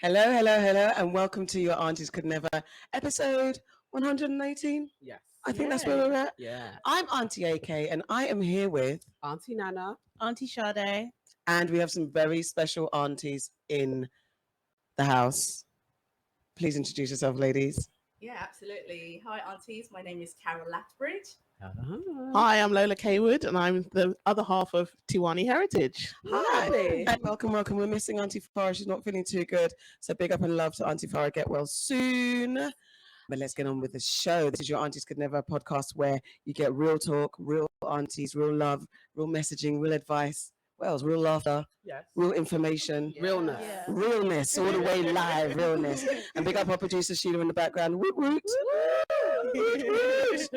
Hello, and welcome to your Aunties Could Never, episode 118. Yes. I think that's where we're at. Yeah. I'm Auntie AK, and I am here with Auntie Nana. Auntie Sade. And we have some very special aunties in the house. Please introduce yourself, ladies. Yeah, absolutely. Hi, aunties. My name is Carol Lethbridge. Hi, I'm Lola Wood, and I'm the other half of Tiwani Heritage. Hi. And welcome. We're missing Auntie Farah. She's not feeling too good. So big up and love to Auntie Farah. Get well soon. But let's get on with the show. This is your Aunties Could Never podcast where you get real talk, real aunties, real love, real messaging, real advice. Well, it's real laughter, Yes. real information, Realness. Yeah. realness, all the way live, realness. And big up our producer Sheila in the background. Woot woot. Woot woot.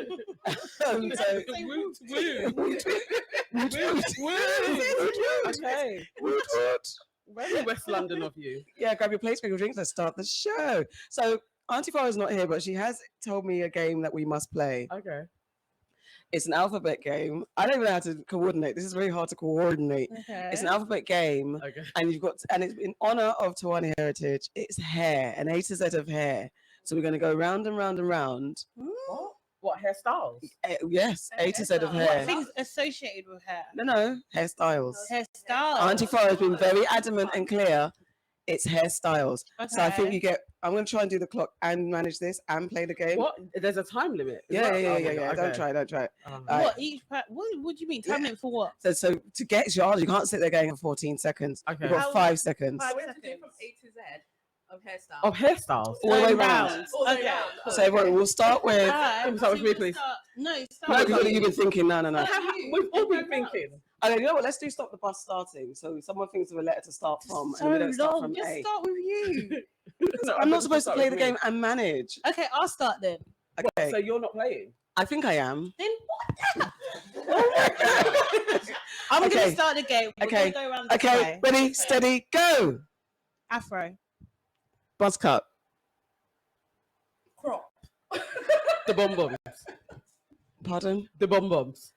Okay. Woot woot. Very West London of you. Yeah, grab your plates, grab your drinks. Let's start the show. So Auntie Farah's not here, but she has told me a game that we must play. Okay. It's an alphabet game. I don't even know how to coordinate. This is very hard to coordinate. Okay. It's an alphabet game, Okay. and it's in honor of Tiwani Heritage. It's hair, an A to Z of hair. So we're going to go round and round and round. What hairstyles? Yes, A to Z of What What hair. things associated with hair? No, hairstyles. Hairstyle. Auntie Farah has been very adamant and clear. It's hairstyles. So I think Okay. I'm going to try and do the clock and manage this and play the game. What? There's a time limit. Is Yeah. that- oh, Don't okay. try. Oh. What do you mean? Time limit for what? So to get yours, you can't sit there going for 14 seconds. Okay. You've got How- 5 seconds. Hi, we have to do from A to Z of hairstyle. Of hairstyles. All the way Going round. All the way Okay. round. So everyone, we'll start with. Alright, start with so me, we'll please. start- No, No, start because with you've been thinking. No. We've all been thinking. Okay, you know what? Let's do stop the bus starting. So someone thinks of a letter to start from, so and we don't start long. from Just A. start with you. No, I'm I not thought supposed to you play the started game and manage. Okay, I'll start then. Okay, So you're not playing? I think I am. Then what? I'm Okay. gonna start the game. We're Okay. gonna go around the Okay, way. ready, steady, go. Afro. Buzz cut. Crop. The bomb-bombs. Pardon? The bomb-bombs.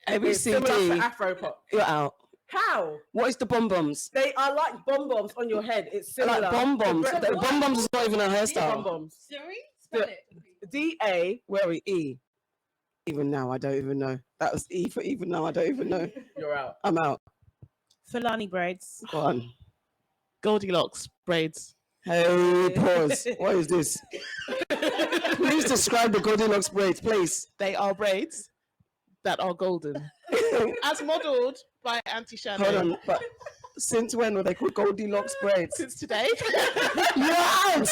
A, B, It's C, similar to D. Afro pop. You're out. How? What is the bomb-bombs? They are like bomb-bombs on your head. It's similar. Like bomb-bombs. The The bomb-bombs is not even a hairstyle. bomb-bombs. Sorry? Spell it. D-A. Where are we? E. Even now, I don't even know. That was E for even now, I don't even know. You're out. I'm out. Fulani braids. Go on. Goldilocks braids. Hey, pause. What is this? Please describe the Goldilocks braids, please. They are braids that are golden, as modelled by Auntie Shannon. Hold on, but since when were they called Goldilocks braids? Since today. You're out!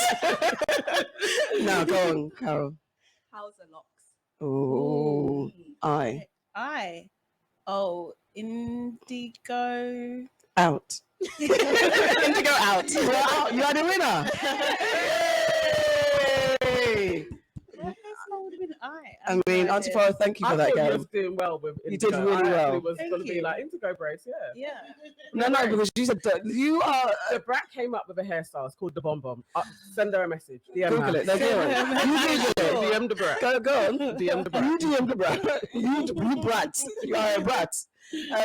Now go on, Carol. How's the locks? Oh, I Indigo. out. Indigo out. You're out. You are the winner. Yay! That would have been I mean, Auntie Farah, thank you for that I thought you game. was doing well with You Indigo. did really I actually well. was Thank going to be you. like Indigo braids, yeah. Yeah. No, because you said that you are. The brat came up with a hairstyle. It's called the bomb bomb. Send her a message. DM Google her. it. No, go on. You Google it. DM the brat. Go on. DM the brat. You DM the brat. You brat. You are a brat.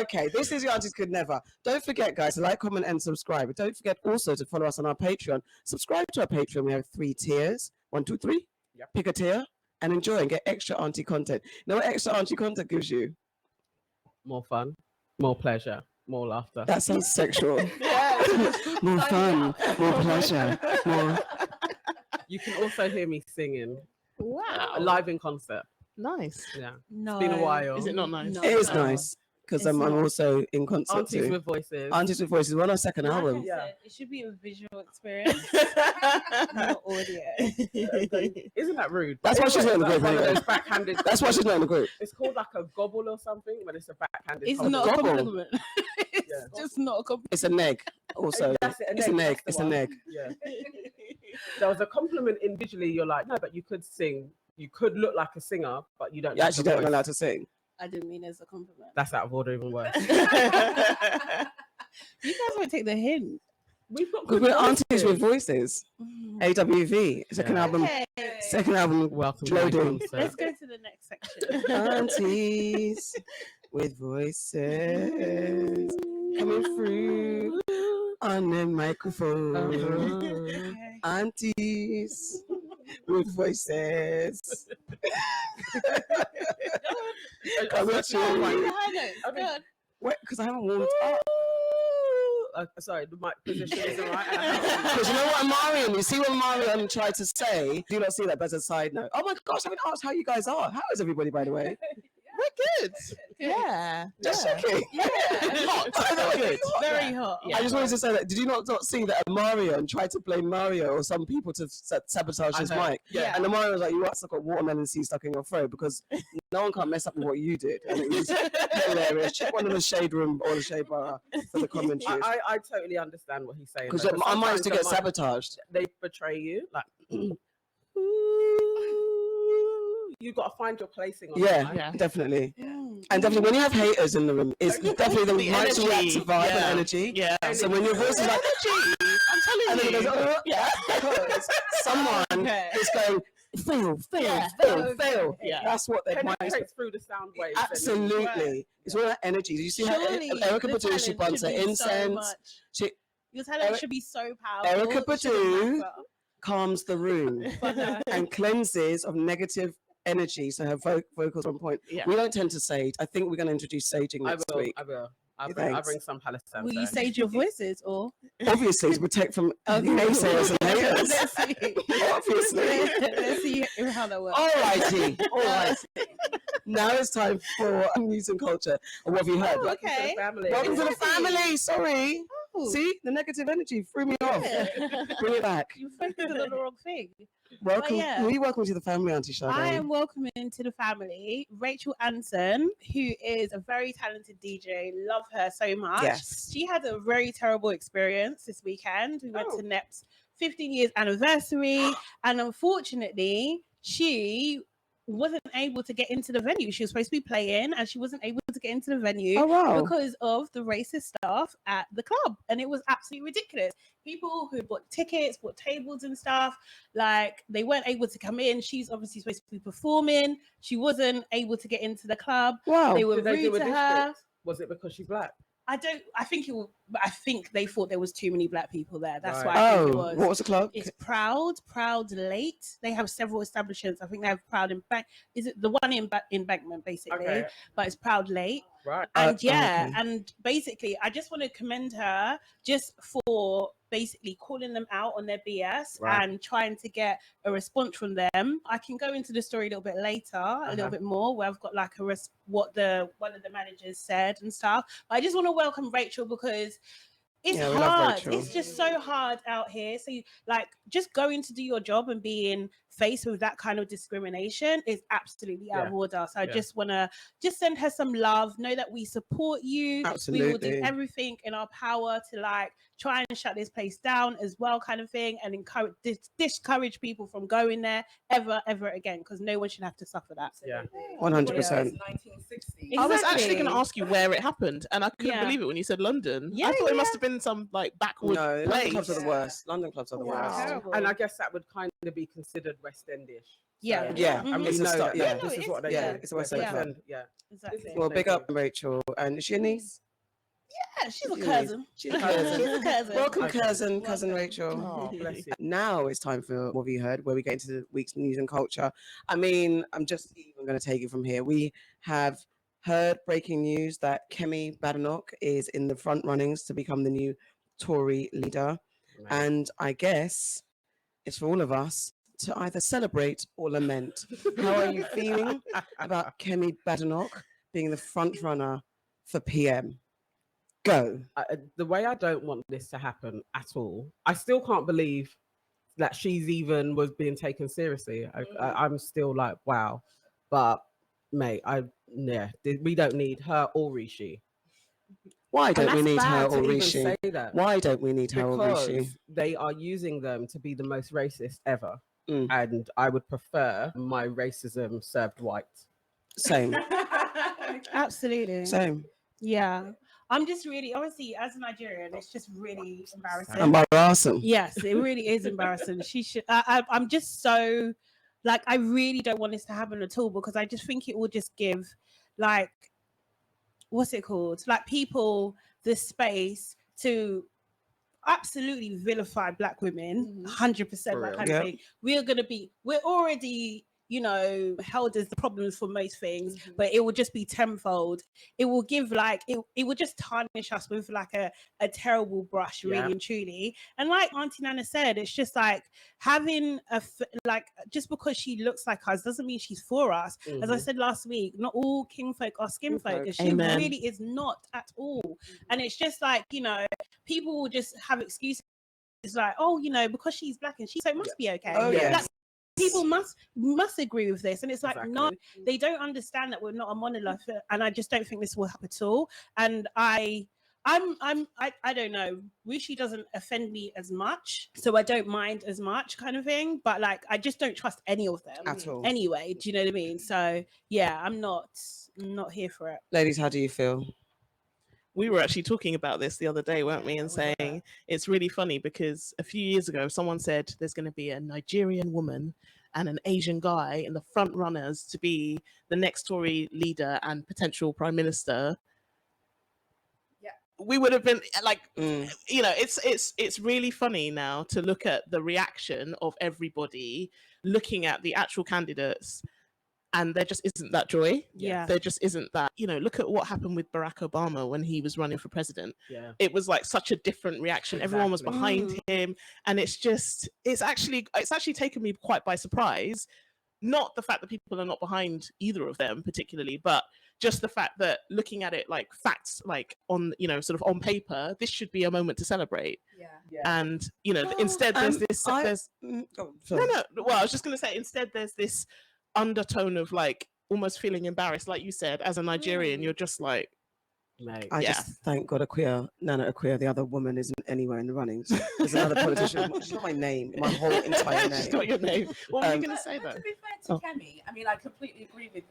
Okay, this is your Aunties Could Never. Don't forget, guys, to like, comment, and subscribe. Don't forget also to follow us on our Patreon. Subscribe to our Patreon. We have 3 tiers. 1, 2, 3. Yep. Pick a tier and enjoy and get extra auntie content. You know what extra auntie content gives you? More fun, more pleasure, more laughter. That sounds sexual. More fun, more pleasure, more. You can also hear me singing Wow. live in concert. Nice. Yeah, No. it's been a while. Is it not nice? No. It is No. nice because It's I'm not. also in concert Aunties too. with voices. Aunties with Voices, one our second Like album. I Yeah. said, it should be a visual experience, not audio. Isn't that rude? That's why she's not in the That's group one of anyway. those backhanded. That's why she's not in the group. It's called like a gobble or something, but it's a backhanded. It's compliment. not a Gobble. compliment. It's Yeah. just not a compliment. It's a neg. Also, That's it, it's a neg. that's It's the a one. neg. Yeah. There was a compliment individually. You're like, no, but you could sing. You could look like a singer, but you don't. You have actually the don't voice. allow to sing. I didn't mean as a compliment. That's out of order, even worse. You guys won't take the hint. We've got Because good we're Aunties voices. with Voices. AWV. Second Yeah. album. Okay. Second album, Welcome, loading. Let's go to the next section. Aunties with voices coming through on the microphone. Okay. Aunties with voices. Coming through. Good. Wait, because I haven't warmed up. Sorry, the mic position isn't right. Because you know what, Marion, you see what Marion tried to say? Do you not see that? That's a side note. Oh my gosh, I haven't asked how you guys are. How is everybody, by the way? We're good. Yeah. Just yeah. checking. Hot. Good. Very hot. I just wanted to say that. Did you not see that Marion tried to blame Mario or some people to sabotage his mic? Yeah. And the Mario was like, "You must have got watermelon seed stuck in your throat because no one can mess up with what you did." And it was hilarious. Check one of the shade room or the shade bar for the commentaries. I totally understand what he's saying. Because though, but I might used to get sometimes sabotaged. they betray you. Like, you got to find your placing on Yeah, the mic. Yeah. definitely. Mm. And definitely when you have haters in the room, it's definitely the The right to react energy. to vibe and Yeah. energy. Yeah. So when your voice is like, I'm and telling then it you. goes, yeah, because someone Okay. is going, fail, Yeah. fail. Yeah. That's what they might. Penetrates through the sound waves. and Absolutely. It's all that energy. Did you see Surely how Erica the Badu, she talent buns her should be so incense. much. She Your talent Eric- should be so powerful. Erica it shouldn't Badu matter. calms the room But no. and cleanses of negative energy. So her vocals are on point. Yeah. We don't tend to sage. I think we're going to introduce saging I next will. week. I will. I'll You bring thanks. some Palestine. Will you sage your voices or? Obviously, to protect from naysayers and haters. Let's see. Obviously. Let's see how that works. All righty. Now it's time for news and culture. And what have you heard? Oh, Welcome to okay. the family. Welcome to the Exactly. family. Sorry. Oh. See, the negative energy threw me off. Yeah. Bring it back. You focused on the wrong thing. Welcome. yeah. Who are you welcoming to the family, Auntie Sade? I am welcoming to the family Rachel Anson, who is a very talented DJ. Love her so much. Yes. She had a very terrible experience this weekend. We went Oh. to NEP's 15 years anniversary, and unfortunately, she wasn't able to get into the venue. She was supposed to be playing, and she wasn't able to get into the venue Oh, wow. because of the racist staff at the club, and it was absolutely ridiculous. People who bought tickets, bought tables and stuff, like they weren't able to come in. She's obviously supposed to be performing. She wasn't able to get into the club. Wow. They were Did they rude do a to her. district? Was it because she's black? I think they thought there was too many black people there. That's Right. why I think it Oh, was. what was the club? It's Proud Late. They have several establishments. I think they have Proud in Bank. Is it the one in Embankment, basically? Okay. But it's Proud Late. Right. And okay. and basically, I just want to commend her just for basically calling them out on their BS Right. and trying to get a response from them. I can go into the story a little bit later, a little bit more, where I've got like what one of the managers said and stuff. But I just want to welcome Rachel because it's Yeah, we love hard. Rachel. It's just so hard out here. So just going to do your job and being faced with that kind of discrimination is absolutely out of order. So I Yeah. just want to send her some love. Know that we support you. We will Absolutely. do everything in our power to try and shut this place down as well, kind of thing, and encourage discourage people from going there ever again, because no one should have to suffer that. Yeah. 100%. 1960. I was actually Exactly. going to ask you where it happened, and I couldn't Yeah. believe it when you said London. Yeah, I thought it must yeah. have been some Backwood No, London place. clubs are the worst. London clubs are the Wow. worst. Terrible. And I guess that would kind of be considered West Endish. Yeah. Yeah, Mhm. And we it's a know start. that Yeah, No, this it is what is, they yeah, do. it's a West End Yeah. club. Yeah. Exactly. Well, big up Rachel. And is she a niece? Yeah, she's a She's cousin. She's a cousin. She's a cousin. Welcome, Okay. cousin Rachel. Oh, bless you. Now it's time for What Have You Heard, where we get into the week's news and culture. I mean, I'm just even going to take it from here. We have heard breaking news that Kemi BADENOCH is in the front runnings to become the new Tory leader. And I guess it's for all of us to either celebrate or lament. How are you feeling about Kemi BADENOCH being the front runner for PM? Go. The way I don't want this to happen at all, I still can't believe that she's even was being taken seriously. I'm still like, wow. But mate, we don't need her or Rishi. Why don't we And need that's her bad to or even Rishi? say that. Why don't we need her or Because Rishi? they are using them to be the most racist ever. Mm. And I would prefer my racism served white. Same. Absolutely. Same. Yeah. I'm just really, obviously, as a Nigerian, it's just really embarrassing. Embarrassing. Yes, it really is embarrassing. She should. I'm just so Like, I really don't want this to happen at all, because I just think it will just give, like, what's it called? Like, people the space to absolutely vilify Black women, 100%, For that real. kind of thing. We're already, you know, held as the problems for most things, but it will just be tenfold. It will give, like, it will just tarnish us with like a terrible brush, really and truly. And like Auntie Nana said, it's just like having like, just because she looks like us doesn't mean she's for us. As I said last week, not all kinfolk are skinfolk, and she Amen. really is not at all. And it's just like, you know, people will just have excuses. It's like, oh, you know, because she's Black and so it must be okay. Oh, yes. Like, people must agree with this, and it's like, Exactly. no, they don't understand that we're not a monolith, and I just don't think this will happen at all. And I don't know. Rishi doesn't offend me as much, so I don't mind as much, kind of thing. But like, I just don't trust any of them At all. anyway. Do you know what I mean? So yeah, I'm not here for it. Ladies, how do you feel? We were actually talking about this the other day, weren't we? And saying it's really funny because a few years ago, someone said there's going to be a Nigerian woman and an Asian guy in the front runners to be the next Tory leader and potential prime minister. Yeah. We would have been like, Mm. you know, it's really funny now to look at the reaction of everybody looking at the actual candidates. And there just isn't that joy. Yeah. There just isn't that. You know, look at what happened with Barack Obama when he was running for president. Yeah. It was like such a different reaction. Everyone was behind him. And it's actually taken me quite by surprise. Not the fact that people are not behind either of them particularly, but just the fact that looking at it like facts, like on, you know, sort of on paper, this should be a moment to celebrate. Yeah. And, you know, instead there's this, no. well, I was just going to say, instead there's this undertone of like almost feeling embarrassed, like you said, as a Nigerian, you're just like, Mate. I just thank God Nana Akua, the other woman, isn't anywhere in the running. There's another politician. She's not my name, my whole entire name. It's not your name. What were you going to say though? To be fair to Kemi, I mean, I completely agree with,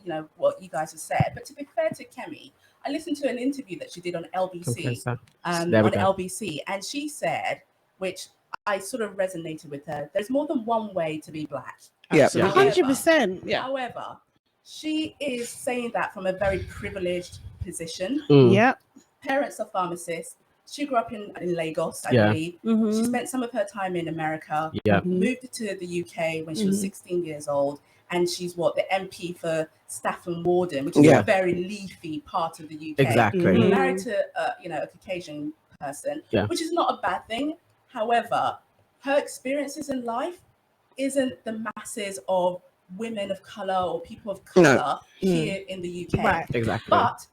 you know, what you guys have said. But to be fair to Kemi, I listened to an interview that she did on LBC, LBC, and she said, which I sort of resonated with her, there's more than one way to be Black. Yeah, 100%. Yeah. However, she is saying that from a very privileged position. Yeah. Parents are pharmacists. She grew up in Lagos, I believe. She spent some of her time in America. Moved to the UK when she was 16 years old. And she's the MP for Stafford Warden, which is a very leafy part of the UK. Exactly. Married to a Caucasian person, which is not a bad thing. However, her experiences in life isn't the masses of women of color or people of color here in the UK. Right. Exactly. But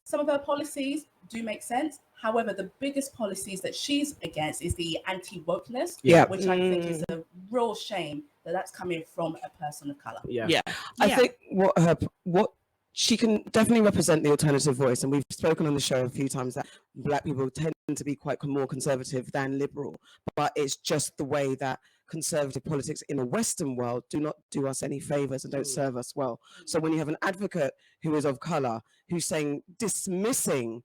some of her policies do make sense. However, the biggest policies that she's against is the anti-wokeness, which I think is a real shame that that's coming from a person of color. I think what she can definitely represent the alternative voice, and we've spoken on the show a few times that Black people tend to be quite more conservative than liberal, but it's just the way that conservative politics in a Western world do not do us any favors and don't serve us well. So when you have an advocate who is of color who's saying, dismissing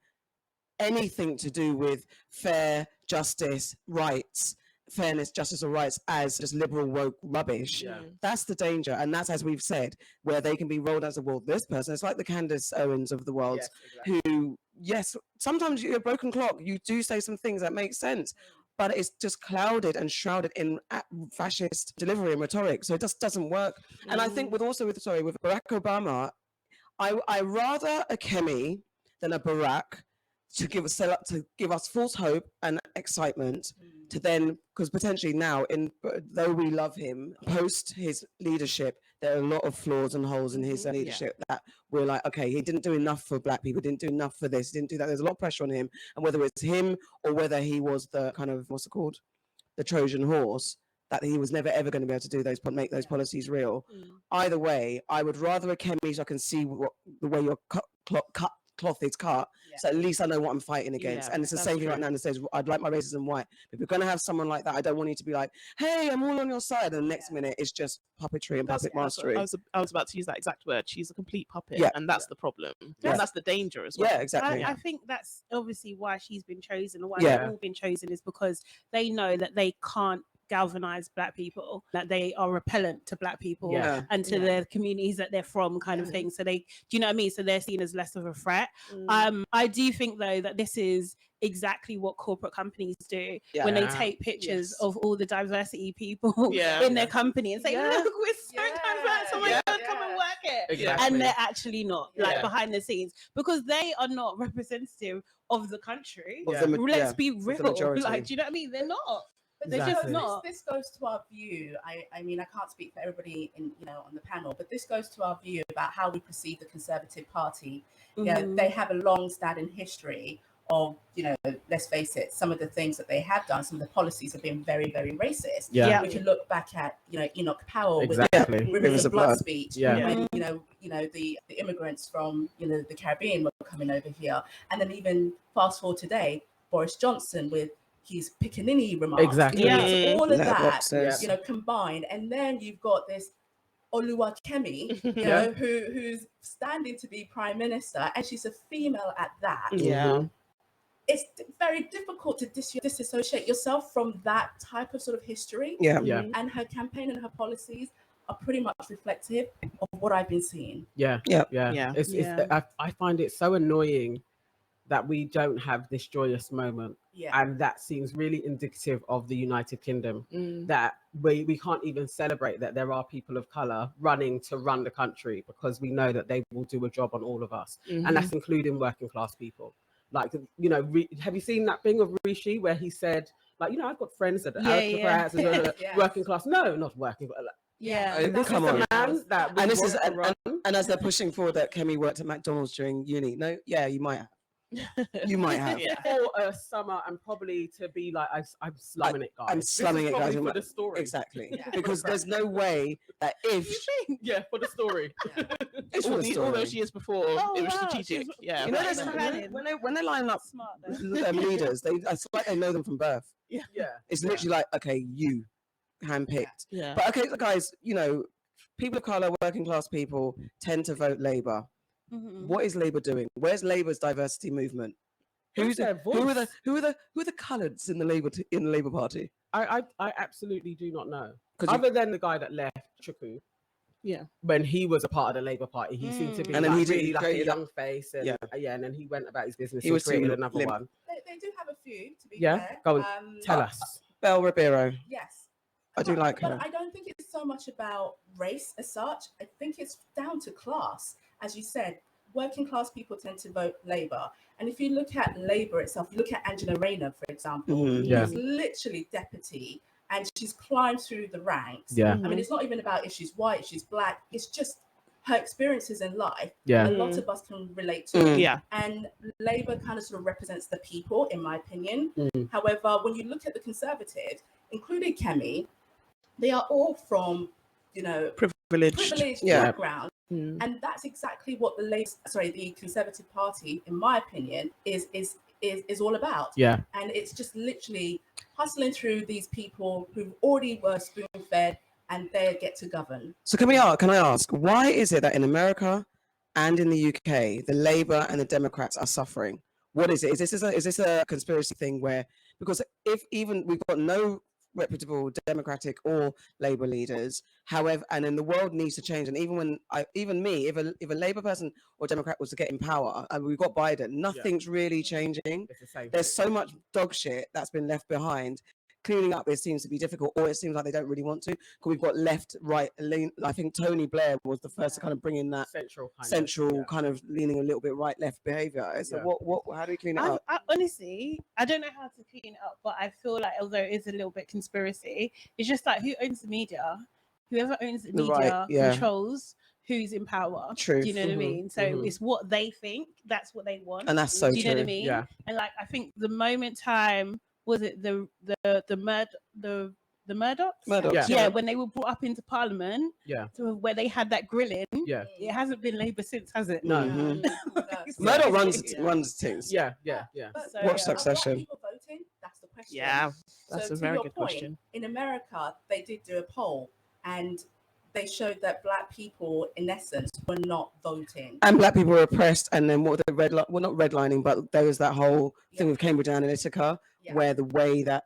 anything to do with fair justice, rights, fairness, justice, or rights as just liberal woke rubbish. That's the danger, and that's, as we've said, where they can be rolled as a this person. It's like the Candace Owens of the world, who, sometimes you're a broken clock. You do say some things that make sense, but it's just clouded and shrouded in fascist delivery and rhetoric. So it just doesn't work. And I think with Barack Obama, I rather a Kemi than a Barack to give us false hope and excitement to then, because potentially now, though we love him, post his leadership, there are a lot of flaws and holes in his leadership that we're like, okay, he didn't do enough for Black people, didn't do enough for this, didn't do that. There's a lot of pressure on him, and whether it's him or whether he was the kind of, what's it called, the Trojan horse, that he was never ever going to be able to do make those policies real. Either way, I would rather a Kemi so I can see the way your cloth is cut, so at least I know what I'm fighting against. And it's the same thing like Nana says, I'd like my racism white. But if you're going to have someone like that, I don't want you to be like, hey, I'm all on your side, and the next minute it's just puppetry and puppet mastery. I was about to use that exact word. She's a complete puppet, and that's the problem. And that's the danger as well. Yeah, exactly. I think that's obviously why she's been chosen, or why they've all been chosen, is because they know that they can't galvanize Black people, that they are repellent to Black people and to the communities that they're from, kind of thing. So they, do you know what I mean? So they're seen as less of a threat. I do think though that this is exactly what corporate companies do when they take pictures of all the diversity people in their company and say, look, we're so diverse, oh my God, come and work it. Exactly. And they're actually not, like behind the scenes, because they are not representative of the country. Let's be real. Like, do you know what I mean? They're not. They're just not. This goes to our view. I mean, I can't speak for everybody in, on the panel, but this goes to our view about how we perceive the Conservative Party. They have a long-standing history of, let's face it, some of the things that they have done, some of the policies have been very, very racist. We can look back at, Enoch Powell with the Rivers of Blood speech, when, the immigrants from, the Caribbean were coming over here. And then even fast forward today, Boris Johnson with his Piccaninny remarks. So all of that, combined. And then you've got this Oluwa Kemi, who's standing to be Prime Minister, and she's a female at that. It's very difficult to disassociate yourself from that type of sort of history. And her campaign and her policies are pretty much reflective of what I've been seeing. I find it so annoying that we don't have this joyous moment. And that seems really indicative of the United Kingdom, that we can't even celebrate that there are people of colour running to run the country, because we know that they will do a job on all of us. And that's including working class people. Like, have you seen that thing of Rishi where he said, like, I've got friends that are aristocrats and working class. No, not working. This come is on. the man that and this is and as they're pushing forward that Kemi worked at McDonald's during uni. No, you might have. You might have. For a summer, and probably to be like, I'm slumming it, guys. I'm slumming it, guys. For the story. Exactly. Because there's no way that if... for the story. It's for the story. All those years before, it was strategic. When they line up leaders, it's like they know them from birth. It's literally like, okay, you handpicked. But okay, guys, people of colour, working class people tend to vote Labour. What is Labour doing? Where's Labour's diversity movement? Who are the coloureds in the Labour Party? I absolutely do not know. Other than the guy that left, Chuku. When he was a part of the Labour Party, he seemed to be and then he really like a young face. And, and then he went about his business. He was created another one. They do have a few, to be fair. Go on, tell us. Belle Ribeiro. Yes. I do like her. But I don't think it's so much about race as such. I think it's down to class. As you said, working class people tend to vote Labour. And if you look at Labour itself, you look at Angela Rayner, for example, who's literally deputy, and she's climbed through the ranks. I mean, it's not even about if she's white, she's black. It's just her experiences in life. A lot of us can relate to. And Labour kind of sort of represents the people, in my opinion. However, when you look at the Conservatives, including Kemi, they are all from, privileged background. And that's exactly what the Conservative Party, in my opinion, is all about. And it's just literally hustling through these people who already were spoon-fed, and they get to govern. So can I ask, why is it that in America and in the UK, the Labour and the Democrats are suffering? What is it? Is this a conspiracy thing where, because if even we've got no reputable Democratic or Labour leaders, however, and then the world needs to change. And even if a Labour person or Democrat was to get in power, and we've got Biden, nothing's really changing. There's so much dog shit that's been left behind. Cleaning up, it seems to be difficult, or it seems like they don't really want to, because we've got left, right, lean. I think Tony Blair was the first to kind of bring in that central kind of leaning a little bit right, left behaviour. So how do we clean it up? Honestly, I don't know how to clean it up, but I feel like, although it is a little bit conspiracy, it's just like, who owns the media? Whoever owns the media controls who's in power. True. Do you know what I mean? So it's what they think, that's what they want. And that's so true. Do you know what I mean? And like, I think the moment time, was it the Murdochs? Yeah, when they were brought up into Parliament, so where they had that grilling, it hasn't been Labour since, has it? No. Murdoch runs things. So, Watch Succession. Are people voting? That's the question. Yeah, that's a very good question. In America, they did do a poll, and they showed that Black people, in essence, were not voting. And Black people were oppressed, and then not redlining, but there was that whole thing with Cambridge Analytica, where the way that,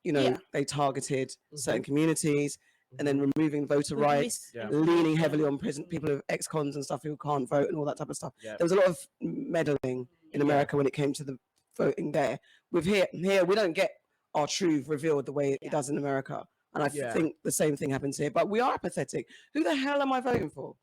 you know, Yeah. they targeted certain communities, and then removing voter With rights, Yeah. leaning heavily on people of ex-cons and stuff who can't vote and all that type of stuff. Yeah. There was a lot of meddling in America when it came to the voting there. With here we don't get our truth revealed the way it does in America. And I think the same thing happens here. But we are apathetic. Who the hell am I voting for?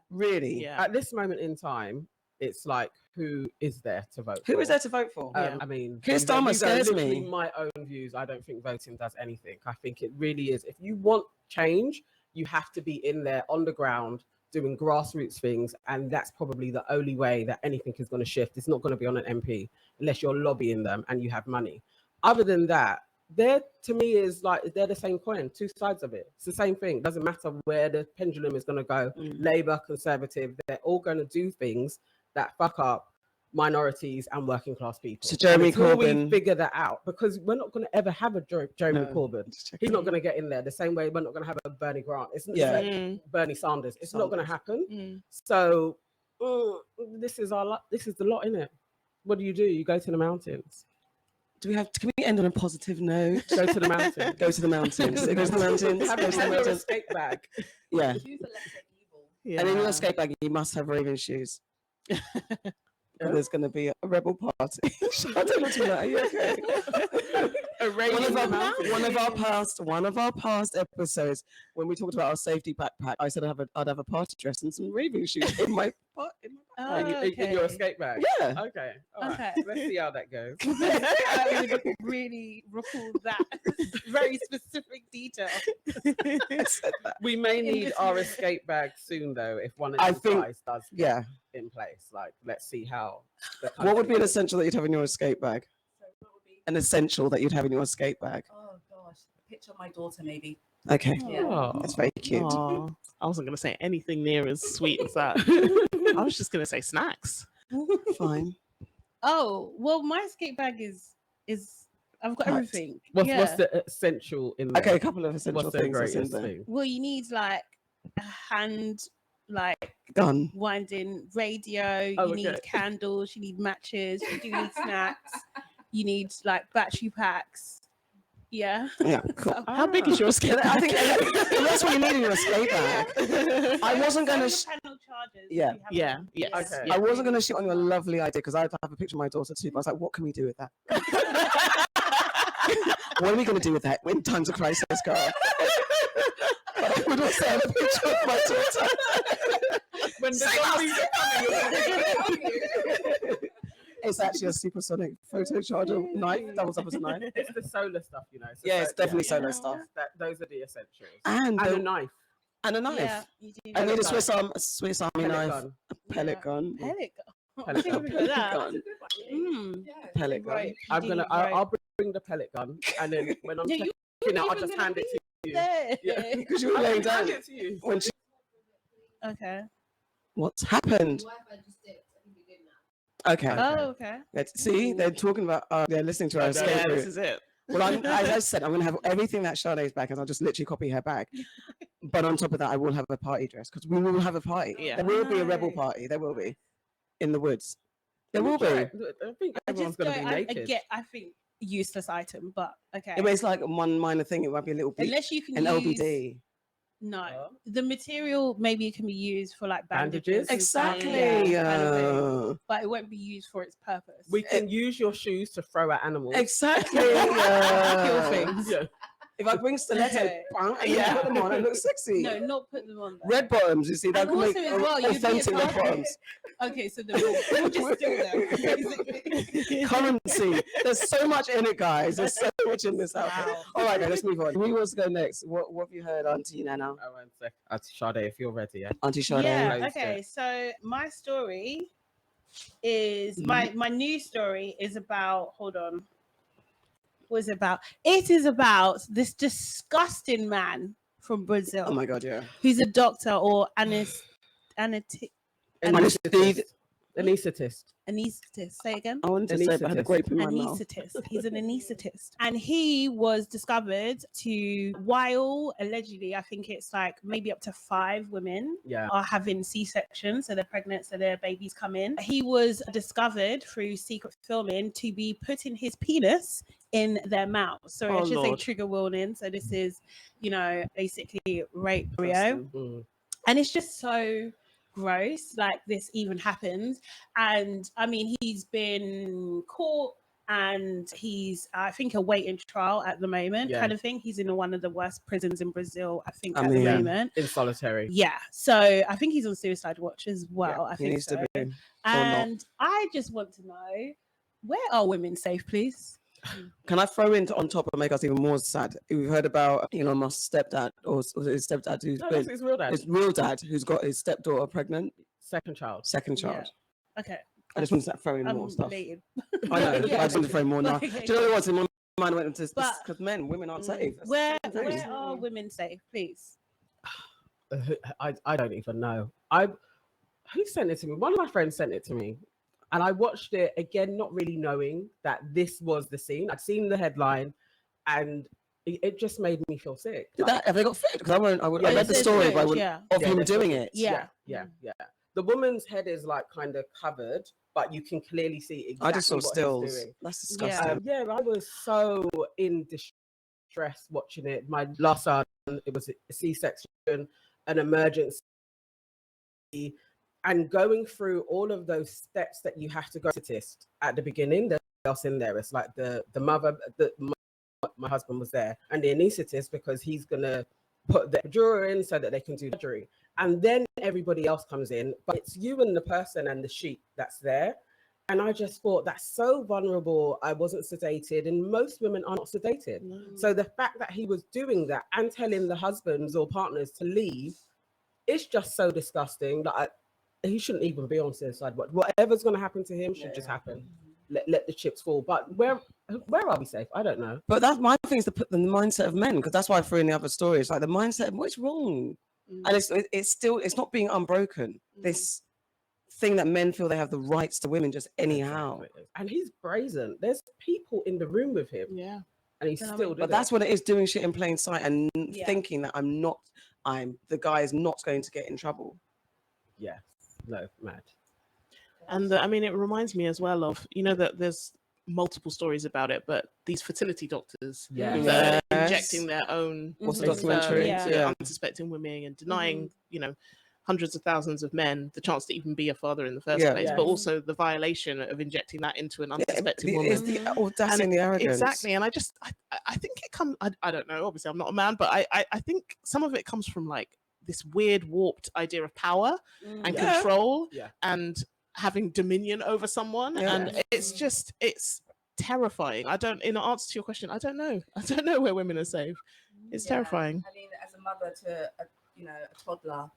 Really? Yeah. At this moment in time, it's like, who is there to vote for? Who is there to vote for? I mean, Keir Starmer scares literally me. My own views, I don't think voting does anything. I think it really is. If you want change, you have to be in there on the ground doing grassroots things. And that's probably the only way that anything is going to shift. It's not going to be on an MP unless you're lobbying them and you have money. Other than that, they're, to me, is like, they're the same coin, two sides of it. It's the same thing. Doesn't matter where the pendulum is going to go. Labour, Conservative, they're all going to do things that fuck up minorities and working class people. So Jeremy until Corbyn, we figure that out, because we're not going to ever have a Jeremy Corbyn. He's not going to get in there the same way we're not going to have a Bernie Grant. It's Bernie Sanders. It's not going to happen. So this is the lot, innit? What do? You go to the mountains. can we end on a positive note? Go to the mountains. Go to the mountains. Go to the mountains. Have Go to the your mountains. escape bag. Yeah. Yeah. And in your escape bag, you must have raving shoes. And there's going to be a rebel party. I don't know what to. Are you okay? One of our past episodes, when we talked about our safety backpack, I said I'd have a party dress and some raving shoes in my In your escape bag. Yeah. Okay. All right. Let's see how that goes. I would really recall that very specific detail. I said that. We may need our escape bag soon, though, if one of I these think- guys does Yeah. in place. Like, let's see how. What would be an essential that you'd have in your escape bag? An essential that you'd have in your escape bag. Oh gosh, a picture of my daughter maybe. Okay. Yeah. Oh, That's very cute. aw. I wasn't going to say anything near as sweet as that. I was just going to say snacks. Fine. Oh, well, my escape bag is I've got Right. everything. What's the essential in there? Okay, a couple of essential What's the things that's in greatest there. thing? Well, you need like a hand, like Gun. winding radio. Oh, You okay. need candles. You need matches. You do need snacks. You need like battery packs. Yeah. Yeah, cool. How big is your escape? I think that's what you need in your escape bag. I wasn't going to. Solar panel chargers. Yeah. we have Yeah, them. yes. Okay. Yeah. I wasn't going to shit on your lovely idea because I have a picture of my daughter too. But I was like, what can we do with that? What are we going to do with that in times of crisis, girl? But I would also have a picture of my daughter. When the zombies are coming, It's actually a supersonic photo charger knife. Doubles up as a knife. it's the solar stuff, you know. So Yeah, it's definitely Yeah. solar stuff. Those are the essentials. And And a the- knife. and a knife. Yeah, you do. I need a Pellet Swiss Army Pellet knife, gun. a pellet gun, Pellet gun. Pellet gun. Look at that. gun, Mm. pellet gun. Right. you I'm do gonna. need right. I'll bring the pellet gun, and then when I'm No, checking you're out, I'll not just even hand gonna it to you. There. Yeah. Because you were I'll laying hand down it to you. when she. Okay. What's happened? Okay. Oh, okay. See, they're talking about. They're listening to our escape Yeah, route. this is it. Well, as I said, I'm going to have everything that Sade's back, and I'll just literally copy her bag. But on top of that, I will have a party dress because we will have a party. Yeah. There will be a rebel Right. party. There will be in the woods. There will be. I think I everyone's just gonna don't. be naked. I think useless item, but okay. It's like one minor thing. It might be a little bit Unless you can an use LBD. no, Huh? the material maybe it can be used for like bandages. Bandages? and stuff, Exactly. yeah, kind of thing. But it won't be used for its purpose. We can use your shoes to throw at animals. Exactly. Kill things. Yeah. If I bring stiletto, Okay. bang, and you put them on, it looks sexy. No, not put them on. There. Red bottoms, you see, that And can make also as well, you'd be a authentic red target. bottoms. Okay, so then we'll just do that. Basically. Currency. There's so much in it, guys. There's so much in this outfit. Wow. All right, then, let's move on. Who wants to go next? What have you heard, Auntie Nana? Oh, one sec. Sade, if you're ready, yeah. Auntie Sade? Yeah. Raised Okay. So my story is my new story is about. Hold on. What is it about? It is about this disgusting man from Brazil Oh my God, yeah. who's a doctor or anesthetist. Anesthetist. Say again. I wanted to say, but I had a grape in my mouth. Anesthetist. He's an anesthetist. And he was discovered to, while allegedly, I think it's like maybe up to 5 women Yeah. are having C-sections, so they're pregnant, so their babies come in. He was discovered through secret filming to be putting his penis in their mouths. Sorry, I Oh, should Lord. say trigger warning. So this is, basically rape Rio. Mm. And it's just so gross, like this even happened. And I mean, he's been caught and he's, I think, awaiting trial at the moment, kind of thing. He's in one of the worst prisons in Brazil, I think, at the moment. In solitary. Yeah. So I think he's on suicide watch as well. I think so. And I just want to know, where are women safe, please? Can I throw in on top and make us even more sad? We've heard about Elon Musk's stepdad, or was it his stepdad who's No, that's his real dad. his real dad who's got his stepdaughter pregnant. Second child. Yeah. Okay. I just want to throw in more stuff. Related. I know. I just want to throw more now. Okay. Do you know what it was? In my mind, I went into this But- because women aren't safe. That's Where the same thing. are women safe, please? I don't even know. Who sent it to me? One of my friends sent it to me. And I watched it again, not really knowing that this was the scene. I'd seen the headline and it just made me feel sick. Have they got fit? Because I read the story of him doing it. Yeah. The woman's head is like kind of covered, but you can clearly see exactly I just saw what stills. he's doing. That's disgusting. I was so in distress watching it. My last son, it was a C-section, an emergency, and going through all of those steps that you have to go to at the beginning. There's else in there. It's like the mother, my husband was there, and the anaesthetist, because he's gonna put the epidural in so that they can do surgery, and then everybody else comes in, but it's you and the person and the sheet that's there. And I just thought, that's so vulnerable. I wasn't sedated, and most women are not sedated. So the fact that he was doing that and telling the husbands or partners to leave, it's just so disgusting that he shouldn't even be on suicide watch. Whatever's going to happen to him should just happen. Let the chips fall. But where are we safe? I don't know. But that's my thing, is to put the mindset of men, because that's why I threw in the other stories. Like the mindset of what's wrong, and it's not being unbroken. This thing that men feel they have the rights to women just anyhow. And he's brazen. There's people in the room with him. Yeah. And he's still doing But that's what it is, doing shit in plain sight and thinking that the guy is not going to get in trouble. Yeah. No, mad. And I mean, it reminds me as well of, that there's multiple stories about it, but these fertility doctors that are injecting their own documentary? to unsuspecting women and denying, hundreds of thousands of men the chance to even be a father in the first place, but also the violation of injecting that into an unsuspecting woman. It's the audacity and the arrogance. Exactly. And I think it comes, I don't know, obviously I'm not a man, but I think some of it comes from like this weird warped idea of power and control and having dominion over someone. And it's terrifying. In answer to your question, I don't know where women are safe. It's terrifying. I mean, as a mother to a toddler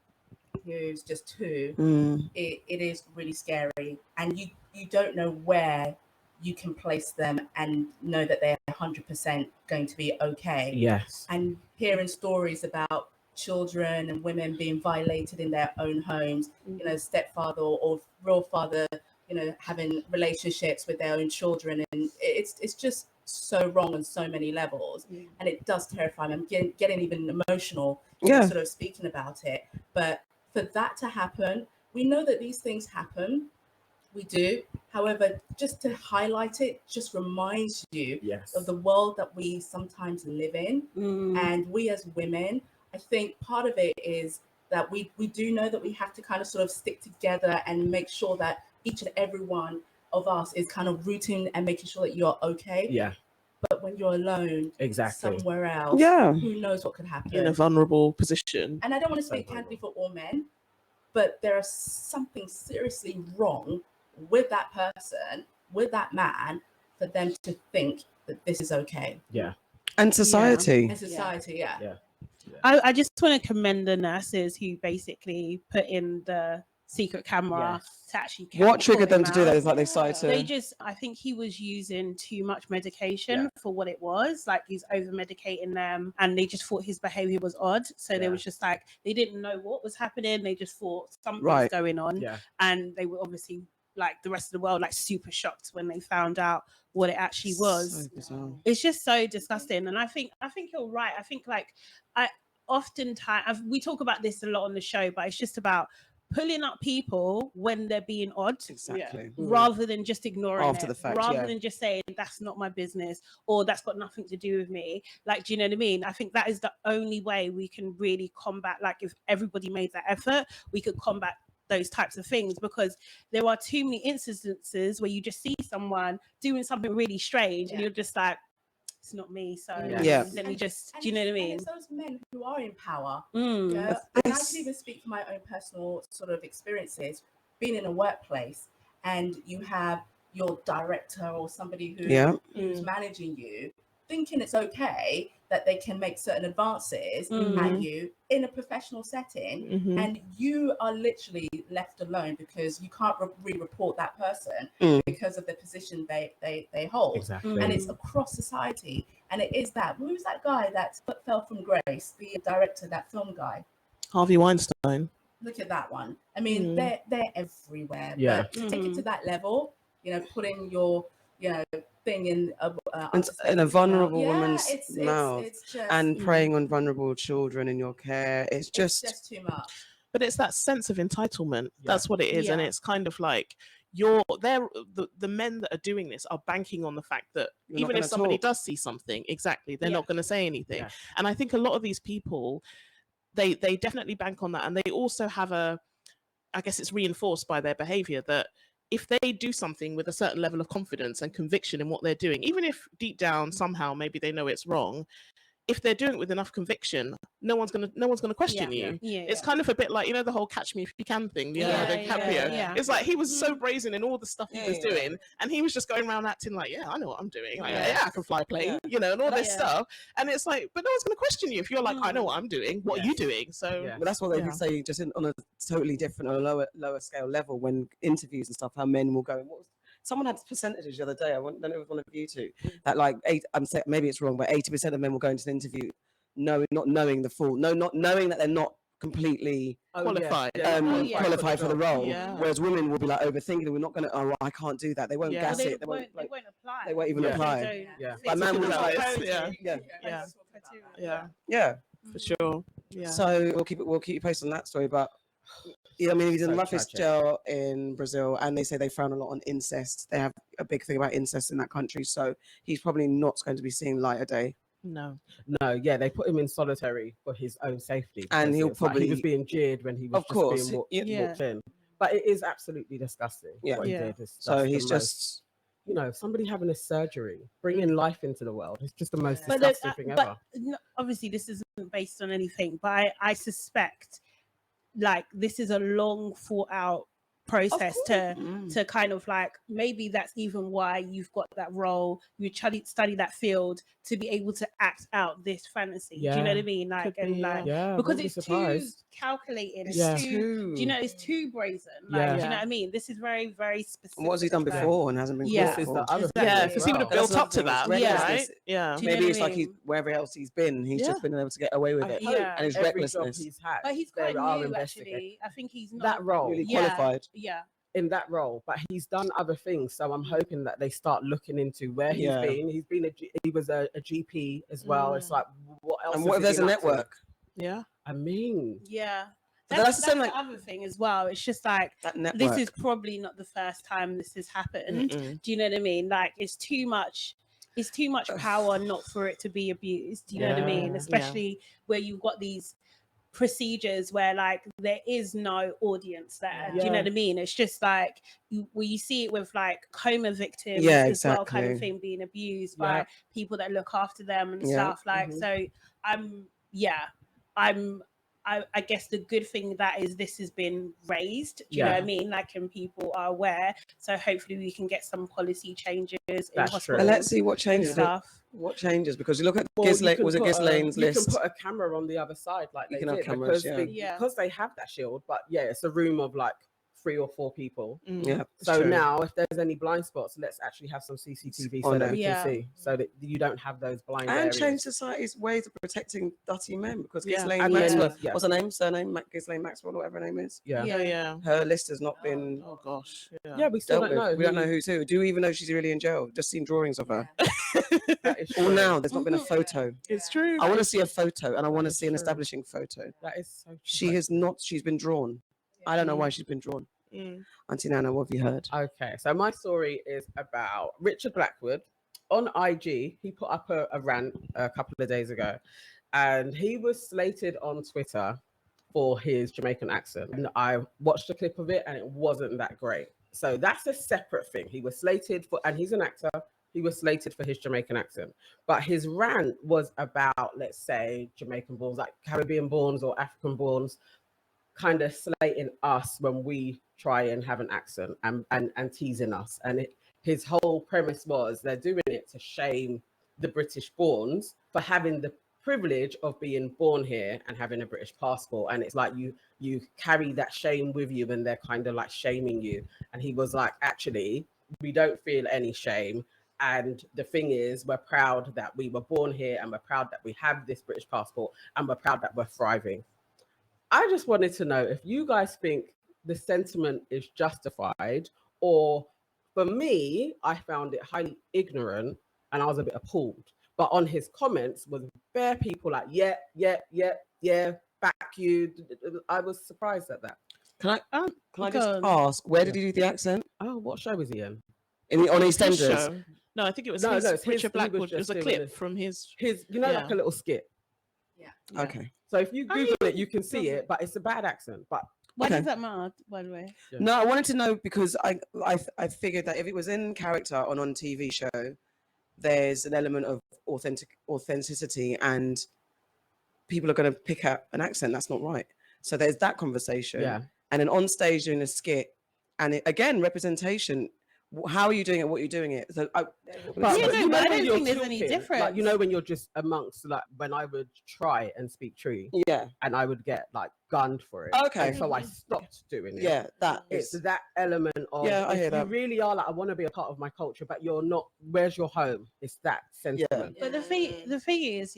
who's just 2, it is really scary, and you don't know where you can place them and know that they're 100% going to be okay. Yes. And hearing stories about children and women being violated in their own homes, stepfather or real father, having relationships with their own children, and it's just so wrong on so many levels, and it does terrify me. I'm getting even emotional sort of speaking about it. But for that to happen, we know that these things happen. We do. However, just to highlight it just reminds you of the world that we sometimes live in. And we as women, I think part of it is that we do know that we have to kind of sort of stick together and make sure that each and every one of us is kind of rooting and making sure that you're okay. Yeah. But when you're alone, somewhere else, who knows what could happen? In a vulnerable position. And I don't want to speak candidly for all men, but there is something seriously wrong with that person, with that man, for them to think that this is okay. Yeah. And society. And society, yeah. I just want to commend the nurses who basically put in the secret camera to actually what triggered them to do that is like they started to I think he was using too much medication for what it was, like he's over medicating them, and they just thought his behavior was odd, so they was just like, they didn't know what was happening, they just thought something's going on, and they were obviously, like the rest of the world, like super shocked when they found out what it actually was. So it's just so disgusting. And I think you're right. I think like oftentimes we talk about this a lot on the show, but it's just about pulling up people when they're being odd. Exactly. Rather than just ignoring After it, the fact, rather yeah. than just saying that's not my business or that's got nothing to do with me. Like, do you know what I mean? I think that is the only way we can really combat, like if everybody made that effort, we could combat those types of things, because there are too many instances where you just see someone doing something really strange and you're just like, it's not me, so let me just, do you know what I mean? And it's those men who are in power. Mm. You know? And I can even speak from my own personal sort of experiences, being in a workplace and you have your director or somebody who's managing you, thinking it's okay that they can make certain advances at you in a professional setting, and you are literally left alone because you can't re-report that person because of the position they hold. Exactly. And it's across society, and it is that. Who was that guy that fell from grace, the director, that film guy? Harvey Weinstein. Look at that one. I mean, they're everywhere. Yeah. But to take it to that level, you know, putting your thing in a vulnerable woman's it's mouth, just, and preying on vulnerable children in your care. It's just too much. But it's that sense of entitlement. Yeah. That's what it is. And Yeah. it's kind of like the men that are doing this are banking on the fact that You're not even if gonna somebody talk. does see something, they're not going to say anything. Yeah. And I think a lot of these people, they definitely bank on that. And they also have I guess it's reinforced by their behavior that if they do something with a certain level of confidence and conviction in what they're doing, even if deep down somehow maybe they know it's wrong, if they're doing it with enough conviction, no one's gonna question you. It's kind of a bit like, you know, the whole catch me if you can thing, DiCaprio. It's like he was so brazen in all the stuff he was doing, and he was just going around acting like, yeah, I know what I'm doing. Like, yeah, I can fly a plane, you know, and all this stuff. And it's like, but no one's gonna question you if you're like, I know what I'm doing. What are you doing? So But that's what they would say, just on a totally different, on a lower scale level, when interviews and stuff, how men will go. Someone had percentages the other day. I don't know if it was one of you two, that like I'm saying maybe it's wrong, but 80% of men will go into an interview not knowing the full, not knowing that they're not completely qualified. Qualified for the role. Yeah. Whereas women will be like overthinking. We're not going to. Oh, I can't do that. They won't gas They it. They won't apply. They won't even apply. But man will Yeah, for sure. Yeah. So we'll keep you posted on that story, but. Yeah, I mean, he's in the roughest tragic. jail in Brazil, and they say they frown a lot on incest. They have a big thing about incest in that country, so he's probably not going to be seeing light of day. No, they put him in solitary for his own safety, And because he'll it's like probably- he was being jeered when he was Of course, being yeah. walked in. But it is absolutely disgusting. Yeah. What he Yeah. did. So That's he's the just. most, you know, somebody having a surgery, bringing life into the world. It's just the most But disgusting thing ever. but no, obviously this isn't based on anything, but I suspect like this is a long thought out process to kind of like, maybe that's even why you've got that role, you study that field to be able to act out this fantasy. Do you know what I mean? Like, Could and be, like, Yeah, because wouldn't be it's too surprised. calculating, it's Yeah. too, do you know, it's too brazen. Like, Yeah. do you know what I mean? This is very, very specific. And what has he done before and hasn't been Yeah. caught This is for? the other Exactly. thing Yeah, as because he would have well. That's built up to another that, thing, Yeah. right? Yeah. Do you know Maybe what it's I like mean? wherever else he's been, he's just been able to get away with it. Yeah. And his every job recklessness. he's had, But he's there quite are new, investigators. actually. I think he's not That role. Newly Yeah. qualified. Yeah. in that role, but he's done other things. So I'm hoping that they start looking into where he's Yeah. been. He was a GP as well. It's like, what else? And has what if he there's a been up to? network? Yeah. I mean, Yeah. But That's that's the same, like- the other thing as well. It's just like, That network. this is probably not the first time this has happened. Mm-mm. Do you know what I mean? Like, it's too much power not for it to be abused. Do you know what I mean? Yeah. Especially where you've got these procedures where like there is no audience there. Do you know what I mean? It's just like you see it with like coma victims as well, kind of exactly. thing, being abused by people that look after them and stuff. Like, so I guess the good thing that is this has been raised, do you know what I mean? Like, and people are aware. So hopefully we can get some policy changes in That's hospitals true. And let's see what and changes. stuff. What changes? Because you look at Well, you Ghislaine, can was it put Ghislaine's you list? can put a camera on the other side, like You they can have did, cameras, because they have that shield. But yeah, it's a room of like 3 or 4 people. Yeah. So true. now, if there's any blind spots, let's actually have some CCTV so On that it. we Yeah. can see, so that you don't have those blind And areas. change society's ways of protecting dirty men, because Yeah. Ghislaine And then- Maxwell, yeah. what's her name? Surname? Ghislaine Maxwell, or whatever her name is. Yeah. Yeah. Yeah. Her list has not been Oh gosh. Yeah. Yeah, we still dealt don't with. know. We don't know who's who. Do we even know she's really in jail? Just seen drawings of her. That is Or true. now, there's not been a photo. It's true. I want to see a photo, and I want to is see an true. establishing photo. That is so true. She has not. She's been drawn. I don't know why she's been drawn. Auntie Nana, what have you heard? Okay, so my story is about Richard Blackwood. On IG, he put up a rant a couple of days ago, and he was slated on Twitter for his Jamaican accent. And I watched a clip of it, and it wasn't that great. So that's a separate thing. He was slated for, and he's an actor, he was slated for his Jamaican accent. But his rant was about, let's say, Jamaican borns, like Caribbean borns or African borns, kind of slating us when we try and have an accent and teasing us. And his whole premise was they're doing it to shame the British borns for having the privilege of being born here and having a British passport. And it's like you carry that shame with you, and they're kind of like shaming you. And he was like, actually, we don't feel any shame. And the thing is, we're proud that we were born here, and we're proud that we have this British passport, and we're proud that we're thriving. I just wanted to know if you guys think the sentiment is justified, or for me, I found it highly ignorant and I was a bit appalled. But on his comments was bare people like, yeah, back you. I was surprised at that. Can I just ask, where did he do the accent? Oh, what show was he in? On EastEnders? Show. No, I think it was Richard Blackwood. It was a clip from his, like a little skit. Yeah. Okay. So if you Google it, you can see it, but it's a bad accent. But why does that matter, by the way? Yeah. No, I wanted to know because I figured that if it was in character on TV show, there's an element of authenticity, and people are going to pick up an accent that's not right. So there's that conversation. Yeah. And then on stage doing a skit, and again, representation. How are you doing it? What are you doing it? So I don't think there's any difference. Like, when you're just amongst, like, when I would try and speak tree, and I would get like gunned for it. Okay. And so I stopped doing it. Yeah, it's that element of I hear that. You really are like, I want to be a part of my culture, but you're not. Where's your home? It's that sentiment. But the thing is,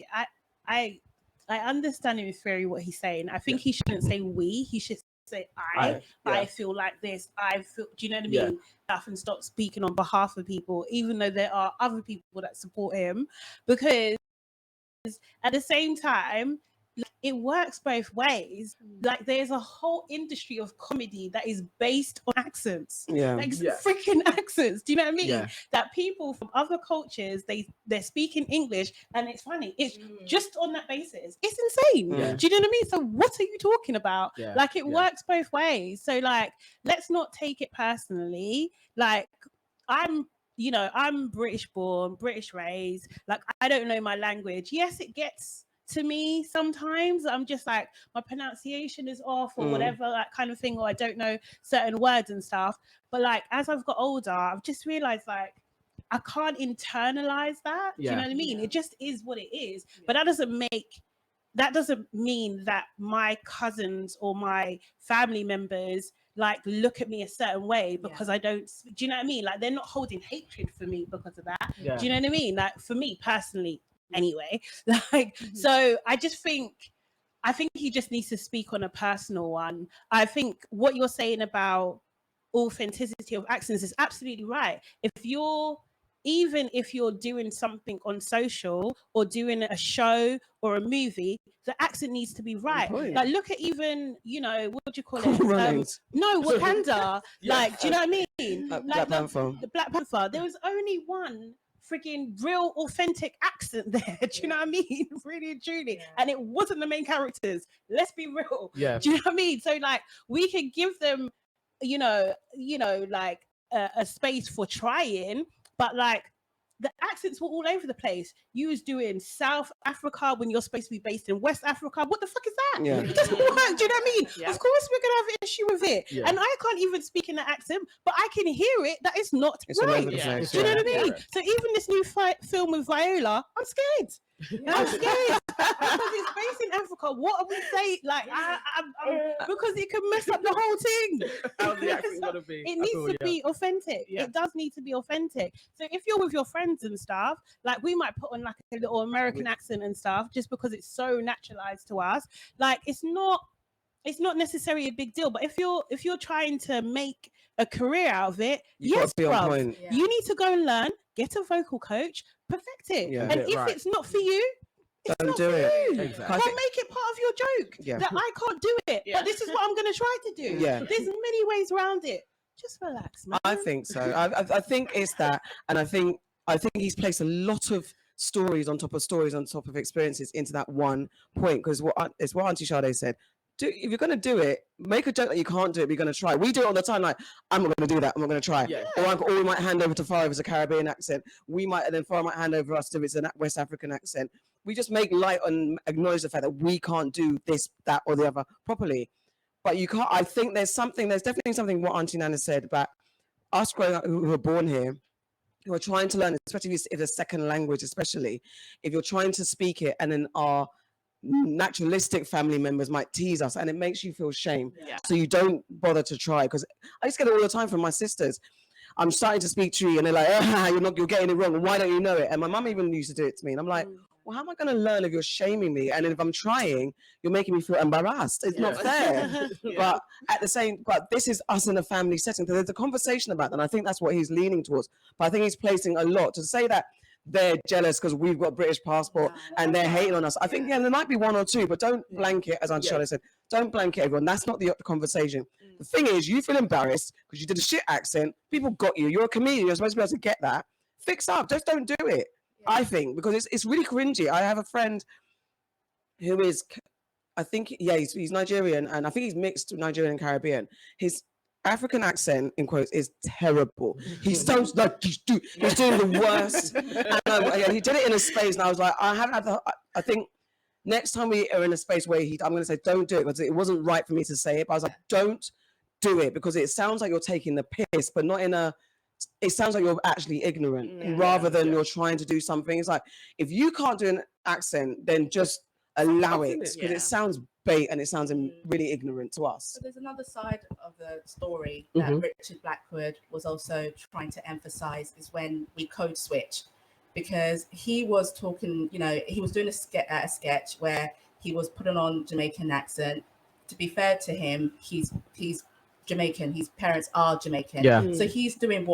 I understand in theory what he's saying. I think he shouldn't say we. He should say I feel like this. I feel. Do you know what I mean? And stop speaking on behalf of people, even though there are other people that support him, because at the same time, it works both ways. Like, there's a whole industry of comedy that is based on accents, freaking accents. Do you know what I mean? Yeah. That people from other cultures, they're speaking English, and it's funny. It's just on that basis. It's insane. Yeah. Do you know what I mean? So what are you talking about? Yeah. Like, it works both ways. So, like, let's not take it personally. Like, I'm British born, British raised. Like, I don't know my language. Yes, it gets to me sometimes. I'm just like, my pronunciation is off or whatever, that kind of thing, or I don't know certain words and stuff. But like, as I've got older, I've just realized, like, I can't internalize that. Do you know what I mean? It just is what it is. But that doesn't mean that my cousins or my family members like look at me a certain way because I don't. Do you know what I mean? Like, they're not holding hatred for me because of that. Do you know what I mean? Like, for me personally, anyway, like, so I think he just needs to speak on a personal one. I think what you're saying about authenticity of accents is absolutely right. Even if you're doing something on social or doing a show or a movie, the accent needs to be right. Like, look at even, what do you call it? No, Wakanda. Like, do you know what I mean? Black Panther. The Black Panther. There was only one freaking real authentic accent there. Do you know what I mean? Really and truly. And it wasn't the main characters. Let's be real. Yeah. Do you know what I mean? So, like, we could give them, like a space for trying, but like, the accents were all over the place. You was doing South Africa when you're supposed to be based in West Africa. What the fuck is that? Yeah. It doesn't work. Do you know what I mean? Yeah. Of course we're gonna have an issue with it. Yeah. And I can't even speak in the accent, but I can hear it that it's not right. Yeah. Do you know what I mean? So even this new film with Viola, I'm scared. I'm scared because it's based in Africa. What are we saying? Like, because it can mess up the whole thing. How's the accent gonna be? It needs to be authentic. Yeah. It does need to be authentic. So if you're with your friends and stuff, like, we might put on like a little American accent and stuff just because it's so naturalized to us. Like, it's not necessarily a big deal. But if you're trying to make a career out of it, yes, bro, you need to go and learn, get a vocal coach, perfect it. Yeah, and if it's not for you, Don't do it. Exactly. I Can't think- make it part of your joke Yeah. that I can't do it, Yeah. but this is what I'm going to try to do. Yeah. There's many ways around it. Just relax, man. I think so. I think it's that, and I think he's placed a lot of stories on top of experiences into that one point, because it's what Auntie Sade said. If you're going to do it, make a joke that you can't do it, but you're going to try. We do it all the time, like, I'm not going to do that, I'm not going to try. Yeah. Or we might hand over to Farah if it's a Caribbean accent. And then Farah might hand over us if it's a West African accent. We just make light and acknowledge the fact that we can't do this, that, or the other properly. But you can't, I think there's definitely something what Auntie Nana said about us growing up who are born here, who are trying to learn, especially if it's a second language, especially if you're trying to speak it, and then our naturalistic family members might tease us, and it makes you feel shame. Yeah. So you don't bother to try. Because I used to get it all the time from my sisters. I'm starting to speak to you, and they're like, you're getting it wrong. Why don't you know it? And my mum even used to do it to me. And I'm like, well, how am I going to learn if you're shaming me? And then if I'm trying, you're making me feel embarrassed. It's not fair. Yeah. But this is us in a family setting. So there's a conversation about that. And I think that's what he's leaning towards. But I think he's placing a lot to say that they're jealous because we've got British passport and they're hating on us. I think, there might be one or two, but don't blanket, as Auntie Charlotte said, don't blanket everyone. That's not the conversation. The thing is, you feel embarrassed because you did a shit accent. People got you. You're a comedian. You're supposed to be able to get that. Fix up. Just don't do it. I think, because it's really cringy. I have a friend who is, I think, he's Nigerian, and I think he's mixed Nigerian and Caribbean. His African accent, in quotes, is terrible. He sounds like he's doing the worst. And he did it in a space, and I was like, I think next time we are in a space where I'm going to say, don't do it, because it wasn't right for me to say it. But I was like, don't do it, because it sounds like you're taking the piss, but not in a, it sounds like you're actually ignorant rather than you're trying to do something. It's like, if you can't do an accent, then just allow it, because it sounds bait and it sounds really ignorant to us. So there's another side of the story that Richard Blackwood was also trying to emphasize, is when we code switch, because he was talking, he was doing a sketch where he was putting on Jamaican accent. To be fair to him, he's Jamaican, his parents are Jamaican, so he's doing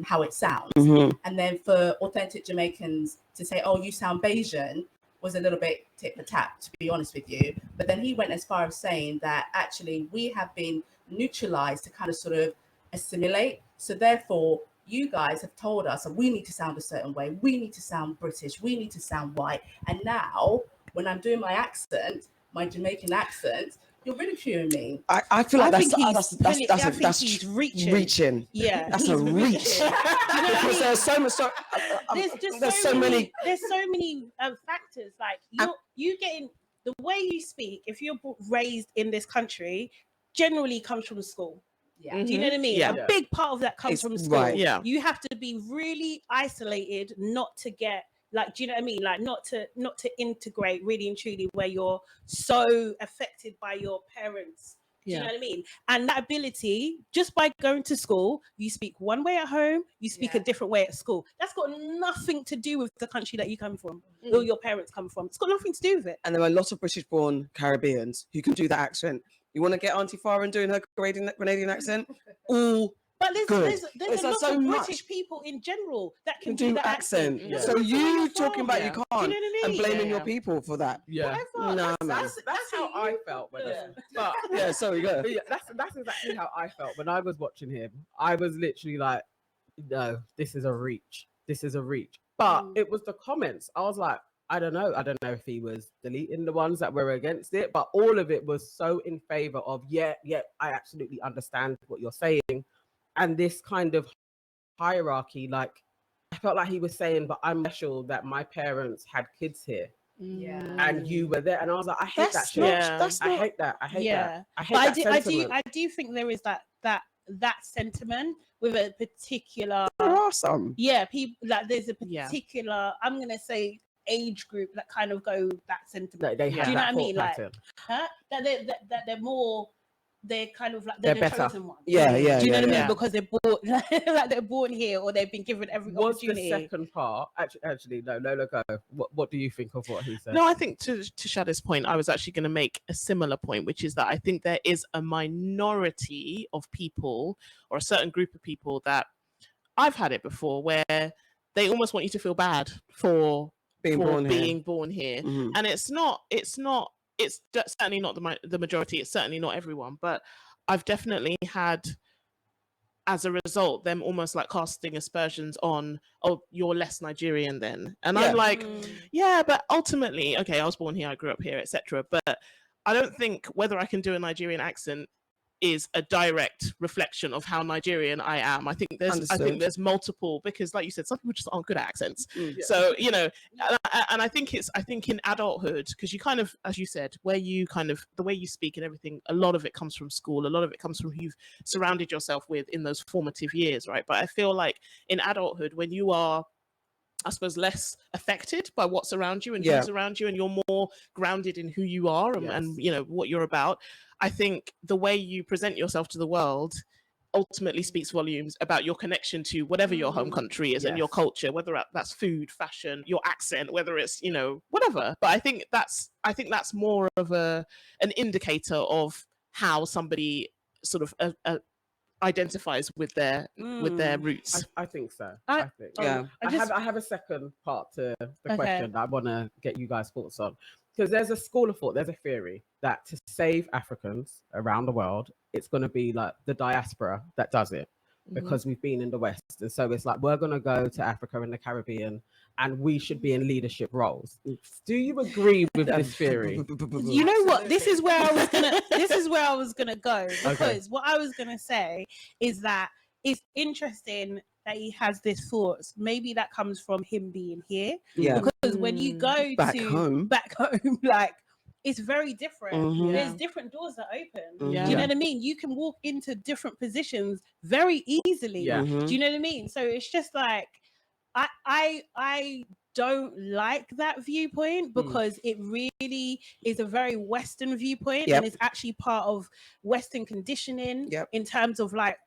how it sounds. And then for authentic Jamaicans to say, oh, you sound Bayesian, was a little bit tit for tat, to be honest with you. But then he went as far as saying that actually we have been neutralized to kind of sort of assimilate. So therefore, you guys have told us that we need to sound a certain way, we need to sound British, we need to sound white. And now when I'm doing my accent, my Jamaican accent, you're ridiculing me. I feel like he's reaching. Yeah, that's a reach. Because there's so much. There's so many factors. Like you getting the way you speak. If you're raised in this country, generally comes from school. Yeah. Do you know what I mean? Yeah. A big part of that comes from school. Right. Yeah. You have to be really isolated not to get, like, do you know what I mean? Like not to integrate really and truly, where you're so affected by your parents. Do you know what I mean? And that ability, just by going to school, you speak one way at home, you speak a different way at school. That's got nothing to do with the country that you come from or your parents come from. It's got nothing to do with it. And there are a lot of British-born Caribbeans who can do that accent. You want to get Auntie Farah doing her Grenadian accent? All But there's It's a lot so of much. British people in general that can do that accent. accent. So you talking about you can't, Do you know what I and mean? blaming your people for that. Yeah. Whatever. No, man. That's how I felt when but Yeah, sorry, go. yeah, that's exactly how I felt when I was watching him. I was literally like, no, this is a reach. This is a reach. But it was the comments. I was like, I don't know if he was deleting the ones that were against it, but all of it was so in favor of, I absolutely understand what you're saying. And this kind of hierarchy, like, I felt like he was saying, but I'm special that my parents had kids here. Yeah. And you were there, and I was like, I hate that shit. I hate that. I hate that. I hate but that sentiment. I do think there is that sentiment with a particular. There are some. Yeah, people like there's a particular. I'm gonna say age group that kind of go that sentiment. They do have you know that what I mean? thought Like, pattern. that they're more. They're kind of like They're the better. chosen ones. Yeah. Do you know what I mean? yeah. Because they're born like they're born here, or they've been given every Was opportunity. the second part actually no, Lola, go. What do you think of what he said? No, I think to Shada's point, I was actually going to make a similar point, which is that I think there is a minority of people or a certain group of people that I've had it before where they almost want you to feel bad for being born here. Mhm. And it's certainly not the majority. It's certainly not everyone, but I've definitely had, as a result, them almost like casting aspersions on, oh, you're less Nigerian then. And I'm like, yeah, but ultimately, okay, I was born here, I grew up here, etc. But I don't think whether I can do a Nigerian accent is a direct reflection of how Nigerian I am. I think there's multiple, because like you said, some people just aren't good at accents. So, you know, and I think in adulthood, because you kind of, as you said, the way you speak and everything, a lot of it comes from school, a lot of it comes from who you've surrounded yourself with in those formative years, right? But I feel like in adulthood, when you are, I suppose, less affected by what's around you and who's around you, and you're more grounded in who you are and you know what you're about, I think the way you present yourself to the world ultimately speaks volumes about your connection to whatever your home country is and your culture, whether that's food, fashion, your accent, whether it's, you know, whatever. But I think that's more of an indicator of how somebody sort of identifies with their roots. I think so. I have a second part to the question that I want to get you guys' thoughts on, because there's a school of thought, there's a theory that to save Africans around the world, it's going to be like the diaspora that does it, because we've been in the West, and so it's like we're going to go to Africa and the Caribbean, and we should be in leadership roles. Do you agree with this theory? You know what? This is where I was gonna go, because what I was gonna say is that it's interesting that he has this thoughts. Maybe that comes from him being here. Yeah. Because when you go back home, like, it's very different. There's different doors that open. Do you know what I mean? You can walk into different positions very easily. Do you know what I mean? So it's just like, I don't like that viewpoint, because it really is a very Western viewpoint, and it's actually part of Western conditioning in terms of like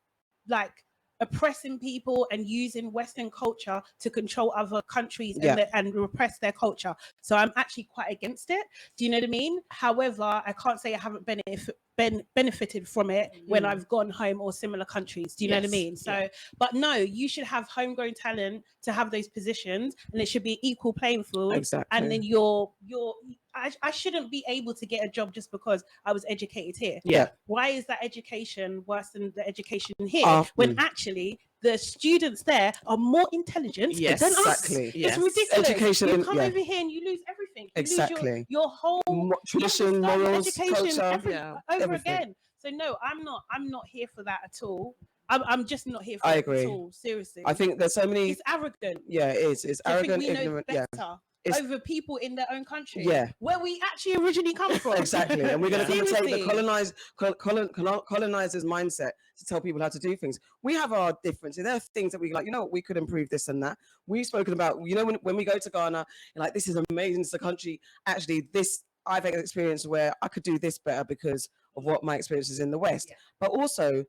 oppressing people and using Western culture to control other countries and repress their culture. So I'm actually quite against it. Do you know what I mean? However, I can't say I haven't benefited from it when I've gone home or similar countries. Do you know what I mean? So, but no, you should have homegrown talent to have those positions, and it should be equal playing field. Exactly. And then I shouldn't be able to get a job just because I was educated here. Yeah. Why is that education worse than the education here when actually the students there are more intelligent than us? It's ridiculous. Education, you come over here and you lose everything. You lose your whole tradition, morals, education, culture, over again. So no, I'm not here for that at all. I'm just not here for it at all. Seriously. I think there's so many. It's arrogant. Yeah, it is. It's arrogant, ignorant. Better over people in their own country. Where we actually originally come from. Exactly. And we're going to take the colonizers mindset to tell people how to do things. We have our differences. There are things that we like, you know what, we could improve this and that. We've spoken about, you know, when we go to Ghana, you're like, this is amazing. It's a country. Actually, I've had an experience where I could do this better because of what my experiences in the West. But also,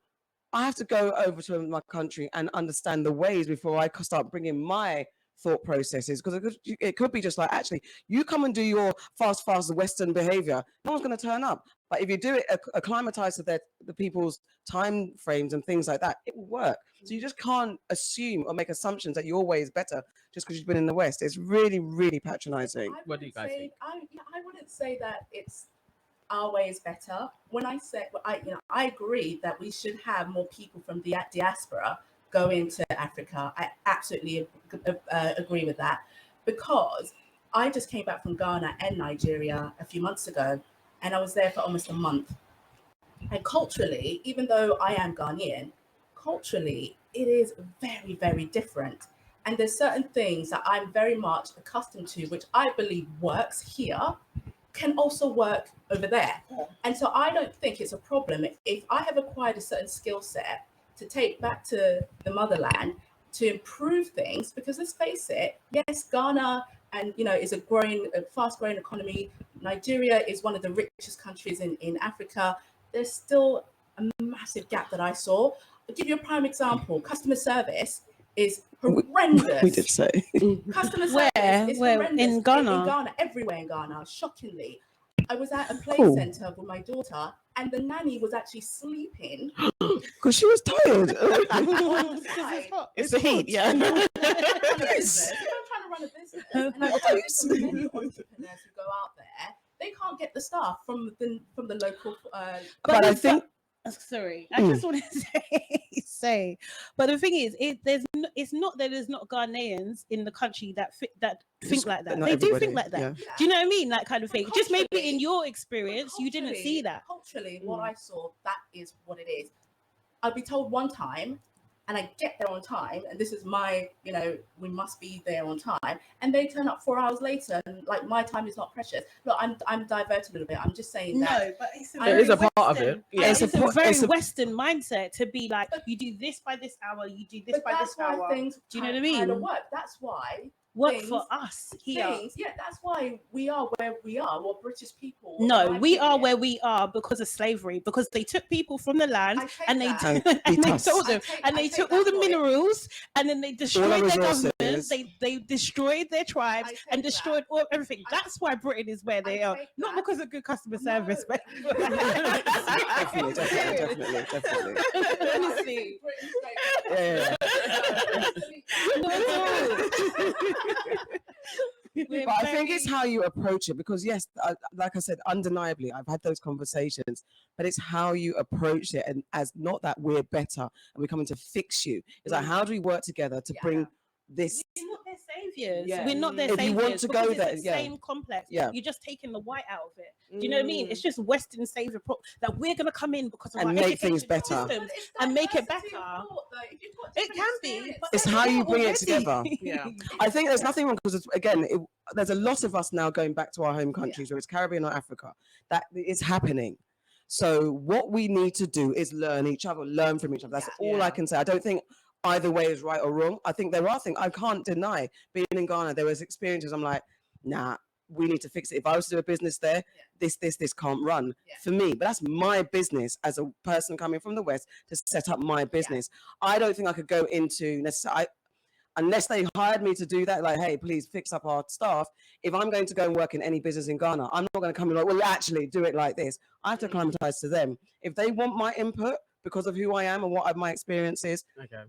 I have to go over to my country and understand the ways before I start bringing my thought processes, because it could be just like, actually, you come and do your fast Western behavior, no one's going to turn up. But if you do it acclimatized to the people's time frames and things like that, it will work. So you just can't assume or make assumptions that your way is better just because you've been in the West. It's really, really patronizing. What do you guys think? I wouldn't say that it's our way is better. When I say, I agree that we should have more people from the diaspora go into Africa. I absolutely agree with that, because I just came back from Ghana and Nigeria a few months ago, and I was there for almost a month. And culturally, even though I am Ghanaian, culturally, it is very, very different. And there's certain things that I'm very much accustomed to, which I believe works here, can also work over there. And so I don't think it's a problem if I have acquired a certain skill set to take back to the motherland to improve things, because let's face it, yes, Ghana is a fast growing economy. Nigeria is one of the richest countries in Africa. There's still a massive gap that I saw. I'll give you a prime example. Customer service is horrendous. We did say. Customer service is horrendous. In Ghana? In Ghana, everywhere in Ghana, shockingly. I was at a play center with my daughter, and the nanny was actually sleeping because she was tired. It's the heat, yeah. I'm trying to run a business, and I tell you, so many entrepreneurs who go out there, they can't get the staff from the local. But I think. Sorry, I just want to say, but the thing is, it's not that there's not Ghanaians in the country that think like that. They do think like that. Yeah. Do you know what I mean? That kind of thing. Just maybe in your experience, you didn't see that. Culturally, what I saw, that is what it is. I'd be told one time, and I get there on time, and this is my, we must be there on time, and they turn up 4 hours later, and like my time is not precious. Look, I'm diverted a little bit. I'm just saying that. No, but it is a part of it. Yeah, it's a very Western mindset to be like, you do this by this hour, you do this by this hour. Things do you know what I mean? Work. That's why. Work for us here. That's why we are where we are. What British people? No, we are where we are because of slavery. Because they took people from the land and they told them, and they took all the minerals, and then they destroyed their government. They destroyed their tribes and destroyed everything. That's why Britain is where they are, not because of good customer service. But Definitely. Honestly. Yeah. But I think it's how you approach it, because yes, like I said, undeniably, I've had those conversations, but it's how you approach it, and as not that we're better and we're coming to fix you. It's like, how do we work together to bring this? We're not their saviors. Yeah. We're not their If saviors. you want to go it's there, the same complex. Yeah. You're just taking the white out of it. Do you know what I mean? It's just Western savior that we're gonna come in because of and our make things better systems and make it better. It can be. But it's how you bring it together. Yeah. I think there's nothing wrong, because again, there's a lot of us now going back to our home countries, whether it's Caribbean or Africa, that is happening. So what we need to do is learn each other, learn from each other. That's all I can say. I don't think either way is right or wrong. I think there are things I can't deny. Being in Ghana, there was experiences I'm like, nah, we need to fix it. If I was to do a business there, this can't run for me. But that's my business as a person coming from the West to set up my business. I don't think I could go into necessarily, unless they hired me to do that, like, hey, please fix up our staff. If I'm going to go and work in any business in Ghana, I'm not going to come and like, well, actually do it like this. I have to acclimatize to them. If they want my input because of who I am and what my experience is,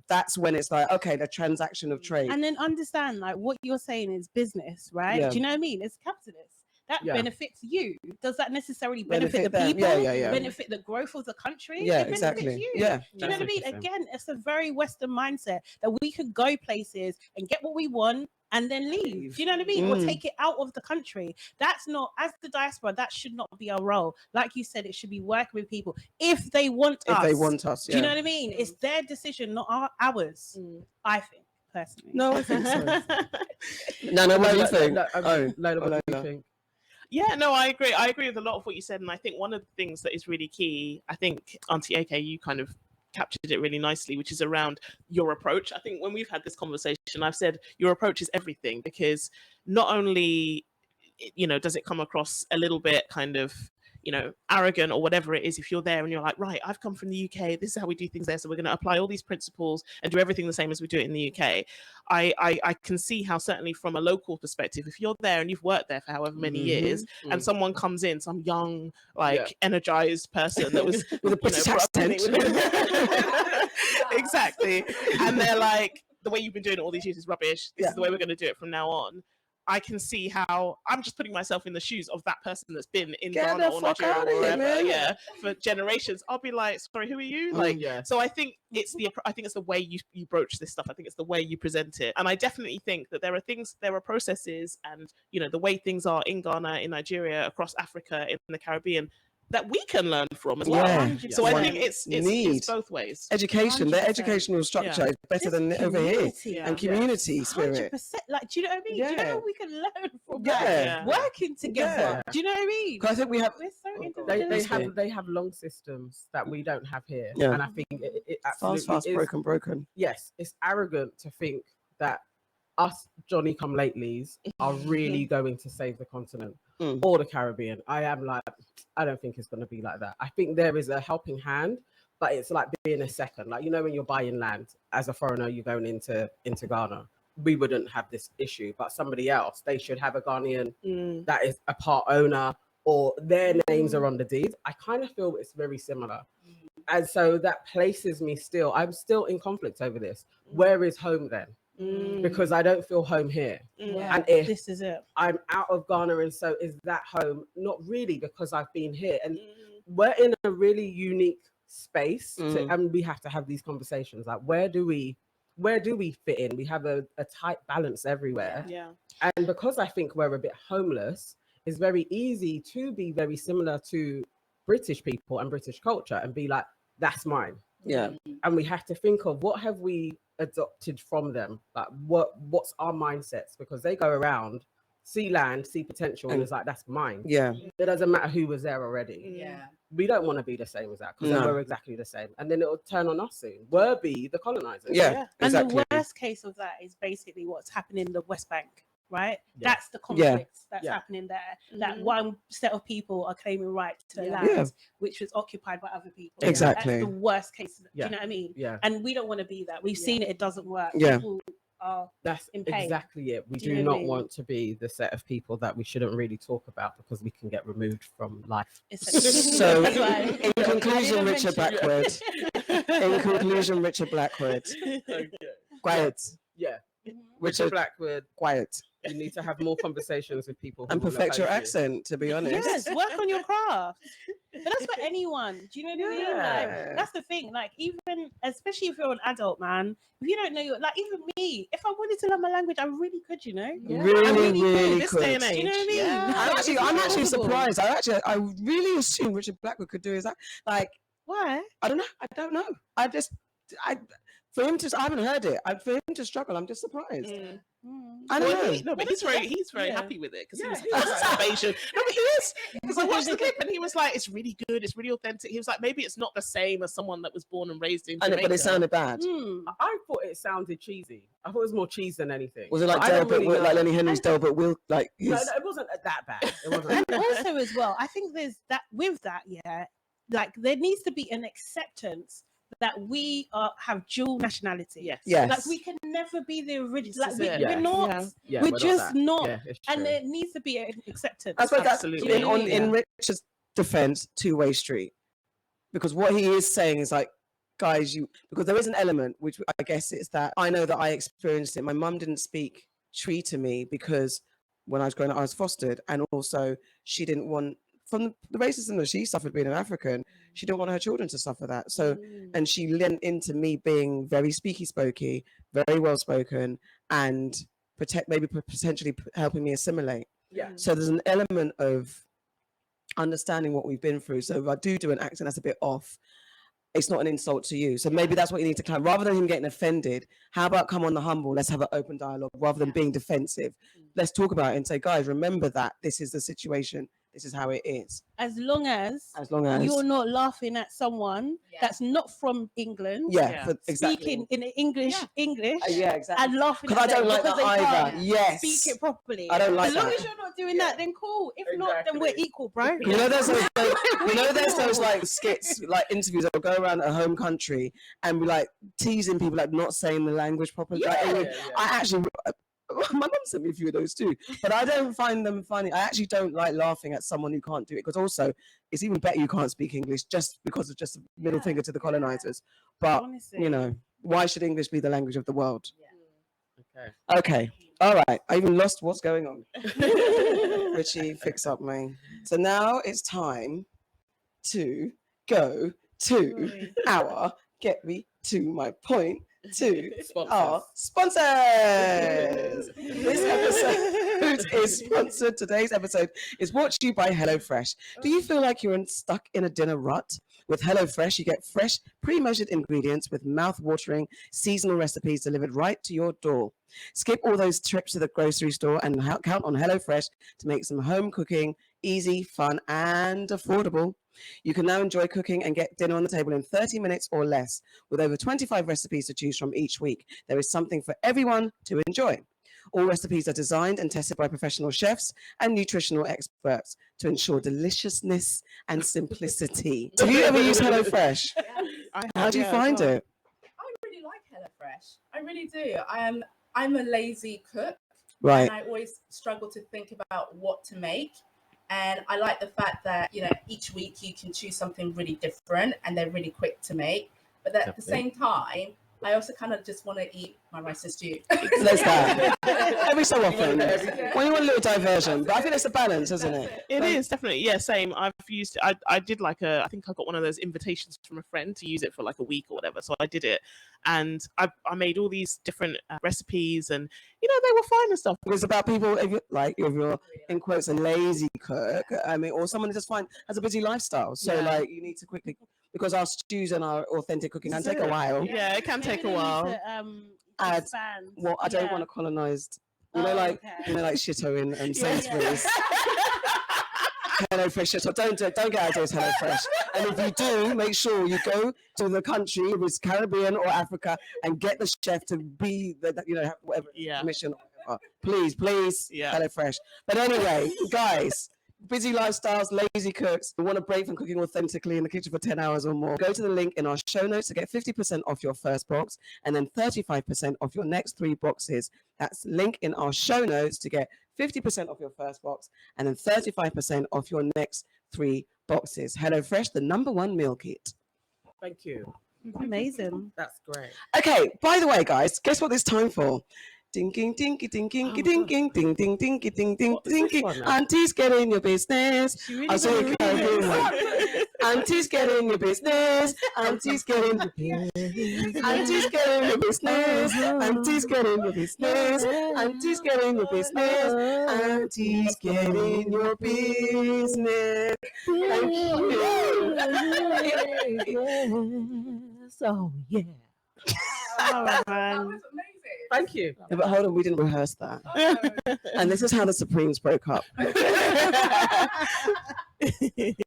that's when it's like, okay, the transaction of trade. And then understand, like, what you're saying is business, right? Yeah. Do you know what I mean? It's capitalist. That benefits you. Does that necessarily benefit the them. people? Yeah. Benefit the growth of the country? Yeah, it exactly. You. Yeah. Do you know what I mean? Again, it's a very Western mindset that we could go places and get what we want and then leave. Do you know what I mean? Or take it out of the country. That's not, as the diaspora, that should not be our role. Like you said, it should be working with people if they want us. If they want us, Do you know what I mean? It's their decision, not ours. I think, personally. No, I think so. No, what do you think? Lola, what do you think? Yeah, no, I agree. I agree with a lot of what you said. And I think one of the things that is really key, I think, Auntie AK, you kind of captured it really nicely, which is around your approach. I think when we've had this conversation, I've said your approach is everything, because not only, does it come across a little bit kind of, arrogant or whatever it is, if you're there and you're like, right, I've come from the UK, this is how we do things there, so we're going to apply all these principles and do everything the same as we do it in the UK. I can see how, certainly from a local perspective, if you're there and you've worked there for however many years, and someone comes in, some young, energized person that was with a British accent, exactly, and they're like, the way you've been doing it all these years is rubbish, this is the way we're going to do it from now on. I can see how, I'm just putting myself in the shoes of that person that's been in Ghana or Nigeria or wherever, for generations. I'll be like, sorry, who are you? So I think it's the way you broach this stuff. I think it's the way you present it. And I definitely think that there are processes and, the way things are in Ghana, in Nigeria, across Africa, in the Caribbean, that we can learn from as well. Yeah. So I think it's both ways. Education, their educational structure is better than over here. And community spirit. 100%. Like, do you know what I mean? Do you know what we can learn from that? Working together. Do you know what I mean? Because I think we have... We're they have long systems that we don't have here. Yeah. And I think it absolutely fast, is, broken. Yes, it's arrogant to think that us Johnny come latelys are really going to save the continent or the Caribbean. I don't think it's going to be like that. I think there is a helping hand, but it's like being a second. Like, when you're buying land as a foreigner, you're going into Ghana. We wouldn't have this issue, but somebody else, they should have a Ghanaian that is a part owner, or their names are on the deeds. I kind of feel it's very similar. And so that places me I'm still in conflict over this. Where is home then? because I don't feel home here. Yeah, And if this is it. I'm out of Ghana, and so is that home? Not really, because I've been here, and we're in a really unique space, and we have to have these conversations. Like, where do we fit in? We have a tight balance everywhere. Yeah. And because I think we're a bit homeless, it's very easy to be very similar to British people and British culture and be like, that's mine. Yeah. And we have to think of what have we adopted from them? Like what's our mindsets? Because they go around, see land, see potential, and it's like, that's mine. Yeah. It doesn't matter who was there already. Yeah. We don't want to be the same as that, because then we're exactly the same. And then it'll turn on us soon. We'll be the colonizers. Yeah. Exactly. And the worst case of that is basically what's happening in the West Bank, right? That's the conflict that's happening there. That one set of people are claiming right to the land, which was occupied by other people. Exactly. That's the worst case. Do you know what I mean? Yeah. And we don't want to be that. We've seen it doesn't work. Yeah. People are That's in pain. exactly it. We Do you do know what not I mean? want to be the set of people that we shouldn't really talk about, because we can get removed from life. So, That's why. in conclusion, Richard Blackwood. In conclusion, Richard Blackwood. Quiet. Yeah. Richard Blackwood, Quiet. you need to have more conversations with people who And will perfect your oppose you. accent, to be honest. Yes, work on your craft. But that's for anyone. Do you know what I mean? Yeah. Like, that's the thing. Like, even especially if you're an adult, man, if you don't know your, like, even me, if I wanted to learn my language, I really could, you know? Yeah. Really This could. day and Do age. you know what I mean? Yeah. Like, I'm it's actually possible. surprised. I really assumed Richard Blackwood could do his act. Like, Why? I don't know. For him to, I haven't heard it. For him to struggle, I'm just surprised. I don't know. No, but he's very happy with it, because he was Yeah. salvation. No, but he is, because I watched the clip and he was like, it's really good, it's really authentic. He was like, maybe it's not the same as someone that was born and raised in I know, Jamaica. but it sounded bad. I thought it sounded cheesy. I thought it was more cheese than anything. Was it like I don't Delbert, really know. like Lenny Henry's Delbert Will, like his... No, it wasn't that bad. It wasn't. And also, as well, I think there's that with that, like, there needs to be an acceptance that we have dual nationality. Yes. Yes. Like, we can never be the original. Like, is we're it. Yeah. not. Yeah, we're not just that. not. Yeah, it's And true. there needs to be an acceptance. I suppose that's Absolutely. in Richard's defense, two-way street. Because what he is saying is like, guys, because there is an element, which I guess it's that I know that I experienced it. My mum didn't speak Tree to me because when I was growing up, I was fostered. And also she didn't want, from the racism that she suffered being an African, she didn't want her children to suffer that. So, and she lent into me being very speaky-spokey, very well-spoken, and maybe potentially helping me assimilate. Yeah. So there's an element of understanding what we've been through. So if I do an accent that's a bit off, it's not an insult to you. So maybe that's what you need to climb. Rather than him getting offended, how about come on the humble? Let's have an open dialogue rather than being defensive. Let's talk about it and say, guys, remember that this is the situation. This is how it is. As long as you're not laughing at someone that's not from England. Exactly. Speaking in English. Exactly. And laughing Because I at them don't like because that they either. can't Yes. speak it properly. I don't like As long that. as you're not doing that, then cool. If not, then we're equal, bro. You know, there's those like skits, like interviews that will go around a home country and be like teasing people, like not saying the language properly. I actually, my mum sent me a few of those too, but I don't find them funny. I actually don't like laughing at someone who can't do it, because also it's even better you can't speak English just because of just a middle finger to the colonizers. But Honestly. you know, why should English be the language of the world? Okay. Okay. All right. I even lost what's going on. Richie, fix up, man. So now it's time to go to our Get Me to My Point to our sponsors. This episode is sponsored. Today's episode is brought to you by HelloFresh. Do you feel like you're stuck in a dinner rut? With HelloFresh, you get fresh, pre-measured ingredients with mouth-watering seasonal recipes delivered right to your door. Skip all those trips to the grocery store and count on HelloFresh to make some home cooking easy, fun, and affordable. You can now enjoy cooking and get dinner on the table in 30 minutes or less. With over 25 recipes to choose from each week, there is something for everyone to enjoy. All recipes are designed and tested by professional chefs and nutritional experts to ensure deliciousness and simplicity. Have you ever used HelloFresh? How do you find it? I really like HelloFresh. I really do. I'm a lazy cook. Right. And I always struggle to think about what to make. And I like the fact that, you know, each week you can choose something really different and they're really quick to make. But at the same time, I also kind of just want to eat my rice and stew. There's that. Every so often. When you want a little diversion. But I think it's a balance, isn't it? It is definitely, yeah, same. I've used, I did like I think I got one of those invitations from a friend to use it for like a week or whatever. So I did it, and I made all these different recipes, and you know, they were fine and stuff. It's about people, if you're in quotes a lazy cook, I mean, or someone who just has a busy lifestyle. So like you need to quickly, because our stews and our authentic cooking can take a while. Yeah, it can take a while. Expand. Well, I don't want to colonize. You know, like Shitto in Sainsbury's. Hello Fresh Shitto. Don't get ideas, Hello Fresh. And if you do, make sure you go to the country, if it's Caribbean or Africa, and get the chef to be whatever mission or whatever. Please, Hello Fresh. But anyway, guys. Busy lifestyles, lazy cooks, we want to break from cooking authentically in the kitchen for 10 hours or more. Go to the link in our show notes to get 50% off your first box and then 35% off your next 3 boxes. That's link in our show notes to get 50% off your first box and then 35% off your next 3 boxes. HelloFresh, the #1 meal kit. Thank you. Amazing. That's great. Okay, by the way, guys, guess what it's time for? Dinking, dinky, dinking, dinking, ding, ding, dinky, ding, ding, dinking. Aunties, get in your business. I'll say it. Aunties, get in your business. Aunties, get in your business. Aunties, get in your business. Aunties, get in your business. Aunties, get in your business. Aunties, get in your business. Thank you. So yeah. Oh, That was amazing. Thank you. Yeah, but hold on, we didn't rehearse that. And this is how the Supremes broke up.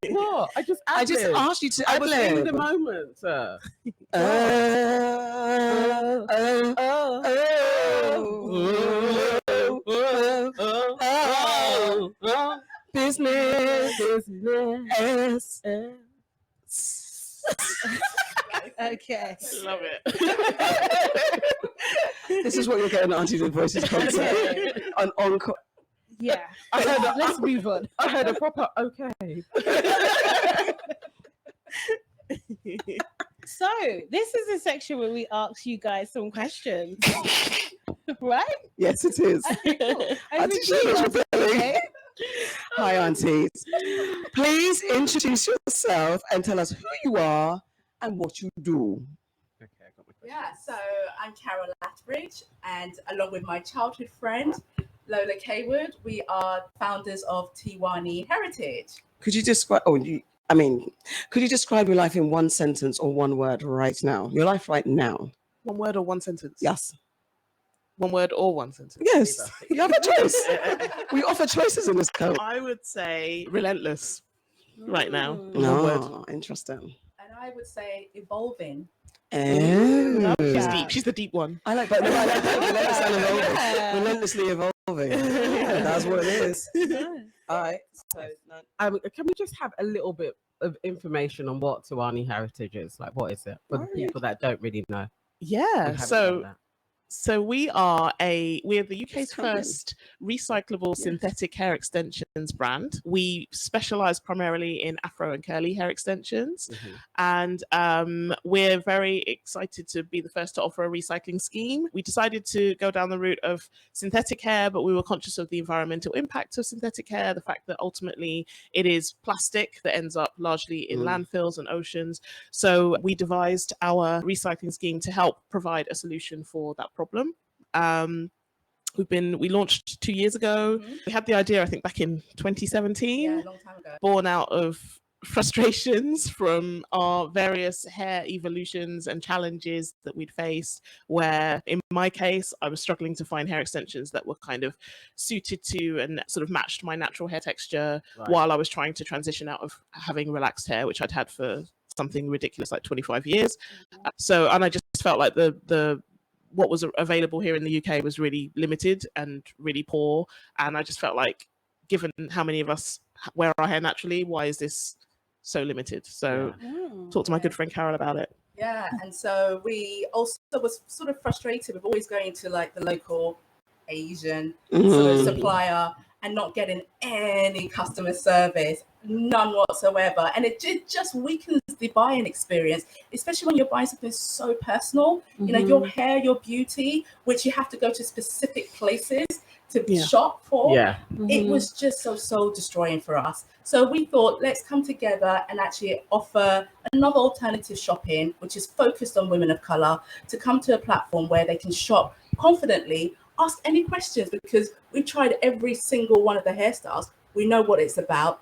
What? I just asked you to I was in ad-lib. the moment, sir. Business. Okay. Love it. This is what you're getting at Aunties and Voices concert. On encore. Yeah. Let's move on. I heard a proper okay. So this is a section where we ask you guys some questions. Right? Yes, it is. Okay, cool. Auntie Sheila's rebelling. Hi, Aunties. Please introduce yourself and tell us who you are and what you do. Okay, I got my question. Yeah, so I'm Carol Latbridge, and along with my childhood friend, Lola Kaywood, we are founders of Tiwani Heritage. Could you describe, could you describe your life in one sentence or one word right now? Your life right now. One word or one sentence? Yes. One word or one sentence? Yes. You have a choice. We offer choices in this code. I would say relentless right now. One No, word. interesting. And I would say evolving. Oh. She's deep. She's the deep one. I like that. No, I like that. Relentlessly evolving. Yeah, that's what it is. All right. So, Can we just have a little bit of information on what Tiwani Heritage is? Like, what is it for the people that don't really know? Yeah. So we are the UK's first recyclable synthetic hair extensions brand. We specialize primarily in afro and curly hair extensions. And we're very excited to be the first to offer a recycling scheme. We decided to go down the route of synthetic hair, but we were conscious of the environmental impact of synthetic hair, the fact that ultimately it is plastic that ends up largely in landfills and oceans. So we devised our recycling scheme to help provide a solution for that problem. We launched 2 years ago. We had the idea, I think, back in 2017. Yeah, a long time ago. Born out of frustrations from our various hair evolutions and challenges that we'd faced, where in my case, I was struggling to find hair extensions that were kind of suited to and sort of matched my natural hair texture while I was trying to transition out of having relaxed hair, which I'd had for something ridiculous like 25 years. And I just felt like the what was available here in the UK was really limited and really poor. And I just felt like, given how many of us wear our hair naturally, why is this so limited? So talk to my good friend Carol about it. Yeah, and so we also was sort of frustrated with always going to like the local Asian sort of supplier and not getting any customer service, none whatsoever. And it just weakens the buying experience, especially when you're buying something so personal, you know, your hair, your beauty, which you have to go to specific places to shop for. It was just so destroying for us. So we thought, let's come together and actually offer another alternative shopping, which is focused on women of color, to come to a platform where they can shop confidently, ask any questions, because we've tried every single one of the hairstyles. We know what it's about.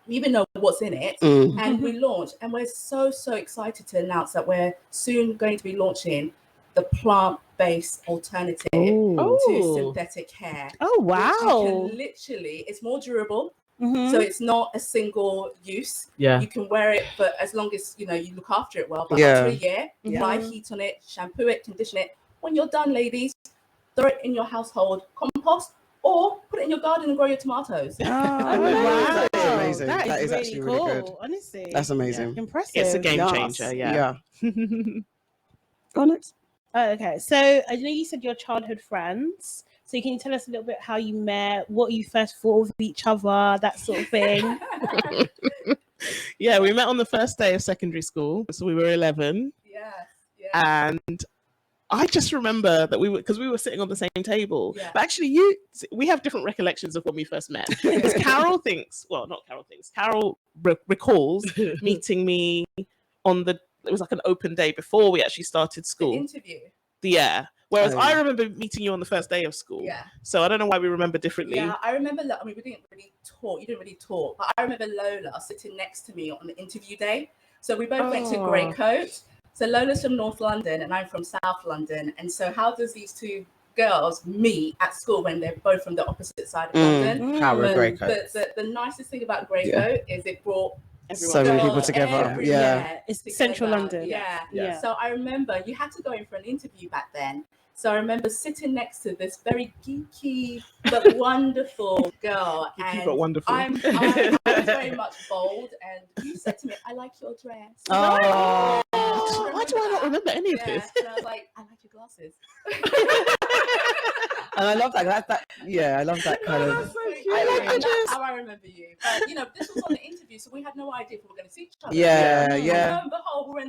We even know what's in it. And we launched, and we're so excited to announce that we're soon going to be launching the plant-based alternative to synthetic hair. Oh, wow. You can literally, it's more durable. So it's not a single use. You can wear it for as long as, you know, you look after it well, but up to a year, apply heat on it, shampoo it, condition it. When you're done, ladies, throw it in your household compost, or put it in your garden and grow your tomatoes. Oh, wow. That is amazing. That is really actually cool. really good. Honestly. That's amazing. Impressive. It's a game changer. Yeah. Go on next. Oh, okay. So I know you said your childhood friends. So can you tell us a little bit how you met, what you first thought of each other, that sort of thing? Yeah, we met on the first day of secondary school. So we were 11. And I just remember that we were sitting on the same table. But actually, we have different recollections of when we first met. Because Carol recalls meeting me on it was like an open day before we actually started school. The interview. Whereas I remember meeting you on the first day of school. So I don't know why we remember differently. Yeah, I remember, I mean, we didn't really talk. You didn't really talk. But I remember Lola sitting next to me on the interview day. So we both went to Greycoat. So Lola's from North London and I'm from South London. And so how does these two girls meet at school when they're both from the opposite side of London? Power of Greycoat. The nicest thing about Greycoat is it brought so many people together. It's central London. So I remember you had to go in for an interview back then. So I remember sitting next to this very geeky but wonderful girl. Geeky but wonderful. I'm very much bold, and you said to me, "I like your dress." Oh, why do I not remember any of this? And I was like, "I like your glasses." And I love that. I love that kind of. That's how I remember you. But you know, this was on the interview, so we had no idea if we were going to see each other. Yeah. And behold, we were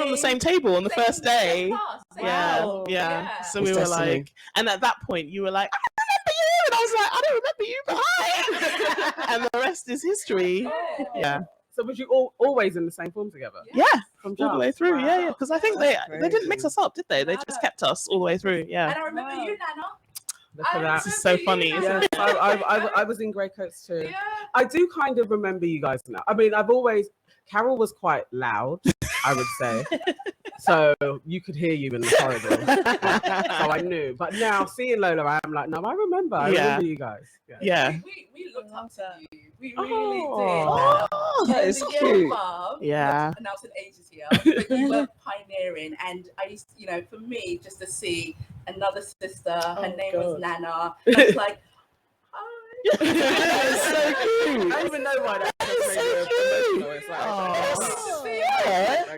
on the same table on the first day. Yeah. So we were like, and at that point, you were like, "I remember you," and I was like, "I don't remember you," but and the rest is history. Yeah. So was you always in the same form together? Yeah, from all the way through. Wow. Yeah. Because I think they didn't mix us up, did they? They just kept us all the way through. Yeah. And I remember you, Nana. This is so funny. Yeah, I was in Greycoats too. Yeah. I do kind of remember you guys now. I mean, Carol was quite loud, I would say. So you could hear you in the corridor. So I knew. But now seeing Lola, I'm like, no, I remember you guys. Yeah. We looked up to you. We really did. That is cute. Announcing ages here. But you were pioneering. And I used, you know, for me, just to see another sister, her name was Nana. I was like, hi. That's so cute. I don't even know why that's so cute.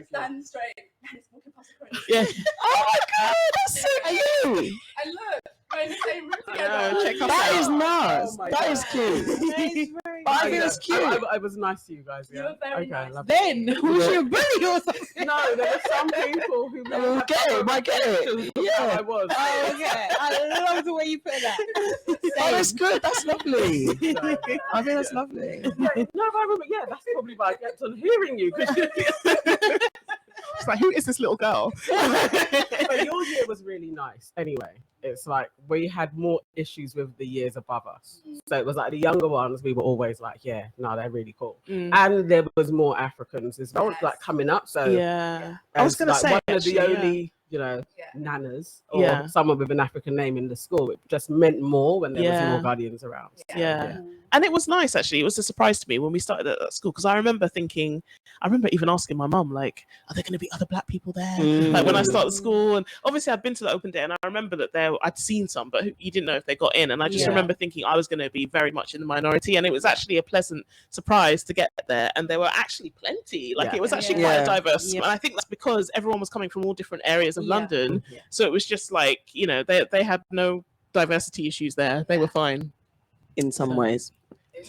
Stand straight. And it's walking past the corner. Oh my God, that's so cute. And look, we're in the same room together. That is nice. That is cute. I think it's cute. I was nice to you guys. Yeah. You were very nice. Then was you a bully or something? No, there were some people who I get it. Yeah, I was. Oh, okay. I love the way you put that. Oh, that's good. That's lovely. I think that's lovely. No, I remember. Yeah, that's probably why I kept on hearing you. It's like, who is this little girl? But your year was really nice. Anyway, it's like we had more issues with the years above us. So it was like the younger ones, we were always like, yeah, no, they're really cool. And there was more Africans as well, like coming up. So I was going to say, one of the only, you know, nanas or someone with an African name in the school. It just meant more when there was more guardians around. And it was nice, actually. It was a surprise to me when we started at school, because I remember even asking my mum, like, are there going to be other black people there? Like when I started school, and obviously I'd been to the open day, and I remember that I'd seen some, but you didn't know if they got in. And I just remember thinking I was going to be very much in the minority, and it was actually a pleasant surprise to get there. And there were actually plenty. Like it was actually quite a diverse. And I think that's because everyone was coming from all different areas of London. So it was just like, you know, they had no diversity issues there. They were fine. in some ways.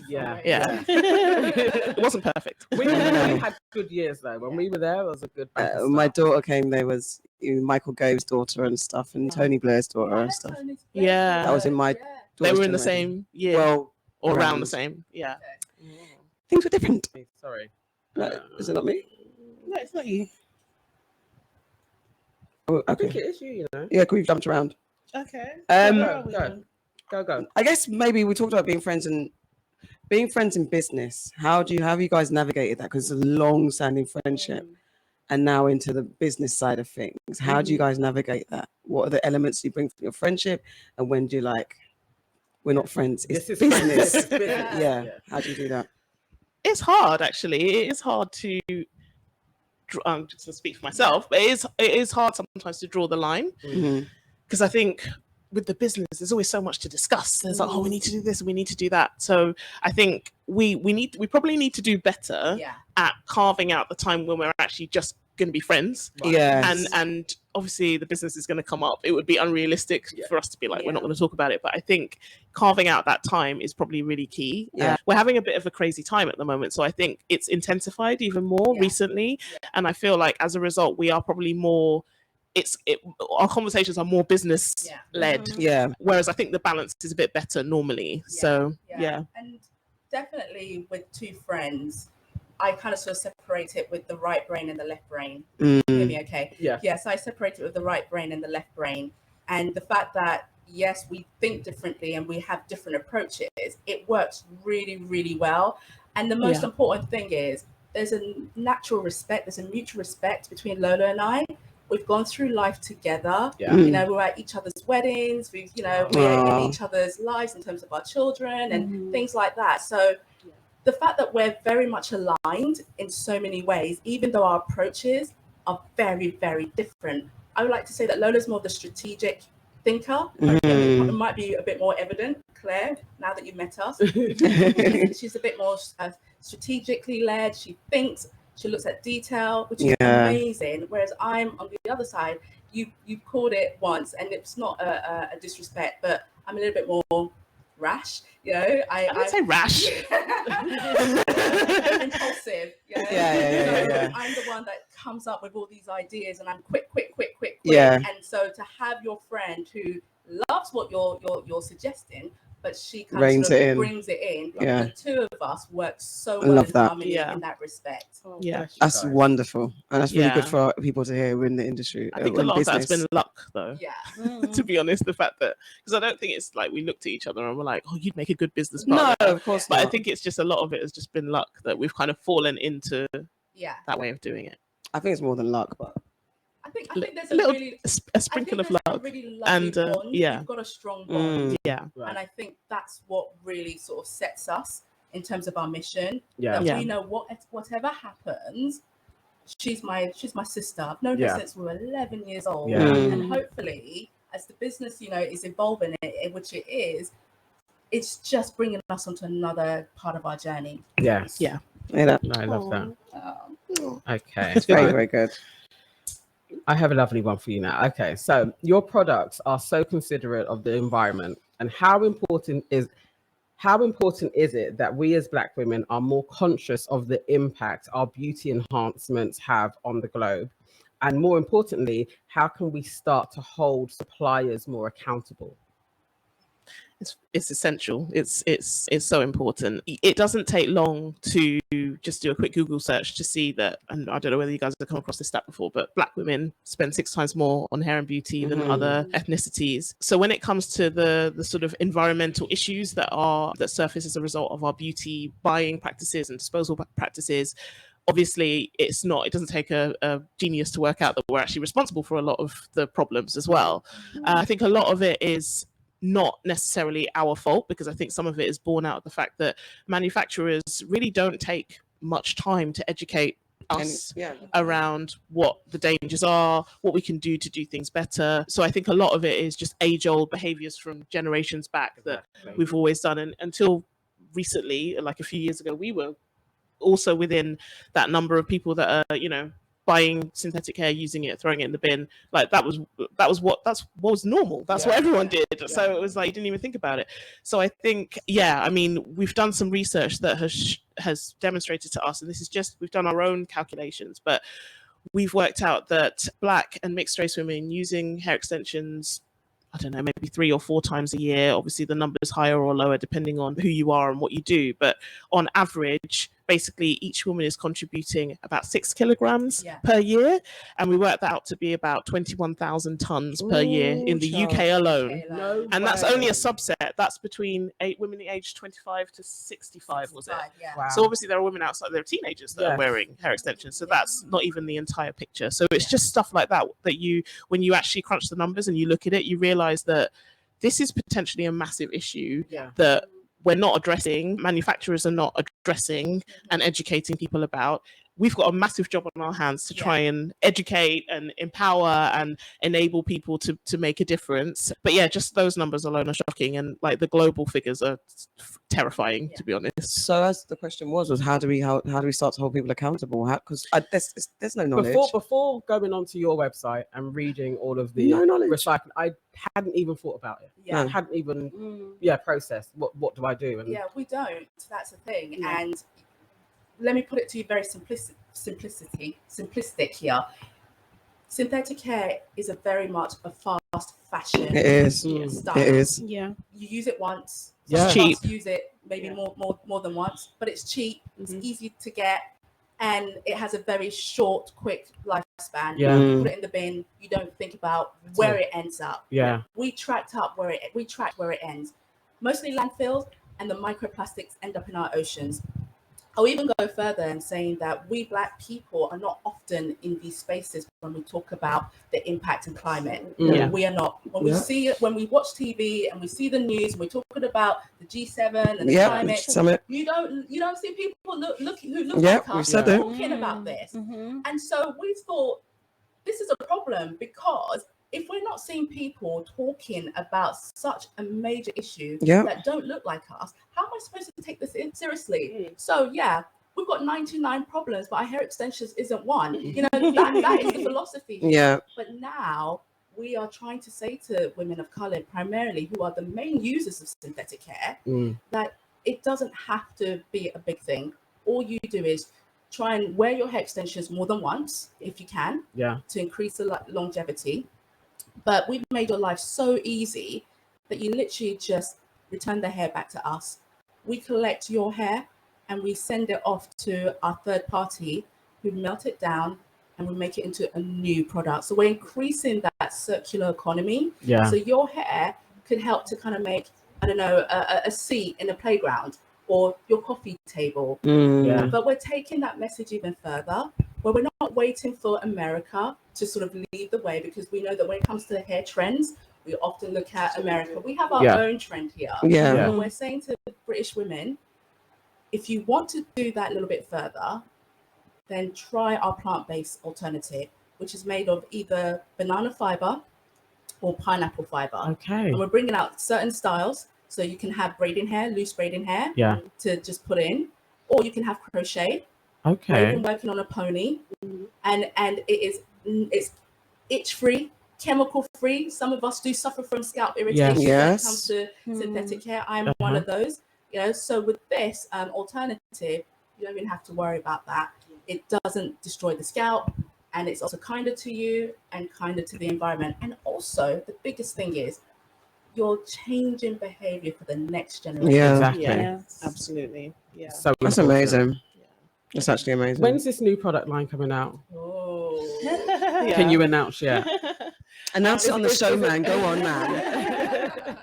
Yeah. It wasn't perfect. We had good years though. When we were there, it was a good bunch of My stuff. daughter came. There was Michael Gove's daughter and stuff, and Tony Blair's daughter and stuff. Yeah. That was in my. They were in the daughter's same year, Well, or around the same. Yeah. things were different. Sorry. No, is it not me? No, it's not you. Oh, I okay. think it is you, you know. Yeah, we've jumped around. Okay. Go. I guess maybe we talked about being friends in business. How have you guys navigated that? Because it's a long-standing friendship, and now into the business side of things. How do you guys navigate that? What are the elements you bring from your friendship, and when do you we're not friends? It's This is business. business. Yeah. How do you do that? It's hard, actually. It is hard to. Just to speak for myself, but it is hard sometimes to draw the line, because I think with the business there's always so much to discuss. There's like, oh, we need to do this and we need to do that. So I think we probably need to do better at carving out the time when we're actually just going to be friends. And obviously the business is going to come up. It would be unrealistic for us to be like, we're not going to talk about it. But I think carving out that time is probably really key. We're having a bit of a crazy time at the moment, so I think it's intensified even more recently. And I feel like as a result we are probably more our conversations are more business led. Whereas I think the balance is a bit better normally. So and definitely with two friends, I kind of sort of separate it with the right brain and the left brain. Hear me okay? Yes, I separate it with the right brain and the left brain. And the fact that, yes, we think differently and we have different approaches, it works really, really well. And the most important thing is there's a natural respect, there's a mutual respect between Lola and I. We've gone through life together. You know, we're at each other's weddings. We're in each other's lives in terms of our children and things like that. So the fact that we're very much aligned in so many ways, even though our approaches are very, very different. I would like to say that Lola's more of the strategic thinker. It might be a bit more evident, Claire, now that you've met us. She's a bit more strategically led. She thinks, she looks at detail, which is amazing. Whereas I'm on the other side. You called it once, and it's not a disrespect, but I'm a little bit more rash. You know, I would say rash. Impulsive. I'm the one that comes up with all these ideas, and I'm quick. And so to have your friend who loves what you're suggesting, but she kind of brings it in. The two of us work so well in harmony in that respect. That's wonderful, and that's really good for people to hear in the industry. I think a lot of that's been luck, though. To be honest, the fact that, because I don't think it's like we looked at each other and we're like, oh, you'd make a good business partner. No, of course not. But I think it's just a lot of it has just been luck that we've kind of fallen into that way of doing it. I think it's more than luck, but I think there's a sprinkle of luck, really and bond. you've got a strong bond, and I think that's what really sort of sets us in terms of our mission. That we know whatever happens, she's my sister. I've known her since we were 11 years old, and hopefully, as the business is evolving, which it is, it's just bringing us onto another part of our journey. I love that. Okay, it's very, very good. I have a lovely one for you now. Okay, so your products are so considerate of the environment, and how important is it that we as Black women are more conscious of the impact our beauty enhancements have on the globe? And more importantly, how can we start to hold suppliers more accountable? It's essential. It's so important. It doesn't take long to just do a quick Google search to see that, and I don't know whether you guys have come across this stat before, but Black women spend 6 times more on hair and beauty than other ethnicities. So when it comes to the sort of environmental issues that surface as a result of our beauty buying practices and disposal practices, obviously it doesn't take a genius to work out that we're actually responsible for a lot of the problems as well. I think a lot of it is not necessarily our fault, because I think some of it is born out of the fact that manufacturers really don't take much time to educate us around what the dangers are, what we can do to do things better. So I think a lot of it is just age-old behaviors from generations back that we've always done, and until recently, like a few years ago, we were also within that number of people that are buying synthetic hair, using it, throwing it in the bin. Like that was what was normal. That's what everyone did. So it was like you didn't even think about it. So I think, I mean, we've done some research that has demonstrated to us, and this is just, we've done our own calculations, but we've worked out that Black and mixed race women using hair extensions, I don't know, maybe 3 or 4 times a year. Obviously, the number is higher or lower depending on who you are and what you do. But on average, basically, each woman is contributing about 6 kilograms per year. And we worked that out to be about 21,000 tons per year in the UK alone. And that's only a subset. That's between women aged 25 to 65, was it? Wow. So obviously, there are women outside, there are teenagers that are wearing hair extensions. So that's not even the entire picture. So it's just stuff like that you, when you actually crunch the numbers and you look at it, you realize that this is potentially a massive issue that we're not addressing, manufacturers are not addressing and educating people about. We've got a massive job on our hands to try and educate and empower and enable people to make a difference. But just those numbers alone are shocking, and like the global figures are terrifying, to be honest. So as the question was how do we start to hold people accountable? Because there's no knowledge. Before going onto your website and reading all of the recycling, I hadn't even thought about it. I hadn't even processed what do I do? And we don't. That's the thing. And let me put it to you very simplistic here. Synthetic hair is a very much a fast fashion. It is. Style. It is. Yeah. You use it once. It's cheap. Use it maybe more than once, but it's cheap. It's easy to get, and it has a very short, quick lifespan. You put it in the bin. You don't think about where it ends up. We track where it ends. Mostly landfills, and the microplastics end up in our oceans. I'll even go further in saying that we Black people are not often in these spaces when we talk about the impact of climate. We are not. When we see it, when we watch TV and we see the news, and we're talking about the G7 and the climate summit. You don't see people who look like us talking about this. And so we thought this is a problem, because if we're not seeing people talking about such a major issue that don't look like us, how am I supposed to take this seriously? So we've got 99 problems, but our hair extensions isn't one. That is the philosophy. But now we are trying to say to women of color, primarily, who are the main users of synthetic hair, that it doesn't have to be a big thing. All you do is try and wear your hair extensions more than once, if you can, to increase the longevity. But we've made your life so easy that you literally just return the hair back to us. We collect your hair and we send it off to our third party, who melt it down and we make it into a new product. So we're increasing that circular economy. So your hair could help to kind of make, I don't know, a seat in a playground or your coffee table. But we're taking that message even further, where we're not waiting for America to sort of lead the way, because we know that when it comes to hair trends, we often look at America. We have our own trend here. And we're saying to British women, if you want to do that a little bit further, then try our plant-based alternative, which is made of either banana fiber or pineapple fiber. And we're bringing out certain styles. So you can have braiding hair, loose braiding hair to just put in, or you can have crochet. We've been working on a pony, and it's itch-free, chemical-free. Some of us do suffer from scalp irritation when it comes to synthetic hair. I'm one of those. So with this alternative, you don't even have to worry about that. It doesn't destroy the scalp, and it's also kinder to you and kinder to the environment. And also, the biggest thing is, you're changing behavior for the next generation. Absolutely. So that's amazing. It's actually amazing. When's this new product line coming out? Can you announce Announce it on the show, man. Go on, man.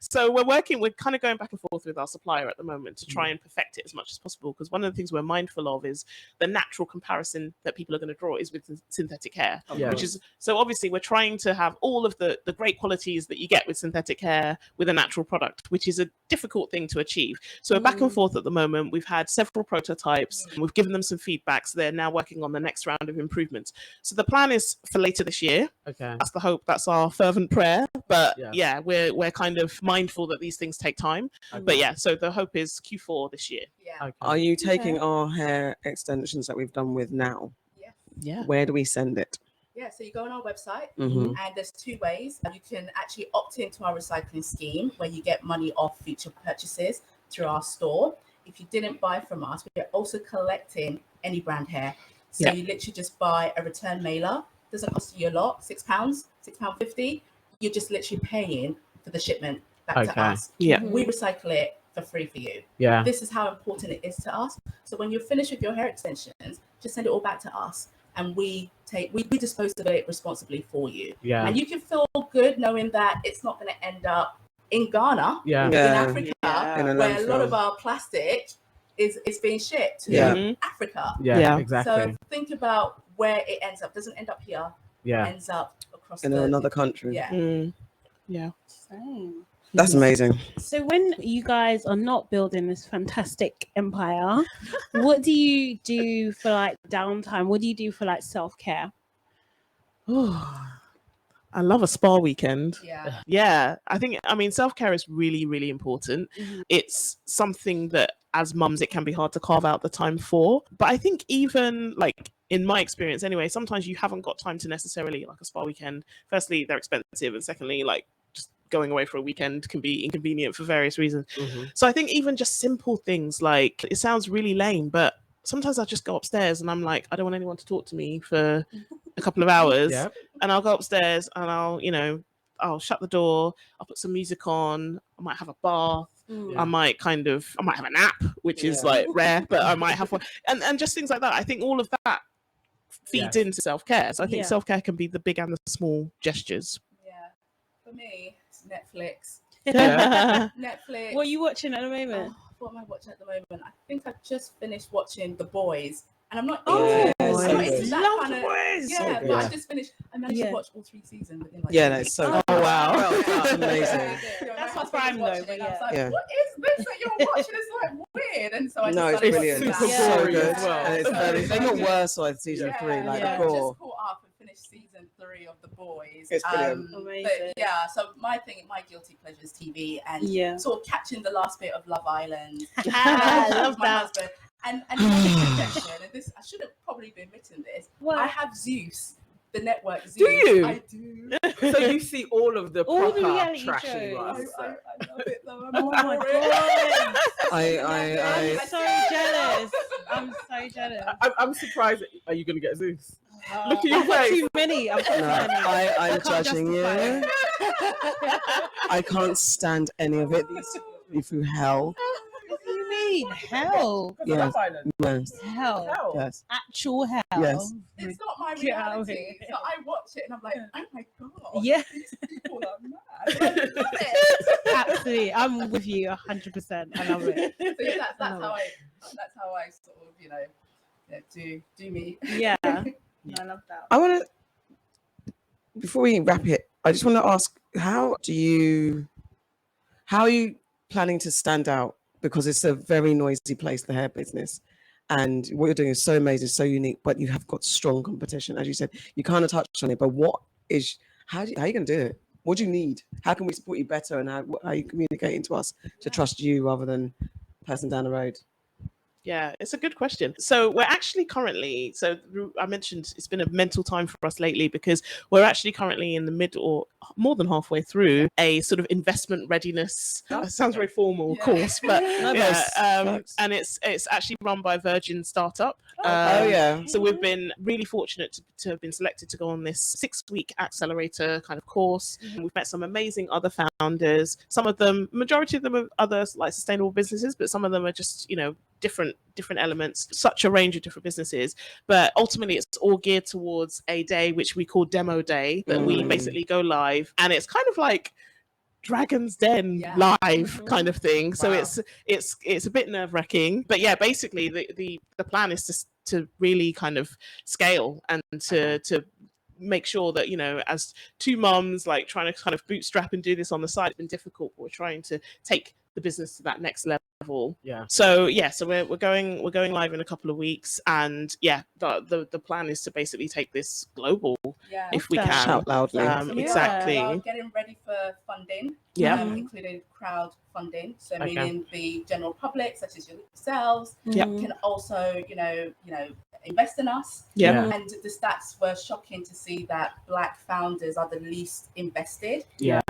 So we're kind of going back and forth with our supplier at the moment to try and perfect it as much as possible, because one of the things we're mindful of is the natural comparison that people are going to draw is with synthetic hair, which is, so obviously we're trying to have all of the great qualities that you get with synthetic hair with a natural product, which is a difficult thing to achieve. So we're back and forth at the moment. We've had several prototypes. We've given them some feedback, so they're now working on the next round of improvements. So the plan is for later this year. That's the hope. That's our fervent prayer. But we're kind of mindful that these things take time. But so the hope is Q4 this year. Are you taking our hair extensions that we've done with now? Yeah. Where do we send it? Yeah, so you go on our website, Mhm. and there's 2 ways. You can actually opt into our recycling scheme where you get money off future purchases through our store. If you didn't buy from us, we're also collecting any brand hair. So you literally just buy a return mailer. Doesn't cost you a lot, £6, £6.50. You're just literally paying for the shipment back to us. Yeah. We recycle it for free for you. Yeah. This is how important it is to us. So when you're finished with your hair extensions, just send it all back to us, and we dispose of it responsibly for you. Yeah. And you can feel good knowing that it's not going to end up in Ghana, Yeah. in Yeah. Africa, Yeah. In a where a lot landfill. of our plastic is being shipped to Yeah. Africa. Yeah, Yeah. exactly. So think about where it ends up. Doesn't end up here. Yeah. Ends up across In another country. Yeah. Yeah. Same. That's amazing. So when you guys are not building this fantastic empire, what do you do for like downtime? What do you do for like self-care? I love a spa weekend. Yeah. Yeah, I mean, self-care is really, really important. Mhm. It's something that as mums, it can be hard to carve out the time for. But I think even like in my experience anyway, sometimes you haven't got time to necessarily like a spa weekend. Firstly, they're expensive. And secondly, like just going away for a weekend can be inconvenient for various reasons. So I think even just simple things like, it sounds really lame, but sometimes I just go upstairs and I'm like, I don't want anyone to talk to me for a couple of hours. Yeah. And I'll go upstairs and I'll shut the door, I'll put some music on, I might have a bath, I might have a nap, which is like rare, but I might have one. And just things like that. I think all of that feeds into self-care. So I think self-care can be the big and the small gestures. Yeah. For me, it's Netflix. Yeah. Netflix. What are you watching at the moment? Oh, what am I watching at the moment? I think I just finished watching The Boys. And I'm not Oh, I'm not so into good. that Love kind The of Boys. Yeah, So but good. I just finished. I managed to Yeah. watch all 3 seasons within like Yeah, 2 no, weeks. it's so Oh, good. wow. It's amazing. That's my a prime husband was though, watching it, but and I was like, yeah. what is this that you're watching? It's like weird. And so I No, it's decided brilliant. to It's watch so gory good. as well. And it's very, they got worse by season Yeah, 3, like yeah. so I gore. just caught up and finished season 3 of The Boys. It's brilliant. Amazing. But yeah, so my guilty pleasure is TV and sort of catching the last bit of Love Island. I love with my that. husband. And confession, and this I should have probably been admitting this. What? I have Zeus, the network Zeus. Do you? I do. So you see all of the All the proper reality trashy shows. ones. I love it though. I'm Oh my for it. god. I I'm so jealous. I'm so jealous. I'm surprised. Are you going to get Zeus? Look at your I've got face. too many. I've got too no, many. I'm can't judging you. justify it. I can't stand any of it. These two put me through hell. What do you mean? Hell. Yes. Island. Yes. Hell. Yes. Actual hell. Yes. It's not my Get out of reality. here. So I watch it and I'm like, oh my god. Yeah. These people are mad. I love it. Absolutely. I'm with you 100%. I love it. So yeah, that's love how I sort of, do me. Yeah. I love that. I want to, before we wrap it, I just want to ask, how are you planning to stand out? Because it's a very noisy place, the hair business. And what you're doing is so amazing, so unique, but you have got strong competition. As you said, you kind of touched on it, but how are you going to do it? What do you need? How can we support you better? And how are you communicating to us to trust you rather than person down the road? Yeah, it's a good question. So we're actually currently, I mentioned it's been a mental time for us lately because we're actually currently in the mid or more than halfway through a sort of investment readiness. Sounds very formal, of course, but and it's actually run by Virgin Startup. So we've been really fortunate to have been selected to go on this 6-week accelerator kind of course. We've met some amazing other founders. Some of them, majority of them are other like sustainable businesses, but some of them are just, different elements, such a range of different businesses. But ultimately it's all geared towards a day which we call Demo Day, that we basically go live, and it's kind of like Dragon's Den live kind of thing. So it's a bit nerve-wracking, but yeah, basically the plan is to really kind of scale and to make sure that, as two mums like trying to kind of bootstrap and do this on the side, it's been difficult, but we're trying to take the business to that next level. level. Yeah. So yeah, so we're going live in a couple of weeks, and yeah, the plan is to basically take this global if we Okay. can. Shout loudly. Exactly. We are getting ready for funding. Yeah. Including crowd funding. So Okay. meaning the general public, such as yourselves, Yep. can also, invest in us. Yeah. And the stats were shocking to see that Black founders are the least invested. Yeah.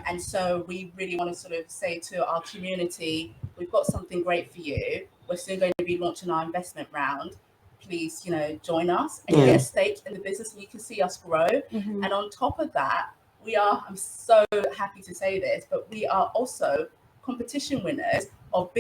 And so we really want to sort of say to our community, we've got something great for you. We're soon going to be launching our investment round. Please, join us and get a stake in the business, and you can see us grow. And on top of that, I'm so happy to say this, but we are also competition winners of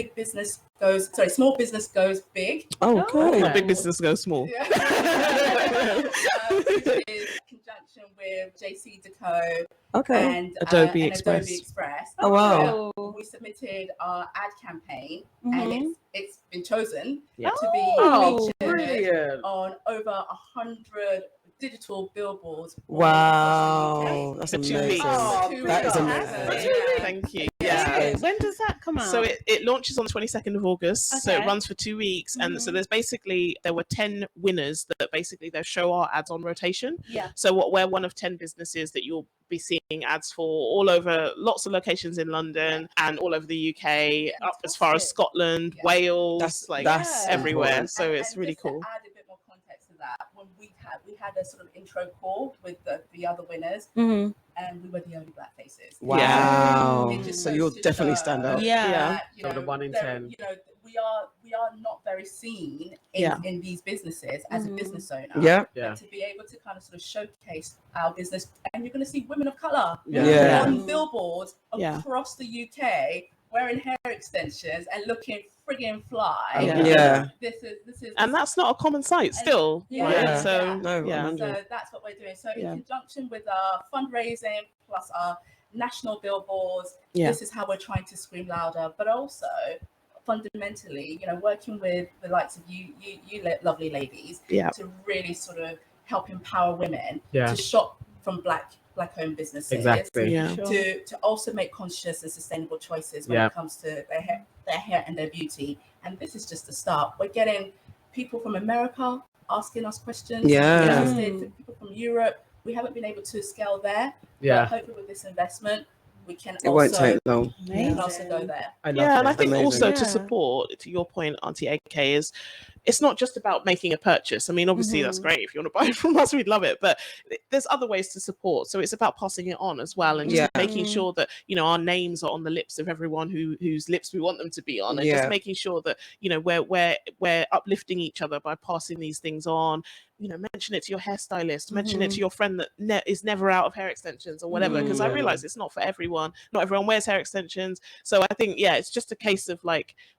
Small Business Goes Big. Okay. Big business goes small. Yeah. Which is in conjunction with JC Deco and Adobe and Express. Adobe Express. Oh, wow. We submitted our ad campaign, and it's been chosen to Oh, be featured brilliant. on over 100 digital billboards. Wow, that's For 2 amazing. weeks. That is amazing. Thank you. Yeah. When does that come out? So it launches on the 22nd of August. So it Okay. runs for 2 weeks. And so there were 10 winners that basically they show our ads on rotation. Yeah. So we're one of 10 businesses that you'll be seeing ads for all over, lots of locations in London and all over the UK, up as far as Scotland, Wales, That's everywhere. important. So it's And really just to cool. add a bit more context to that, when we had a sort of intro call with the other winners, and we were the only Black faces. Wow. It just So goes you'll to definitely show stand out. Yeah. So the 1 in 10. We are not very seen in these businesses as a business owner. Yeah. But to be able to kind of sort of showcase our business, and you're going to see women of color Yeah. on billboards Yeah. across the UK wearing hair extensions and looking friggin' fly. Yeah. This is And that's not a common sight still. Yeah. Right? Yeah. So No, yeah. 100. So that's what we're doing. So in conjunction with our fundraising plus our national billboards, this is how we're trying to scream louder, but also fundamentally, working with the likes of you lovely ladies to really sort of help empower women to shop from Black-owned businesses. Exactly. Yeah. To also make conscious and sustainable choices when it comes to their hair and their beauty. And this is just the start. We're getting people from America asking us questions. Yeah. Interested, people from Europe. We haven't been able to scale there. Yeah. But hopefully with this investment, we can It won't take long. also go there. I love Yeah, and I this. think Amazing. also Yeah. to support, to your point, Auntie AK, is it's not just about making a purchase. I mean, obviously that's great. If you want to buy it from us, we'd love it. But there's other ways to support. So it's about passing it on as well, and just making sure that our names are on the lips of everyone whose lips we want them to be on, and just making sure that we're uplifting each other by passing these things on. Mention it to your hairstylist, mention it to your friend that is never out of hair extensions or whatever. Because I realize it's not for everyone. Not everyone wears hair extensions. So I think, it's just a case of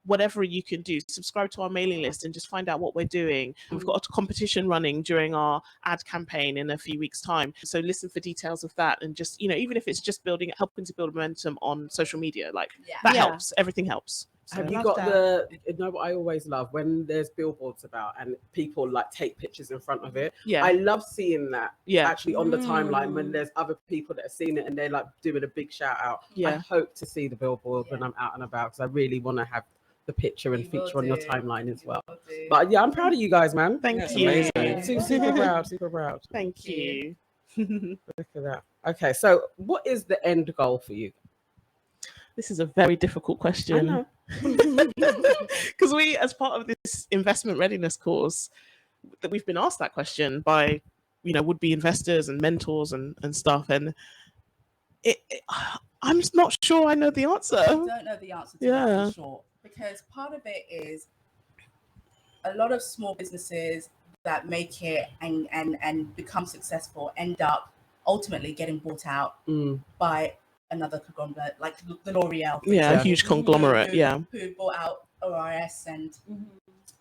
whatever you can do, subscribe to our mailing list and just find out what we're doing. We've got a competition running during our ad campaign in a few weeks' time. So listen for details of that, and just, even if it's just helping to build momentum on social media, that helps. Everything helps. So. Have you love got that. what I always love when there's billboards about and people take pictures in front of it. Yeah. I love seeing that actually on the timeline when Mm. there's other people that have seen it and they're doing a big shout out. Yeah. I hope to see the billboard when I'm out and about, because I really want to have the picture and feature on your timeline as well. But I'm proud of you guys, man. Thank you. amazing. Super proud. Thank you. Look at that. Okay, so what is the end goal for you? This is a very difficult question. I know. Because we, as part of this investment readiness course, that we've been asked that question by, would-be investors and mentors and stuff. And I'm just not sure I know the answer. I don't know the answer to that for sure, because part of it is a lot of small businesses that make it and become successful end up ultimately getting bought out by another conglomerate, like the L'Oreal. A huge conglomerate, who bought out ORS and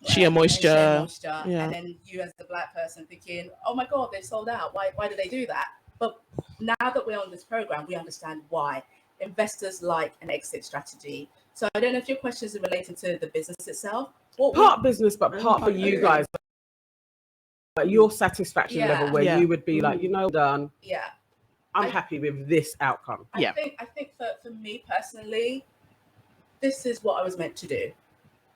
Sheer Moisture. And then you as the Black person thinking, oh my God, they sold out. Why did they do that? But now that we're on this program, we understand why. Investors like an exit strategy. So I don't know if your questions are related to the business itself. Part business, but part for you guys. Your satisfaction level where you would be done. Yeah. I'm happy with this outcome. I think for me personally, this is what I was meant to do.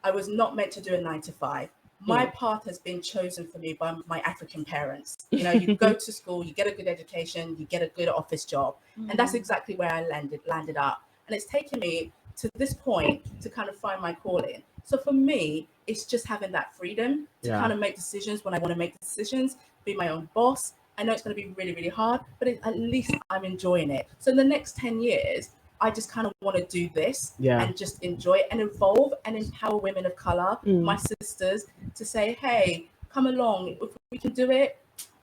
I was not meant to do a 9 to 5. My path has been chosen for me by my African parents. You know, you go to school, you get a good education, you get a good office job. And that's exactly where I landed up. And it's taken me to this point to kind of find my calling. So for me, it's just having that freedom to kind of make decisions when I want to make decisions, be my own boss. I know it's going to be really, really hard, but at least I'm enjoying it. So in the next 10 years, I just kind of want to do this and just enjoy it and evolve and empower women of color, my sisters, to say, hey, come along. If we can do it,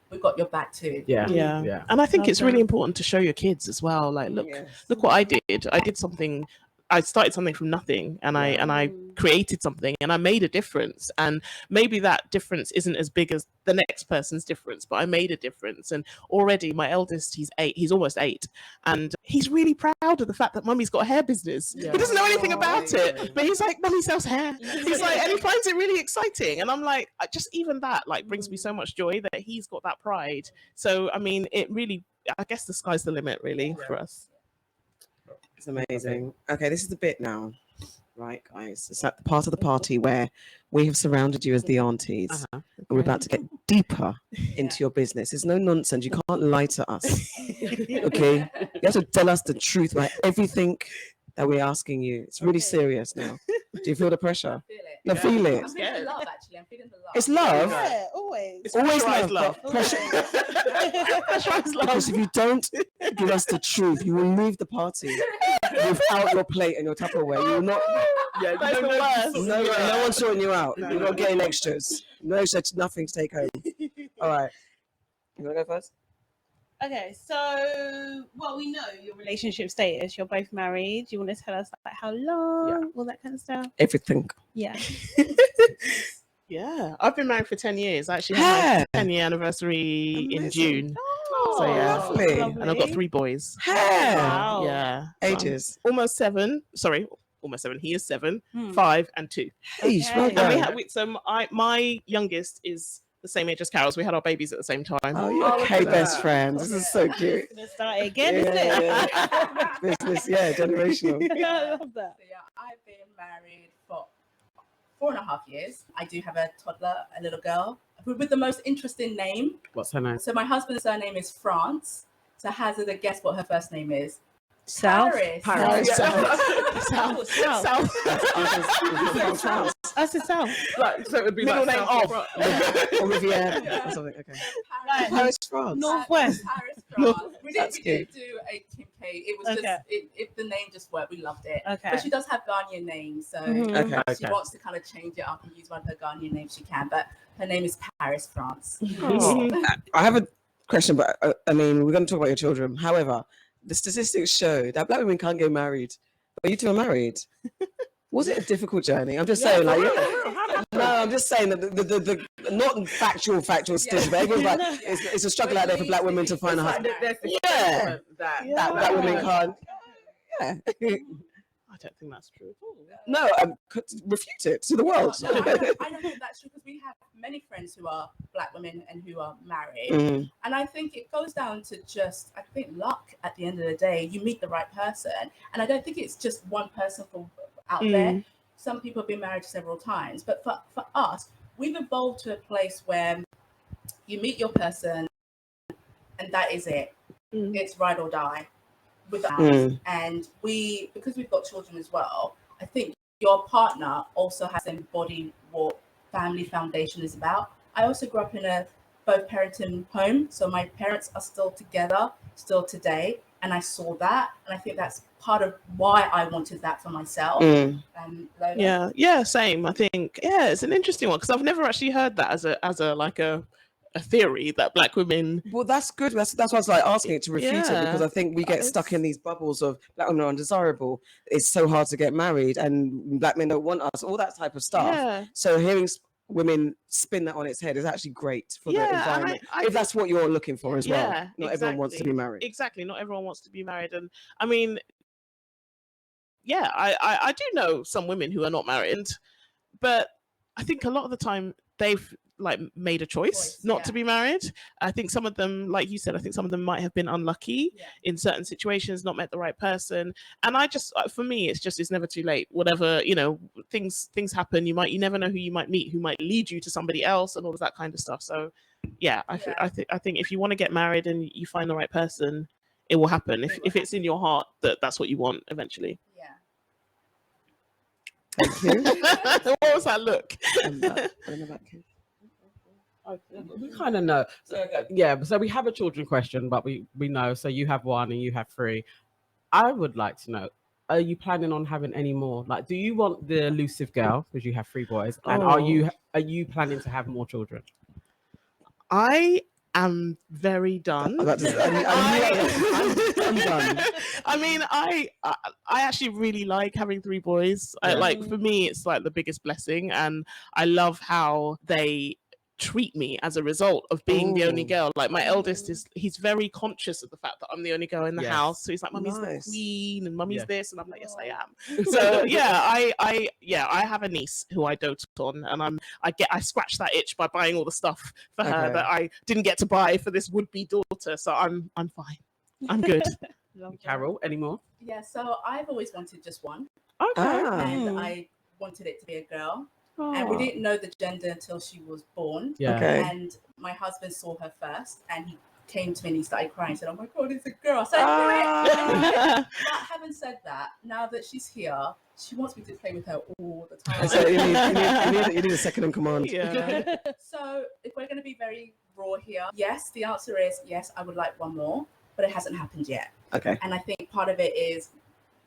we've got your back too. Yeah. And I think it's really important to show your kids as well. Like, look what I did. I started something from nothing, and I created something, and I made a difference. And maybe that difference isn't as big as the next person's difference, but I made a difference. And already my eldest, he's almost 8, and he's really proud of the fact that mummy's got a hair business. He doesn't know anything about it, but he's like, mummy sells hair. He's like, and he finds it really exciting. And I'm like, just even that like brings me so much joy that he's got that pride. So I mean, it really, I guess the sky's the limit really for us. It's amazing. Okay, this is the bit now, right, guys? It's at the part of the party where we have surrounded you as the aunties. And we're about to get deeper into your business. There's no nonsense. You can't lie to us. Okay? You have to tell us the truth about everything that we're asking you. It's really serious now. Do you feel the pressure? I feel it. You feel it? I'm feeling the love, actually. I'm feeling the love. It's love. Yeah, always. It's always Pressurized love. love. Pressurized love. Because if you don't give us the truth, you will leave the party without your plate and your Tupperware. You will not. Yeah, that's the worst. No one's sorting you out. You're not getting extras. No such nothing to take home. All right. You want to go first? Okay, so we know your relationship status. You're both married. You want to tell us like how long, all that kind of stuff? Everything. Yeah. Yeah, I've been married for 10 years. I actually had my 10-year anniversary in June. Oh, lovely. And I've got 3 boys. Wow. Yeah. Ages. Almost 7. Sorry, almost 7. He is 7, 5, and 2. Hey, well Okay. done. So my youngest is the same age as Carol's. We had our babies at the same time. Oh, you're okay, best friends. This is so cute. It's gonna start again, isn't it? Business, generational. I love that. So yeah, I've been married for 4.5 years. I do have a toddler, a little girl, with the most interesting name. What's her name? So my husband's surname is France. So hazard a guess what her first name is? South. Paris. South. That's the South. Like, so it would be Middle like name South of. Or Riviera or something. Okay. Paris, France. Northwest. Paris, France. We That's didn't do a Kim K. It was just if the name just worked, we loved it. Okay. But she does have Ghanaian names, so Okay. she wants to kind of change it up and use one of her Ghanaian names. She can, but her name is Paris, France. I have a question, but I mean, we're going to talk about your children. However, the statistics show that Black women can't get married, but you two are married. Was it a difficult journey? I'm just saying, like, no, I'm just saying that the not factual statistics, but everyone's like, it's a struggle out there for Black women to find a husband. That women can't. Yeah. I don't think that's true at all. No, refute it to the world. No, I don't think that's true because we have many friends who are Black women and who are married. And I think it goes down to just, I think, luck at the end of the day. You meet the right person. And I don't think it's just one person out there. Some people have been married several times. But for us, we've evolved to a place where you meet your person and that is it. It's ride or die. With us. And because we've got children as well, I think your partner also has to embody what family foundation is about. I also grew up in a both parenting home, so my parents are still together, still today, and I saw that, and I think that's part of why I wanted that for myself. Lola? Yeah, same. I think it's an interesting one because I've never actually heard that as a theory that Black women. Well, that's good. That's why I was like asking it to refute it, because I think we get stuck in these bubbles of Black women are undesirable. It's so hard to get married, and Black men don't want us. All that type of stuff. Yeah. So hearing women spin that on its head is actually great for the environment. If that's what you're looking for as well. Not everyone wants to be married. Exactly. Not everyone wants to be married, and I mean, I do know some women who are not married, but I think a lot of the time like made a choice not to be married. I think some of them, like you said, I think some of them might have been unlucky in certain situations, not met the right person. And I just, for me, it's never too late. Whatever, you know, things happen. You never know who you might meet, who might lead you to somebody else, and all of that kind of stuff. So yeah, I think if you want to get married and you find the right person, it will happen. If it's in your heart that's what you want eventually. Thank you. What was that look? We kind of know. Yeah, so we have a children question, but we know. So you have 1 and you have 3. I would like to know, are you planning on having any more? Like, do you want the elusive girl, because you have 3 boys, and are you planning to have more children? I am very done. I'm done. I mean, I actually really like having 3 boys. Like, for me, it's like the biggest blessing, and I love how they treat me as a result of being the only girl. Like, my eldest he's very conscious of the fact that I'm the only girl in the house. So he's like, "Mummy's the queen, and Mummy's this," and I'm like, "Yes, I am." So yeah, I have a niece who I dote on, and I scratch that itch by buying all the stuff for her that I didn't get to buy for this would-be daughter. So I'm fine. I'm good. Carol, any more? Yeah, so I've always wanted just 1. Okay. And I wanted it to be a girl. And we didn't know the gender until she was born. Yeah. Okay. And my husband saw her first, and he came to me and he started crying. He said, "Oh my God, it's a girl." So I knew it. But having said that, now that she's here, she wants me to play with her all the time. So you need a second in command. Yeah. So if we're going to be very raw here, yes, the answer is yes, I would like 1 more, but it hasn't happened yet. Okay. And I think part of it is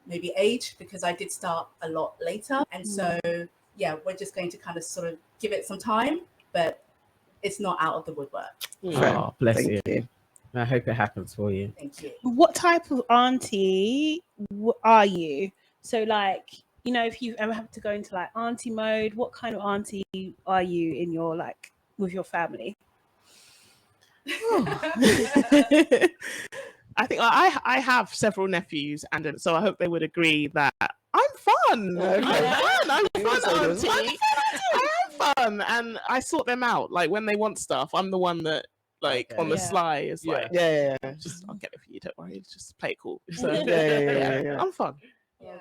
maybe age, because I did start a lot later. And so, yeah, we're just going to kind of sort of give it some time, but it's not out of the woodwork. Oh, bless Thank you. I hope it happens for you. Thank you. What type of auntie are you? So, like, you know, if you ever have to go into like auntie mode, what kind of auntie are you in your, like, with your family? I think I have several nephews, and so I hope they would agree that I'm fun. Okay. I'm You fun, also do. auntie. I am fun, and I sort them out. Like, when they want stuff, I'm the one that, like, on the sly is like, Yeah. just, I'll get it for you. Don't worry. Just play it cool. So Yeah. I'm fun. Yeah.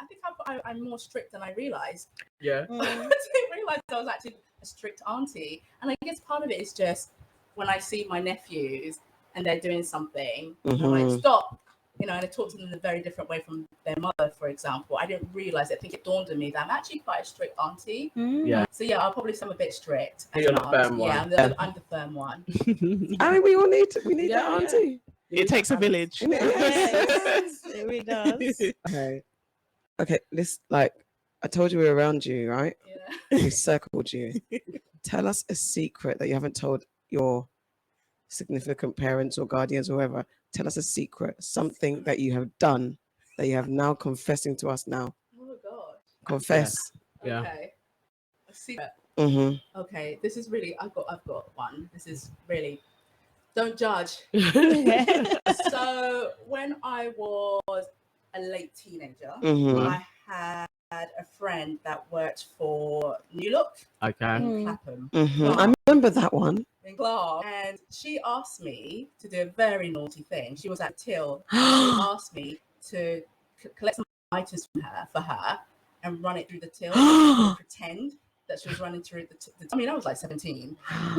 I think I'm more strict than I realized. Yeah. I didn't realize I was actually a strict auntie. And I guess part of it is just when I see my nephews and they're doing something, I'm like, stop. You know, and I talk to them in a very different way from their mother, for example. I didn't realize it. I think it dawned on me that I'm actually quite a strict auntie. Yeah. So yeah, I'll probably sound a bit strict. You're the firm one. Yeah, I'm the firm one. I mean, we all need that auntie. It takes a village. Yes, it really does. Okay. This, like, I told you we were around you, right? Yeah. We circled you. Tell us a secret that you haven't told your significant parents or guardians or whoever. Tell us a secret, something that you have done that you have now confessing to us now. Oh God. Confess. Yeah. Okay. A secret. Mm-hmm. Okay. This is really. I've got one. This is really. Don't judge. So when I was a late teenager, Mm-hmm. I had a friend that worked for New Look Okay. in Clapham. Mm-hmm. I remember that one. In Glasgow, and she asked me to do a very naughty thing. She was at till. She asked me to collect some items from her for her and run it through the till and pretend that she was running through the I mean, I was like 17,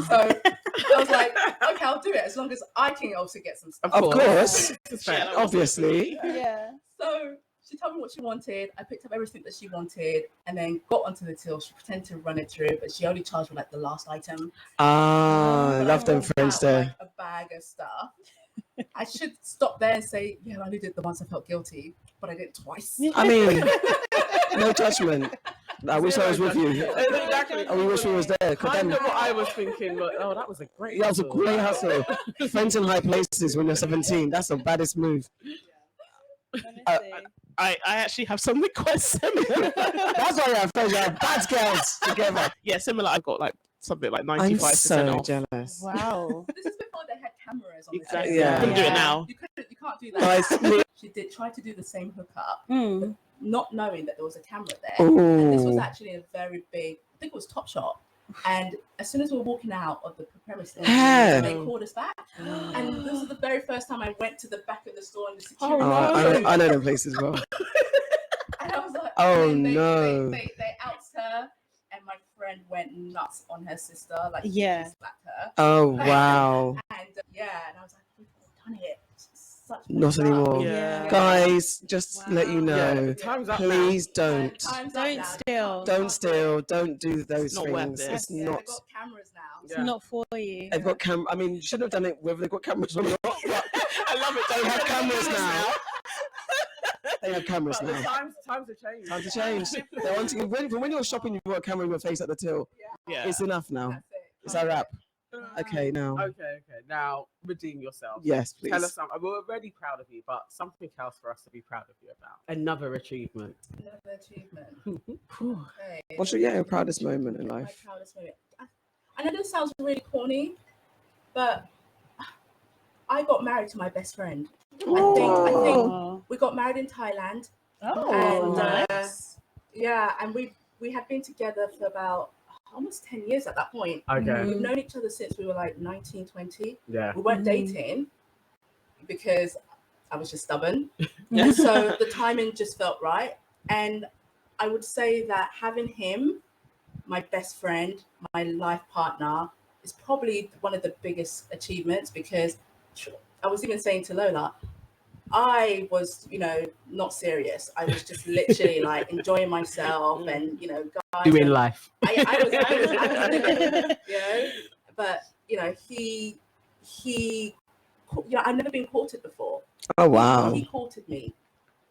so I was like, okay, I'll do it as long as I can also get some stuff. Of course. Fair. Obviously. Yeah. So she told me what she wanted. I picked up everything that she wanted and then got onto the till. She pretended to run it through, but she only charged me like the last item. Ah, But love I them walked friends out with, there. like, a bag of stuff. I should stop there and say, yeah, I only did the once I felt guilty, but I did it twice. I mean, no judgment. I wish I was with you. Exactly. I wish we was there. Kind of what I was thinking, but that was a great. That was a hustle. great hustle. Friends in high places when you're 17. That's the baddest move. I actually have something quite similar. That's why you have friends. You have bad girls together. Yeah, similar. I got like something like I'm 95% so off. jealous. Wow. This is before they had cameras on Exactly. the Yeah. Couldn't do it now. You can't do that. Guys, She did try to do the same hookup, Mm. not knowing that there was a camera there. And this was ooh. actually a very big, I think it was Topshop. And as soon as we were walking out of the premises, Yeah. they called us back. And this was the very first time I went to the back of the store and the Oh, security. I know them places well. And I was like, Oh, and then no. They outed her, and my friend went nuts on her sister, like Yeah. she slapped her. Oh, wow. And and I was like, we've all done it. Such Not stuff. anymore. Yeah. Guys, just let you know. Yeah, time's up Please don't. Time's up Don't now. steal. Don't steal. Don't do those not worth things. it. It's Yeah, not. they've got cameras now. It's not for you. They've got I mean, you shouldn't have done it whether they've got cameras or not. But I love it. they have cameras now. They have cameras But now. the times have changed. Time to change. They're wanting, when you're shopping, you've got a camera in your face at the till. Yeah. It's enough now. That's it. It's a wrap. Okay, now. Okay. Now redeem yourself. Yes, please. Tell us something. We're already proud of you, but something else for us to be proud of you about. Another achievement. Another achievement. Okay. What's your proudest moment in My life? proudest moment. I know this sounds really corny, but I got married to my best friend. I think Oh, we got married in Thailand. oh, And, nice. And we had been together for about almost 10 years at that point. Okay. We've known each other since we were like 19, 20. Yeah. We weren't Mhm. dating because I was just stubborn. So the timing just felt right. And I would say that having him, my best friend, my life partner, is probably one of the biggest achievements, because I was even saying to Lola, I was, not serious. I was just literally like enjoying myself and, guys. Doing life. I was living, but he, I've never been courted before. Oh, wow. He courted me,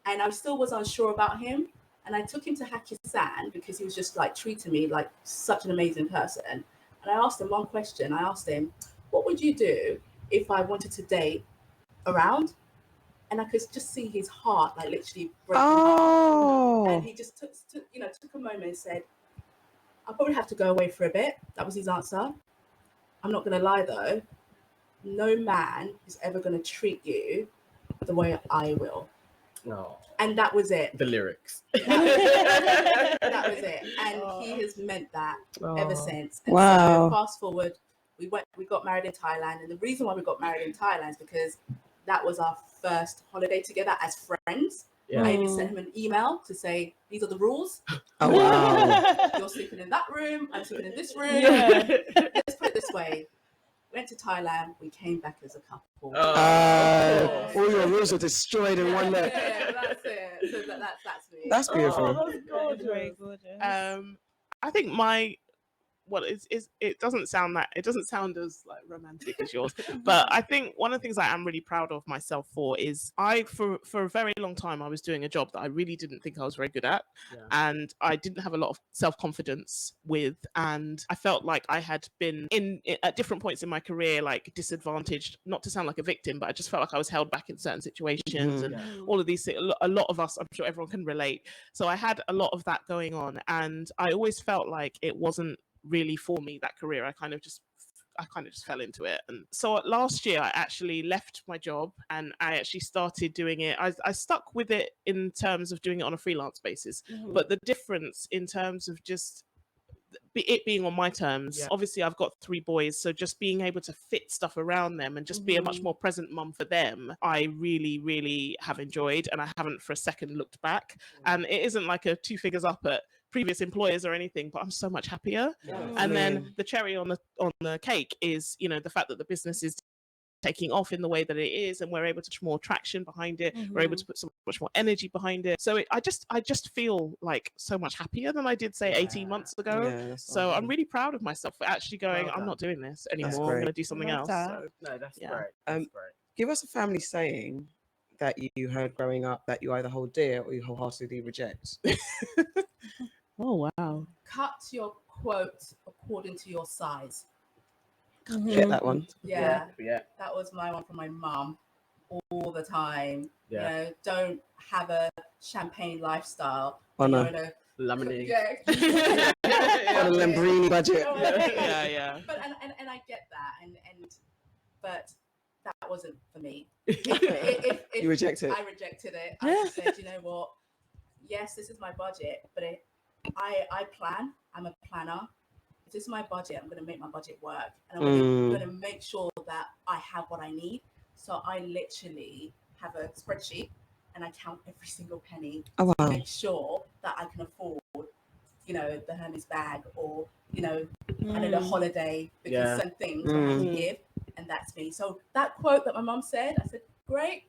and I still was unsure about him. And I took him to Hakistan because he was just like treating me like such an amazing person. And I asked him one question. I asked him, what would you do if I wanted to date around? And I could just see his heart, like literally breaking. Oh. And he just took a moment and said, I'll probably have to go away for a bit. That was his answer. I'm not going to lie though. No man is ever going to treat you the way I will. No. And that was it. The lyrics. That was it. And he has meant that ever since. And Wow. so fast forward, we got married in Thailand. And the reason why we got married in Thailand is because that was our first holiday together as friends. Yeah. I even sent him an email to say, these are the rules. Oh, wow. You're sleeping in that room. I'm sleeping in this room. Yeah. Let's put it this way. Went to Thailand. We came back as a couple. All your rules are destroyed in one night. Yeah, that's it. So that's me. That's beautiful. That's gorgeous. Very gorgeous. I think it doesn't sound as like romantic as yours, but I think one of the things I am really proud of myself for is for a very long time I was doing a job that I really didn't think I was very good at, and I didn't have a lot of self-confidence with, and I felt like I had been at different points in my career like disadvantaged, not to sound like a victim, but I just felt like I was held back in certain situations and all of these things. A lot of us, I'm sure everyone can relate, so I had a lot of that going on, and I always felt like it wasn't really for me, that career. I kind of just fell into it. And so last year I actually left my job and I actually started doing it. I stuck with it in terms of doing it on a freelance basis, but the difference in terms of just it being on my terms, obviously I've got 3 boys, so just being able to fit stuff around them and just be a much more present mum for them, I really, really have enjoyed, and I haven't for a second looked back. And it isn't like a 2 figures up at previous employers or anything, but I'm so much happier. And then the cherry on the cake is, the fact that the business is taking off in the way that it is, and we're able to put more traction behind it. We're able to put so much more energy behind it. So I just feel like so much happier than I did say 18 months ago. Yeah, so I'm really proud of myself for actually going, I'm not doing this anymore. I'm going to do something else. No, that's great. That's great. Give us a family saying that you heard growing up that you either hold dear or you wholeheartedly reject. Oh, wow. Cut your quote according to your size. Get that one. Yeah. That was my one from my mum all the time. Don't have a champagne lifestyle. Oh, no. Lemonade. On a Lamborghini budget. Yeah. But and I get that, but that wasn't for me. You reject it. I rejected it. I just said, you know what? Yes, this is my budget, but I plan. I'm a planner. this is my budget. I'm going to make my budget work, and I'm going to make sure that I have what I need. So I literally have a spreadsheet, and I count every single penny to make sure that I can afford, you know, the Hermes bag, or, you know, I don't know, holiday, because some things I have to give, and that's me. So that quote that my mum said, I said, great,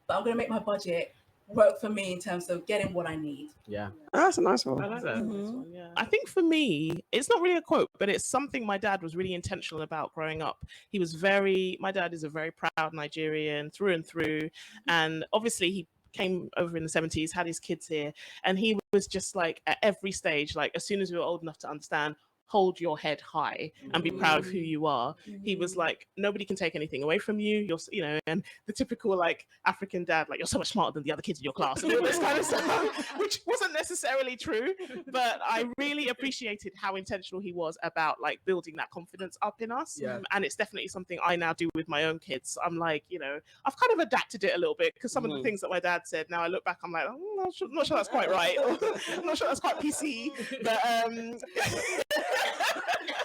but I'm going to make my budget work for me in terms of getting what I need. Yeah. Oh, that's a nice one. I like that. Yeah. I think for me, it's not really a quote, but it's something my dad was really intentional about growing up. My dad is a very proud Nigerian through and through. And obviously he came over in the 70s, had his kids here. And he was just like, at every stage, like as soon as we were old enough to understand, hold your head high and be proud of who you are. He was like, nobody can take anything away from you. You're, you know, and the typical like African dad, like, you're so much smarter than the other kids in your class, and all this kind of stuff, which wasn't necessarily true. But I really appreciated how intentional he was about like building that confidence up in us. And it's definitely something I now do with my own kids. I'm like, you know, I've kind of adapted it a little bit, because some of the things that my dad said, now I look back, I'm like, I'm not sure that's quite right. I'm not sure that's quite PC. But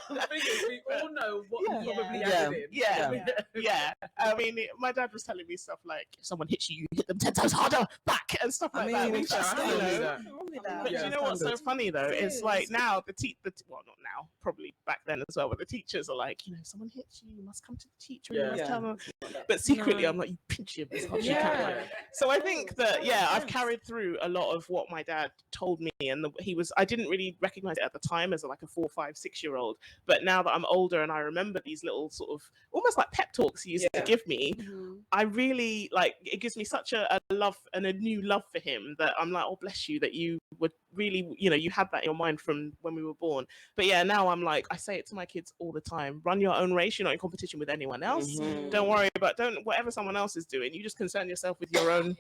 the thing is, we all know what you probably added in. I mean, my dad was telling me stuff like, if someone hits you, you hit them 10 times harder back, and stuff like that. Which just, you know, but you know what's so funny though? It's like now well, not now, probably back then as well, but the teachers are like, you know, if someone hits you, you must come to the teacher. You must tell them. But secretly, I'm like, you pinch him as hard as you can. So I think that I've carried through a lot of what my dad told me, and I didn't really recognize it at the time as like a 4, 5, 6-year-old. But now that I'm older and I remember these little sort of almost like pep talks he used to give me, I really like, it gives me such a love and a new love for him, that I'm like, oh, bless you, that you would really, you know, you had that in your mind from when we were born. But now I'm like, I say it to my kids all the time, run your own race. You're not in competition with anyone else. Don't worry about whatever someone else is doing, you just concern yourself with your own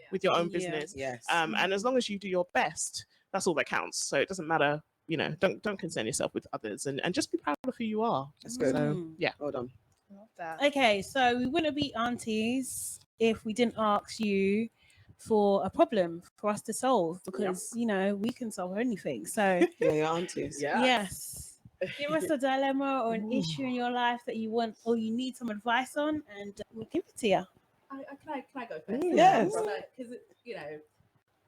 business. And as long as you do your best, that's all that counts. So it doesn't matter, you know, don't concern yourself with others, and just be proud of who you are. That's good. So, Hold on. Love that. Okay, so we wouldn't be aunties if we didn't ask you for a problem for us to solve, because you know, we can solve anything. So your aunties. Yes. Give us a dilemma or an issue in your life that you want or you need some advice on, and we'll give it to you. Can I go first? Yes. Because you know,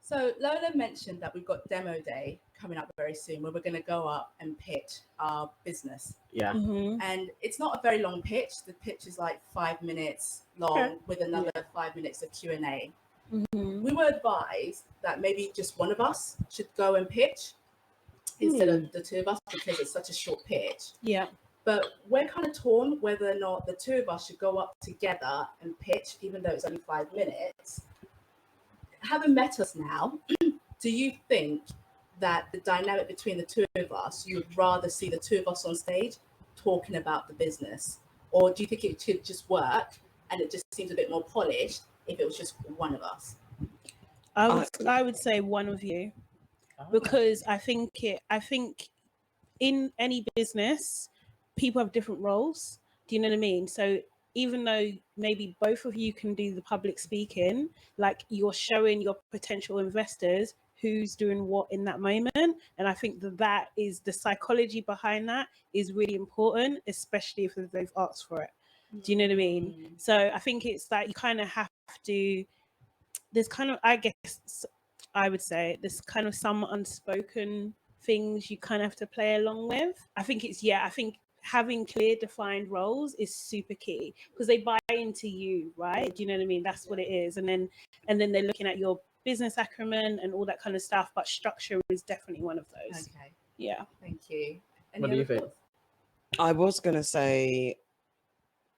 so Lola mentioned that we've got demo day coming up very soon, where we're going to go up and pitch our business. And it's not a very long pitch. The pitch is like 5 minutes long with another 5 minutes of Q&A. We were advised that maybe just one of us should go and pitch instead of the two of us, because it's such a short pitch. But we're kind of torn whether or not the two of us should go up together and pitch, even though it's only 5 minutes. Having met us now, do you think that the dynamic between the two of us, you would rather see the two of us on stage talking about the business? Or do you think it could just work and it just seems a bit more polished if it was just one of us? I would say one of you, because I think in any business, people have different roles. Do you know what I mean? So even though maybe both of you can do the public speaking, like, you're showing your potential investors who's doing what in that moment. And I think that is the psychology behind that is really important, especially if they've asked for it. Do you know what I mean? So I think it's like you kind of have to, there's kind of, I guess I would say there's kind of some unspoken things you kind of have to play along with. I think having clear defined roles is super key, because they buy into you, right? Do you know what I mean? That's what it is. And then they're looking at your business acumen and all that kind of stuff, but structure is definitely one of those. Okay. Yeah. Thank you. What do you think? I was going to say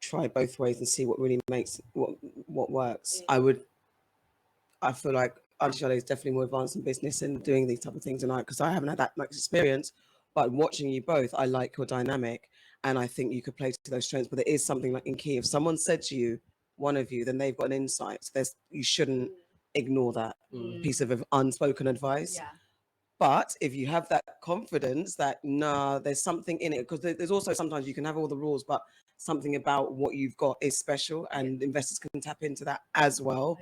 try both ways and see what really makes what works. I feel like Auntie Charlotte is definitely more advanced in business and doing these type of things, and because I haven't had that much experience, but watching you both, I like your dynamic, and I think you could play to those strengths. But there is something like in key. If someone said to you, one of you, then they've got an insight. So you shouldn't ignore that piece of unspoken advice. But if you have that confidence that there's something in it, because there's also sometimes you can have all the rules, but something about what you've got is special, and investors can tap into that as well.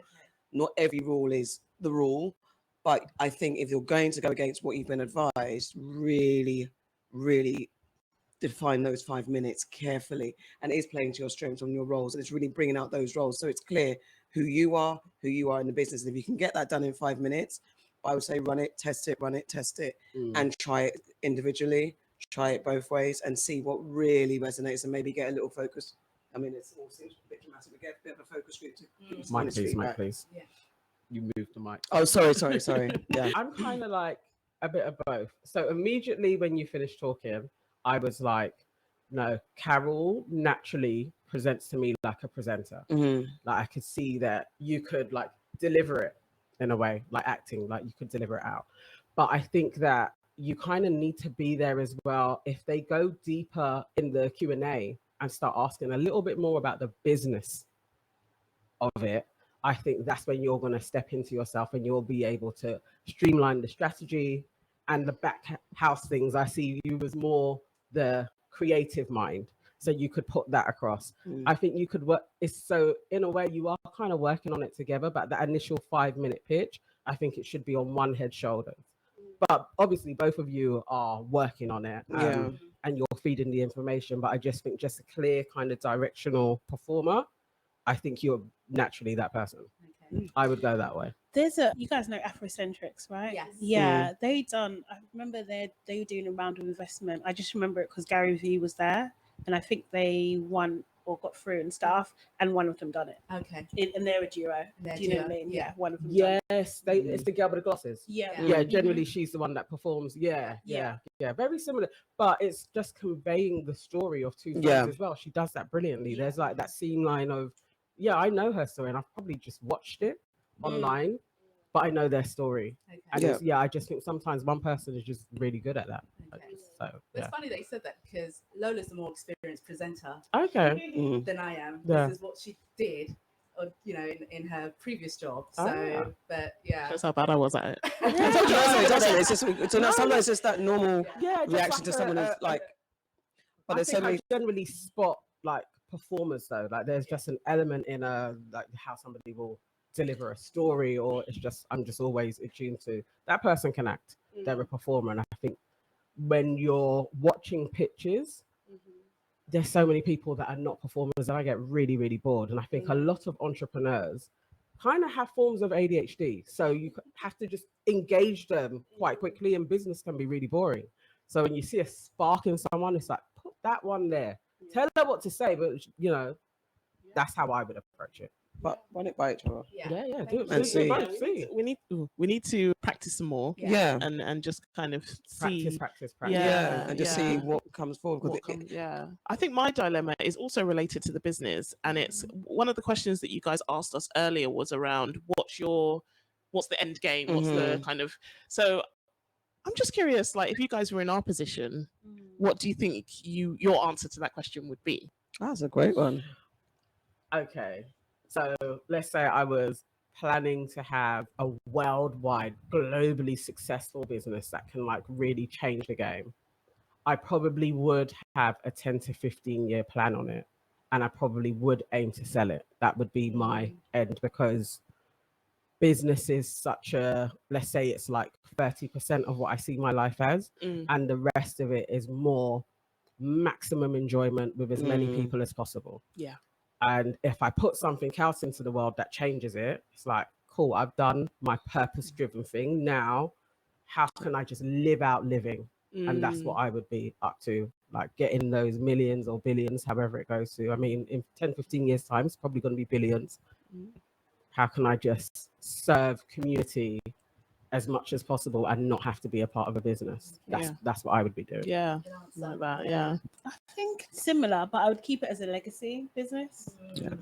Not every rule is the rule, but I think if you're going to go against what you've been advised, really, really define those 5 minutes carefully, and it is playing to your strengths on your roles, and it's really bringing out those roles so it's clear who you are in the business. And if you can get that done in 5 minutes, I would say run it, test it, and try it individually, try it both ways, and see what really resonates, and maybe get a little focus. I mean, it all seems a bit dramatic. We get a bit of a focus group to give us honest feedback. Please. Yeah. You moved the mic. Oh, sorry. Yeah. I'm kind of like a bit of both. So immediately when you finished talking, I was like, no, Carol naturally presents to me like a presenter. Mm-hmm. Like I could see that you could like deliver it in a way, like acting, like you could deliver it out. But I think that you kind of need to be there as well. If they go deeper in the Q&A and start asking a little bit more about the business of it, I think that's when you're going to step into yourself and you'll be able to streamline the strategy and the back house things. I see you as more the creative mind, so you could put that across. I think you could work. It's so in a way you are kind of working on it together, but that initial 5-minute pitch, I think it should be on one head shoulders. But obviously both of you are working on it, and you're feeding the information. But I just think just a clear kind of directional performer, I think you're naturally that person. Okay. I would go that way. There's you guys know Afrocentrics, right? Yes. Yeah, they done. I remember they were doing a round of investment. I just remember it because Gary Vee was there, and I think they won or got through and stuff, and one of them done it. Okay. And they're a duo. Do you know what I mean? Yeah, one of them. Yes, it's the girl with the glasses. Yeah. Yeah, generally she's the one that performs. Yeah, very similar, but it's just conveying the story of two friends as well. She does that brilliantly. There's like that seam line of, I know her story, and I've probably just watched it online, but I know their story. Okay. And I just think sometimes one person is just really good at that. Okay. So It's funny that you said that because Lola's a more experienced presenter okay. than I am. Yeah. This is what she did, in her previous job. So, but yeah. That's how bad I was at it. I told you, it's just sometimes it's just that normal just reaction like to someone who's like. But there's so many. I generally spot like performers though. Like there's just an element in like how somebody will deliver a story, or it's just I'm just always attuned to that person can act. They're a performer, and I think when you're watching pitches, there's so many people that are not performers, and I get really, really bored. And I think a lot of entrepreneurs kind of have forms of ADHD, so you have to just engage them quite quickly, and business can be really boring. So when you see a spark in someone, it's like, put that one there. Tell her what to say, but that's how I would approach it. But run it by each other. Yeah, do it. And see. We need to practice some more. Yeah. And just kind of see. Practice. Yeah, and just see what comes forward. I think my dilemma is also related to the business, and it's one of the questions that you guys asked us earlier was around what's the end game, what's the kind of. So I'm just curious, like if you guys were in our position, what do you think your answer to that question would be? That's a great one. Okay, so let's say I was planning to have a worldwide, globally successful business that can like really change the game. I probably would have a 10 to 15 year plan on it, and I probably would aim to sell it. That would be my end, because business is such a, let's say it's like 30% of what I see my life as, and the rest of it is more maximum enjoyment with as many people as possible. Yeah. And if I put something else into the world that changes it, it's like, cool, I've done my purpose-driven thing. Now, how can I just live out living? And that's what I would be up to, like getting those millions or billions, however it goes to. I mean, in 10, 15 years' time, it's probably going to be billions. How can I just serve community as much as possible and not have to be a part of a business? That's what I would be doing. Yeah, like that. Yeah, I think similar, but I would keep it as a legacy business.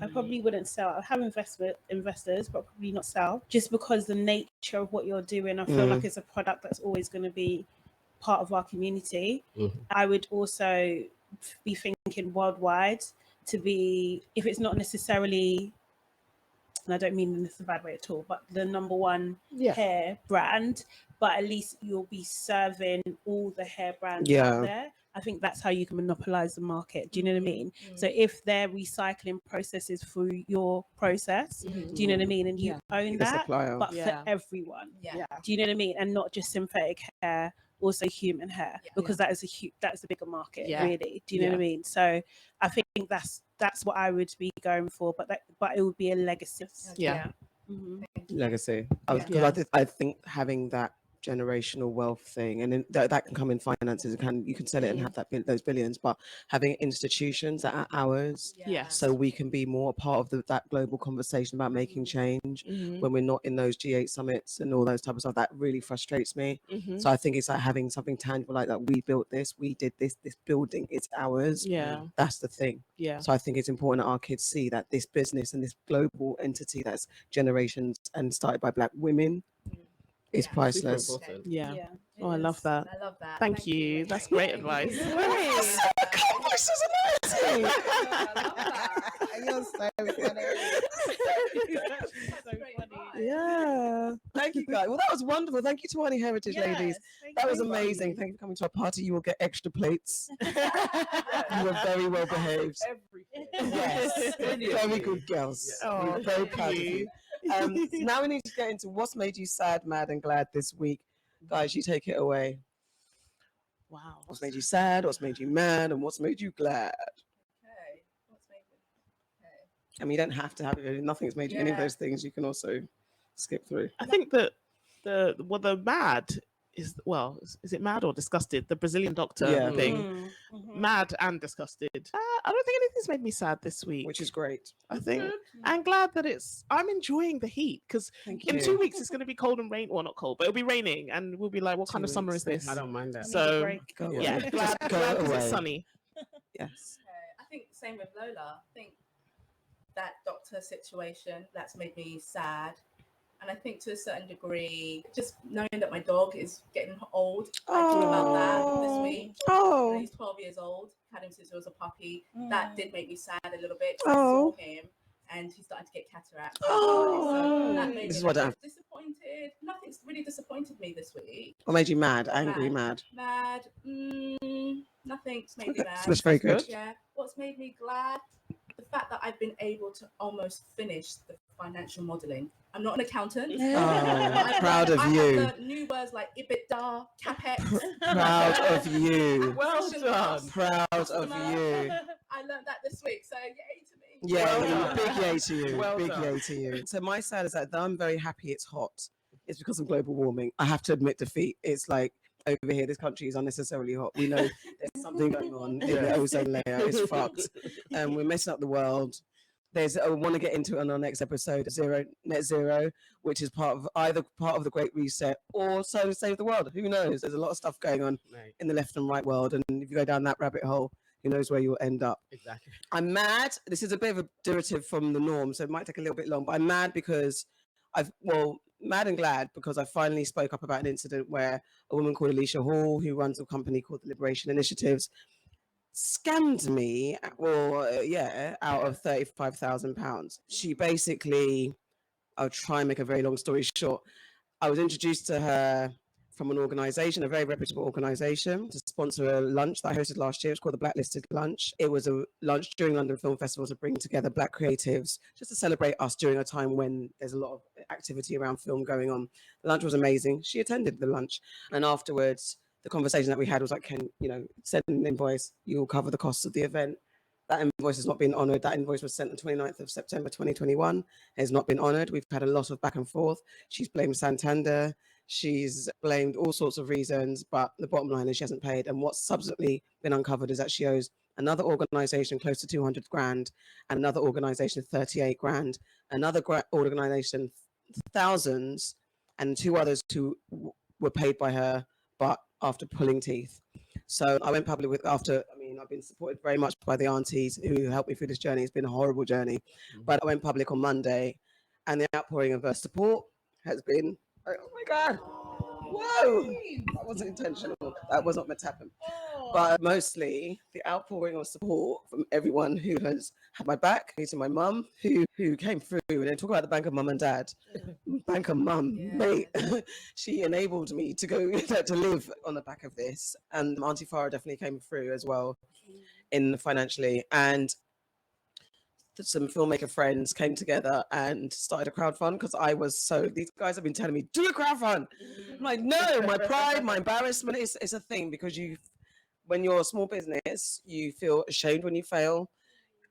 I probably wouldn't sell. I have investors, but probably not sell, just because the nature of what you're doing, I feel like it's a product that's always going to be part of our community. I would also be thinking worldwide to be, if it's not necessarily, and I don't mean this in a bad way at all, but the number one hair brand, but at least you'll be serving all the hair brands out there. I think that's how you can monopolize the market. Do you know what I mean? So if their recycling process is through your process, do you know what I mean? And you own that, but for everyone. Do you know what I mean? And not just synthetic hair also human hair, because that is a bigger market, really. Do you know what I mean? So I think that's what I would be going for, but it would be a legacy. Legacy. I think having that generational wealth thing, and then that can come in finances. You can sell it and have those billions, but having institutions that are ours, so we can be more a part of that global conversation about making change when we're not in those G8 summits and all those type of stuff. That really frustrates me. So I think it's like having something tangible, like that. We built this, we did this building, it's ours. That's the thing. So I think it's important that our kids see that this business and this global entity that's generations and started by Black women is priceless. Oh, I love that. I love that. Thank you. That's great advice. You're so funny. Yeah. Thank you, guys. Well, that was wonderful. Thank you, Tiwani Heritage ladies. That was amazing. Thank you for coming to our party. You will get extra plates. You were very well behaved. Yes. Very good girls. We're very proud of you. Now we need to get into what's made you sad, mad, and glad this week. Guys, you take it away. Wow. What's made you sad, what's made you mad, and what's made you glad? Okay. What's made me? Okay. I mean, you don't have to have it. Nothing's made you any of those things. You can also skip through. I think that the mad is it mad or disgusted? The Brazilian doctor thing, mad and disgusted. I don't think anything's made me sad this week, Which is great. I think I'm glad that I'm enjoying the heat, because in 2 weeks it's going to be cold and rain, well, not cold, but it'll be raining, and we'll be like, what kind of summer is this? I don't mind that. So Go yeah, away. glad Just go because away. it's sunny. Yes. Okay. I think same with Lola. I think that doctor situation, that's made me sad. And I think to a certain degree, just knowing that my dog is getting old, I thought about that this week. And he's 12 years old, had him since he was a puppy. That did make me sad a little bit. I saw him and he's starting to get cataracts. So that made me disappointed. Nothing's really disappointed me this week. What made you mad? Angry, mad? Mad. Nothing's made me mad. That's very good. Yeah. What's made me glad? The fact that I've been able to almost finish the financial modelling. I'm not an accountant. Proud of you. I've learned new words like EBITDA, capex. Proud of you. Well done. Proud of you. I learned that this week, so yay to me. Yeah, big yay to you. Well big done. yay to you. So my sad is that though I'm very happy it's hot, it's because of global warming. I have to admit defeat. It's like over here, this country is unnecessarily hot. We know there's something going on in the ozone layer. It's fucked. We're messing up the world. I want to get into it on our next episode, net zero, which is either part of the Great Reset or so to save the world. Who knows? There's a lot of stuff going on in the left and right world, and if you go down that rabbit hole, who knows where you'll end up. Exactly. I'm mad. This is a bit of a derivative from the norm, so it might take a little bit long, but I'm mad because mad and glad because I finally spoke up about an incident where a woman called Alicia Hall, who runs a company called the Liberation Initiatives, scammed me, out of £35,000. She basically, I'll try and make a very long story short. I was introduced to her from an organisation, a very reputable organisation, to sponsor a lunch that I hosted last year. It's called the Blacklisted Lunch. It was a lunch during London Film Festival to bring together Black creatives, just to celebrate us during a time when there's a lot of activity around film going on. The lunch was amazing. She attended the lunch, and afterwards, the conversation that we had was like, send an invoice, you'll cover the costs of the event. That invoice has not been honoured. That invoice was sent on 29th of September 2021. It has not been honoured. We've had a lot of back and forth. She's blamed Santander. She's blamed all sorts of reasons, but the bottom line is she hasn't paid. And what's subsequently been uncovered is that she owes another organisation close to 200 grand, and another organisation 38 grand, another organisation thousands, and two others who were paid by her, but after pulling teeth. So I went public I've been supported very much by the Aunties who helped me through this journey. It's been a horrible journey, but I went public on Monday, and the outpouring of her support has been, oh my God, whoa, that wasn't intentional. That was not meant to happen. But mostly the outpouring of support from everyone who has had my back, to my mum who came through, and then talk about the bank of mum and dad. Bank of mum, mate. She enabled me to go to live on the back of this. And Auntie Farah definitely came through as well in financially. And some filmmaker friends came together and started a crowdfund because these guys have been telling me, do a crowdfund. I'm like, no, my pride, my embarrassment is a thing, because when you're a small business, you feel ashamed when you fail.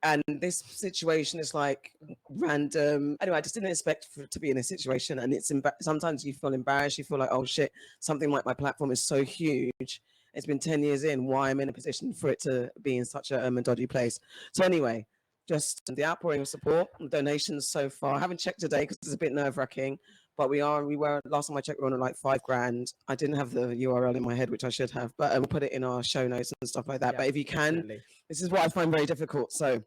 And this situation is like random. Anyway, I just didn't expect to be in this situation. And sometimes you feel embarrassed. You feel like, oh shit, something like my platform is so huge. It's been 10 years in. Why I'm in a position for it to be in such a dodgy place. So anyway, just the outpouring of support, donations so far. I haven't checked today because it's a bit nerve wracking. But we were, last time I checked, we were on like $5,000. I didn't have the URL in my head, which I should have, but we'll put it in our show notes and stuff like that. Yeah, but if you can, definitely. this is what I find very difficult. So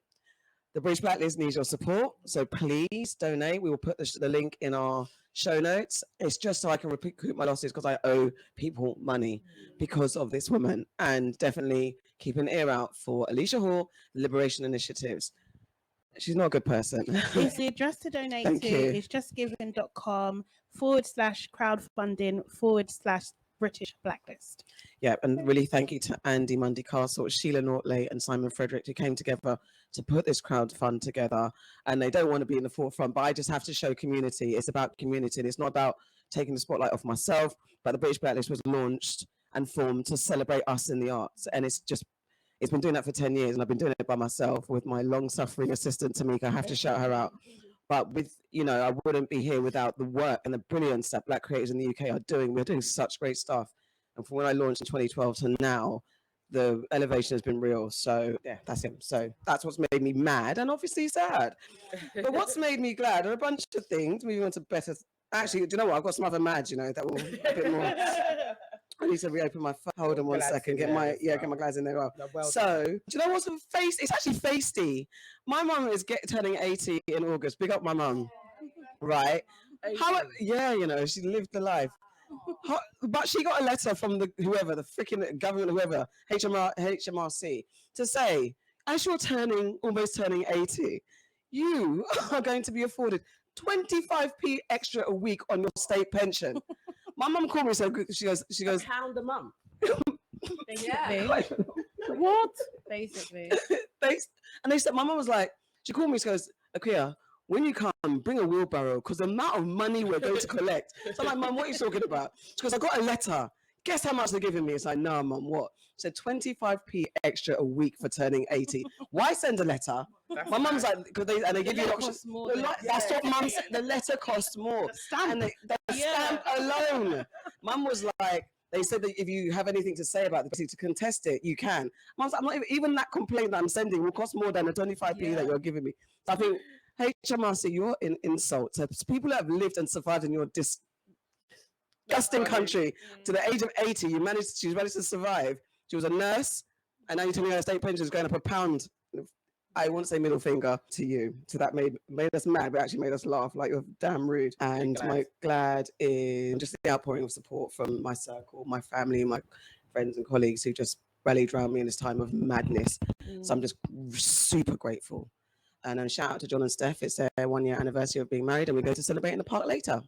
the British Blacklist needs your support. So please donate. We will put the link in our show notes. It's just so I can recoup my losses, because I owe people money because of this woman. And definitely keep an ear out for Alicia Hall, Liberation Initiatives. She's not a good person. It's the address to donate Thank to you. is justgiving.com/crowdfunding/British Blacklist. Yeah, and really thank you to Andy Mundy Castle, Sheila Nortley, and Simon Frederick, who came together to put this crowd fund together. And they don't want to be in the forefront, but I just have to show community. It's about community. And it's not about taking the spotlight off myself, but the British Blacklist was launched and formed to celebrate us in the arts. And it's been doing that for 10 years, and I've been doing it by myself with my long-suffering assistant, Tamika. I have to shout her out. But I wouldn't be here without the work and the brilliance that Black creators in the UK are doing. We're doing such great stuff. And from when I launched in 2012 to now, the elevation has been real. So yeah, that's him. So that's what's made me mad and obviously sad. But what's made me glad are a bunch of things. Moving on to better. Actually, do you know what? I've got some other mad, that will a bit more. I need to reopen my phone. Hold on one second. Get my glasses in there. Well, so, do you know what's it's actually feisty. My mum is turning 80 in August. Big up my mum. Right? She lived the life. But she got a letter from the freaking government, HMRC, to say, as you're almost turning 80, you are going to be afforded 25p extra a week on your state pension. My mum called me so good. She goes, £1 a month. Yeah. What? Basically. And they said, my mum was like, she called me, she goes, Akia, when you come, bring a wheelbarrow, because the amount of money we're going to collect. So I'm like, Mum, what are you talking about? She goes, I got a letter. Guess how much they're giving me? It's like, no, Mum, what? She said 25p extra a week for turning 80. Why send a letter? My mum's like, they give you an option. That's what Mum said. The letter costs more. And the stamp alone. Mum was like, they said that if you have anything to say about the to contest it, you can. Mum's like, I'm not even that complaint that I'm sending will cost more than the 25p that you're giving me. So I think, HMRC, you're in insult to people that have lived and survived in your disgusting country to the age of 80. She managed to survive. She was a nurse, and now you're telling her state pension is going up £1. I won't say middle finger to you. So that made us mad, but actually made us laugh. Like, you're damn rude. And my glad is just the outpouring of support from my circle, my family, my friends and colleagues who just rallied around me in this time of madness. So I'm just super grateful. And shout out to John and Steph. It's their 1 year anniversary of being married, and we're going to celebrate in the park later.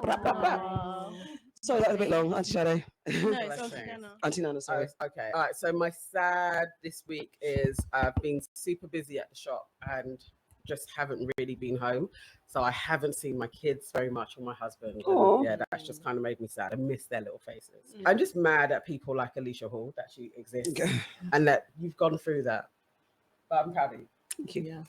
Blah, blah, blah. So that was a bit long, Auntie Shade. No, it's Auntie Nana. Auntie Nana, sorry. Okay. All right. So my sad this week is I've been super busy at the shop and just haven't really been home. So I haven't seen my kids very much, or my husband. And yeah, that's just kind of made me sad. I miss their little faces. I'm just mad at people like Alicia Hall that she exists and that you've gone through that. But I'm proud of you. Thank you. Yeah.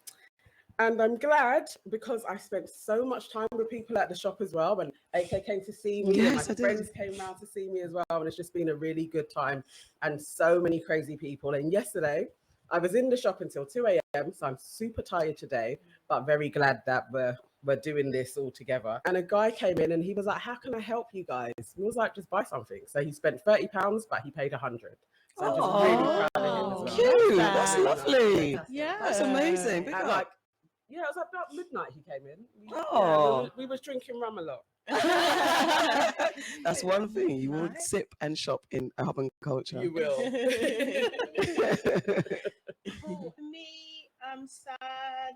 And I'm glad because I spent so much time with people at the shop as well. When AK came to see me, and my friends came around to see me as well. And it's just been a really good time and so many crazy people. And yesterday, I was in the shop until 2 a.m. So I'm super tired today, but very glad that we're doing this all together. And a guy came in and he was like, how can I help you guys? And he was like, just buy something. So he spent £30, but he paid 100. So I'm just really proud of him as well. Cute. That's lovely. Yeah. That's amazing. Yeah, it was about midnight he came in. We was drinking rum a lot. That's one thing. You will sip and shop in urban culture. You will. For me, I'm sad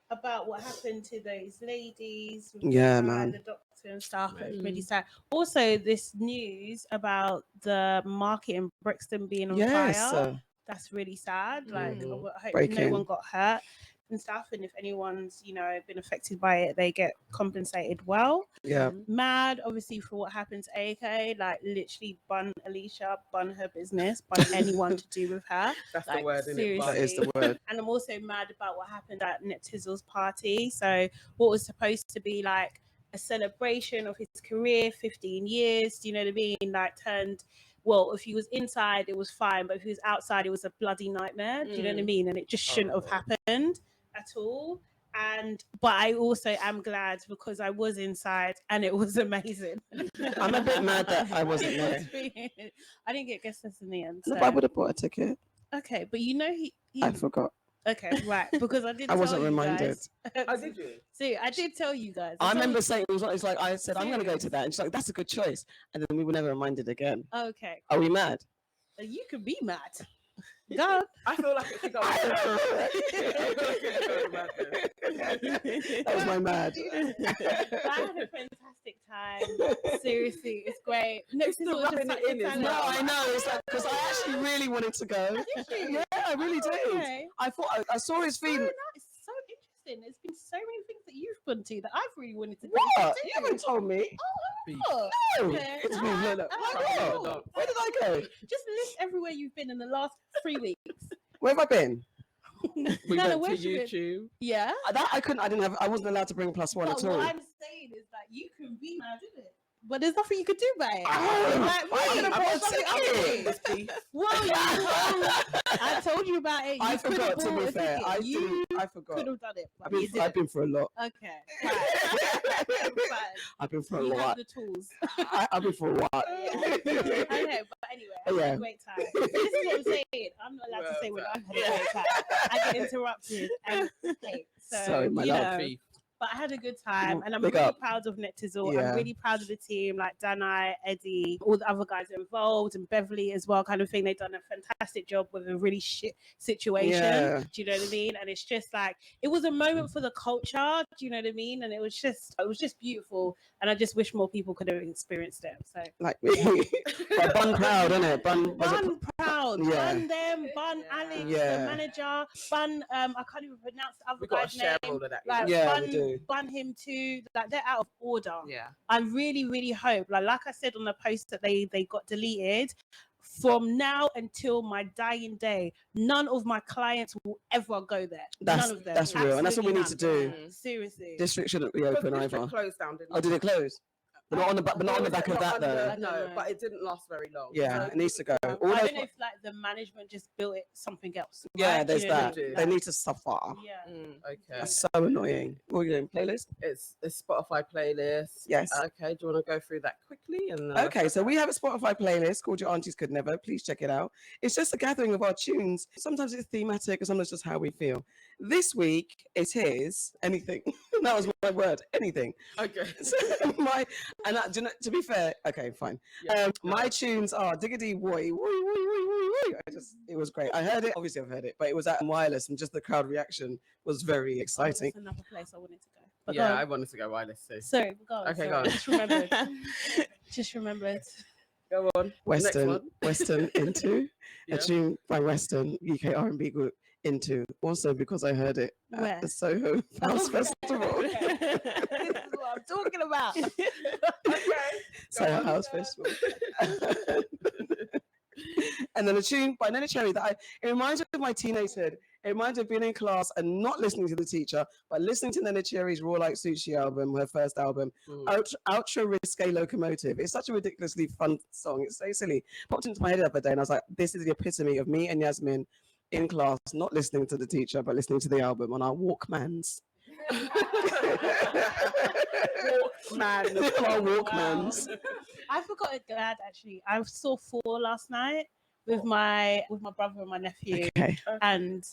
about what happened to those ladies. Man. The doctor and stuff. It's really sad. Also, this news about the market in Brixton being on fire. That's really sad. Like, I hope no one got hurt. and stuff. And if anyone's, you know, been affected by it, they get compensated well. Yeah. Mad, obviously, for what happened to AK. Like, literally bun Alicia, bun her business, bun anyone to do with her. That's Like, the word, isn't it? seriously. That is the word. And I'm also mad about what happened at Neptizzle's party. So what was supposed to be like a celebration of his career, 15 years, do you know what I mean? Like, turned, well, if he was inside, it was fine, but if he was outside, it was a bloody nightmare. Do you know what I mean? And it just shouldn't have happened at all. But I also am glad because I was inside and it was amazing. I'm a bit mad that I wasn't there. I didn't get guest list in the end. No, So. but I would have bought a ticket. Okay, but you know he I forgot. Okay, right, because I did. I wasn't tell you reminded. Guys. Oh, did you? See, I did tell you guys. I told remember you- saying it's like I said I'm going to go to that, and she's like, "That's a good choice," and then we were never reminded again. Okay, Are we mad? you could be mad. Go. I feel like it should go. That was my mad. But I had a fantastic time. Seriously, it's great. Next still is all just rubbing like it in, the isn't time No, it? out. I know. It's like because I actually really wanted to go. Yeah, I really did. Okay. I thought I saw his So feed. nice, so interesting. There's been so many things that you've gone to that I've really wanted to go What? to. You haven't told me. Oh, No, okay. it's me. Alright, Look. alright, What? cool. Where did I go? Just list everywhere you've been in the last 3 weeks. Where have I been? We Nana, went where's to you been? YouTube. Yeah. That I couldn't. I didn't have. I wasn't allowed to bring +1 But at what all. I'm saying is that you can be mad, isn't it? But there's nothing you could do about it. Oh, Like, I really, got brought something up ticket. to me. Well, you I told you about it. You I could forgot. have To bought be a fair, ticket. I You forgot. could have done it, but I've you been, didn't. I've been for a lot. Okay. Fine. I've been for a You have lot. the tools. I've been for a lot. Okay, but anyway, I had Yeah. a great time. This is what I'm saying. I'm not allowed to say when I've had a great time. I get interrupted and hey, so Sorry, my you love. know. But I had a good time, and I'm Big really up. proud of Neptizzle. Yeah. I'm really proud of the team, like Danai, Eddie, all the other guys involved, and Beverly as well, kind of thing. They've done a fantastic job with a really shit situation. Yeah. Do you know what I mean? And it's just like it was a moment for the culture. Do you know what I mean? And it was just beautiful. And I just wish more people could have experienced it. So Like me. But Bun proud, isn't it? Bun was it? Bun proud, Yeah. Bun them, Bun Alex, Yeah. the manager, Bun. I can't even pronounce the other We got to guy's share name. all of that. Like Yeah, Bun, we do. Bun him too. Like they're out of order. Yeah. I really, really hope. Like I said on the post that they got deleted. From now until my dying day, none of my clients will ever go there. That's none of them. that's real, and that's what we need to do. none. Seriously. District shouldn't be Because open District either. closed down, didn't Oh, did it close? But not on the back. But not on the back of that though. I don't No, know. but it didn't last very long. Yeah, So- it needs to go. I All don't those, know if like the management just built it something else. yeah, right? Do there's you know what I that. mean? They need to suffer. Yeah. Okay. That's so annoying. What are you doing? Playlist? It's a Spotify playlist. Yes. Okay. Do you want to go through that quickly? And then Okay, so we have a Spotify playlist called Your Aunties Could Never. Please check it out. It's just a gathering of our tunes. Sometimes it's thematic, and sometimes just how we feel. This week it is anything. That was my word. Anything. Okay. So do you know, to be fair, okay, fine. Yeah. My tunes are Diggity Woy, Woy, Woy, Woy, Woy, Woy. It was great. I heard it. Obviously, I've heard it, but it was at Wireless, and just the crowd reaction was very exciting. That's another place I wanted to go. But Yeah, go I on. wanted to go wireless too. Sorry, go on. Okay, sorry. go on. Just remembered. Just remembered. Go on. Next one. Western Into Yeah. a tune by Western UK R&B group Into. Also because I heard it at Where? the Soho House Okay. Festival. Okay. This is what I'm talking about. Soho House Festival. And then a tune by Nene Cherry that it reminds me of my teenagehood. It reminds me of being in class and not listening to the teacher, but listening to Nene Cherry's Raw Like Sushi album, her first album, Ultra Risque Locomotive. It's such a ridiculously fun song. It's so silly. Popped into my head the other day and I was like, this is the epitome of me and Yasmin in class, not listening to the teacher, but listening to the album on our Walkmans. Man. Our Walkmans. I forgot it glad actually. I saw 4 last night with my brother and my nephew. Okay. And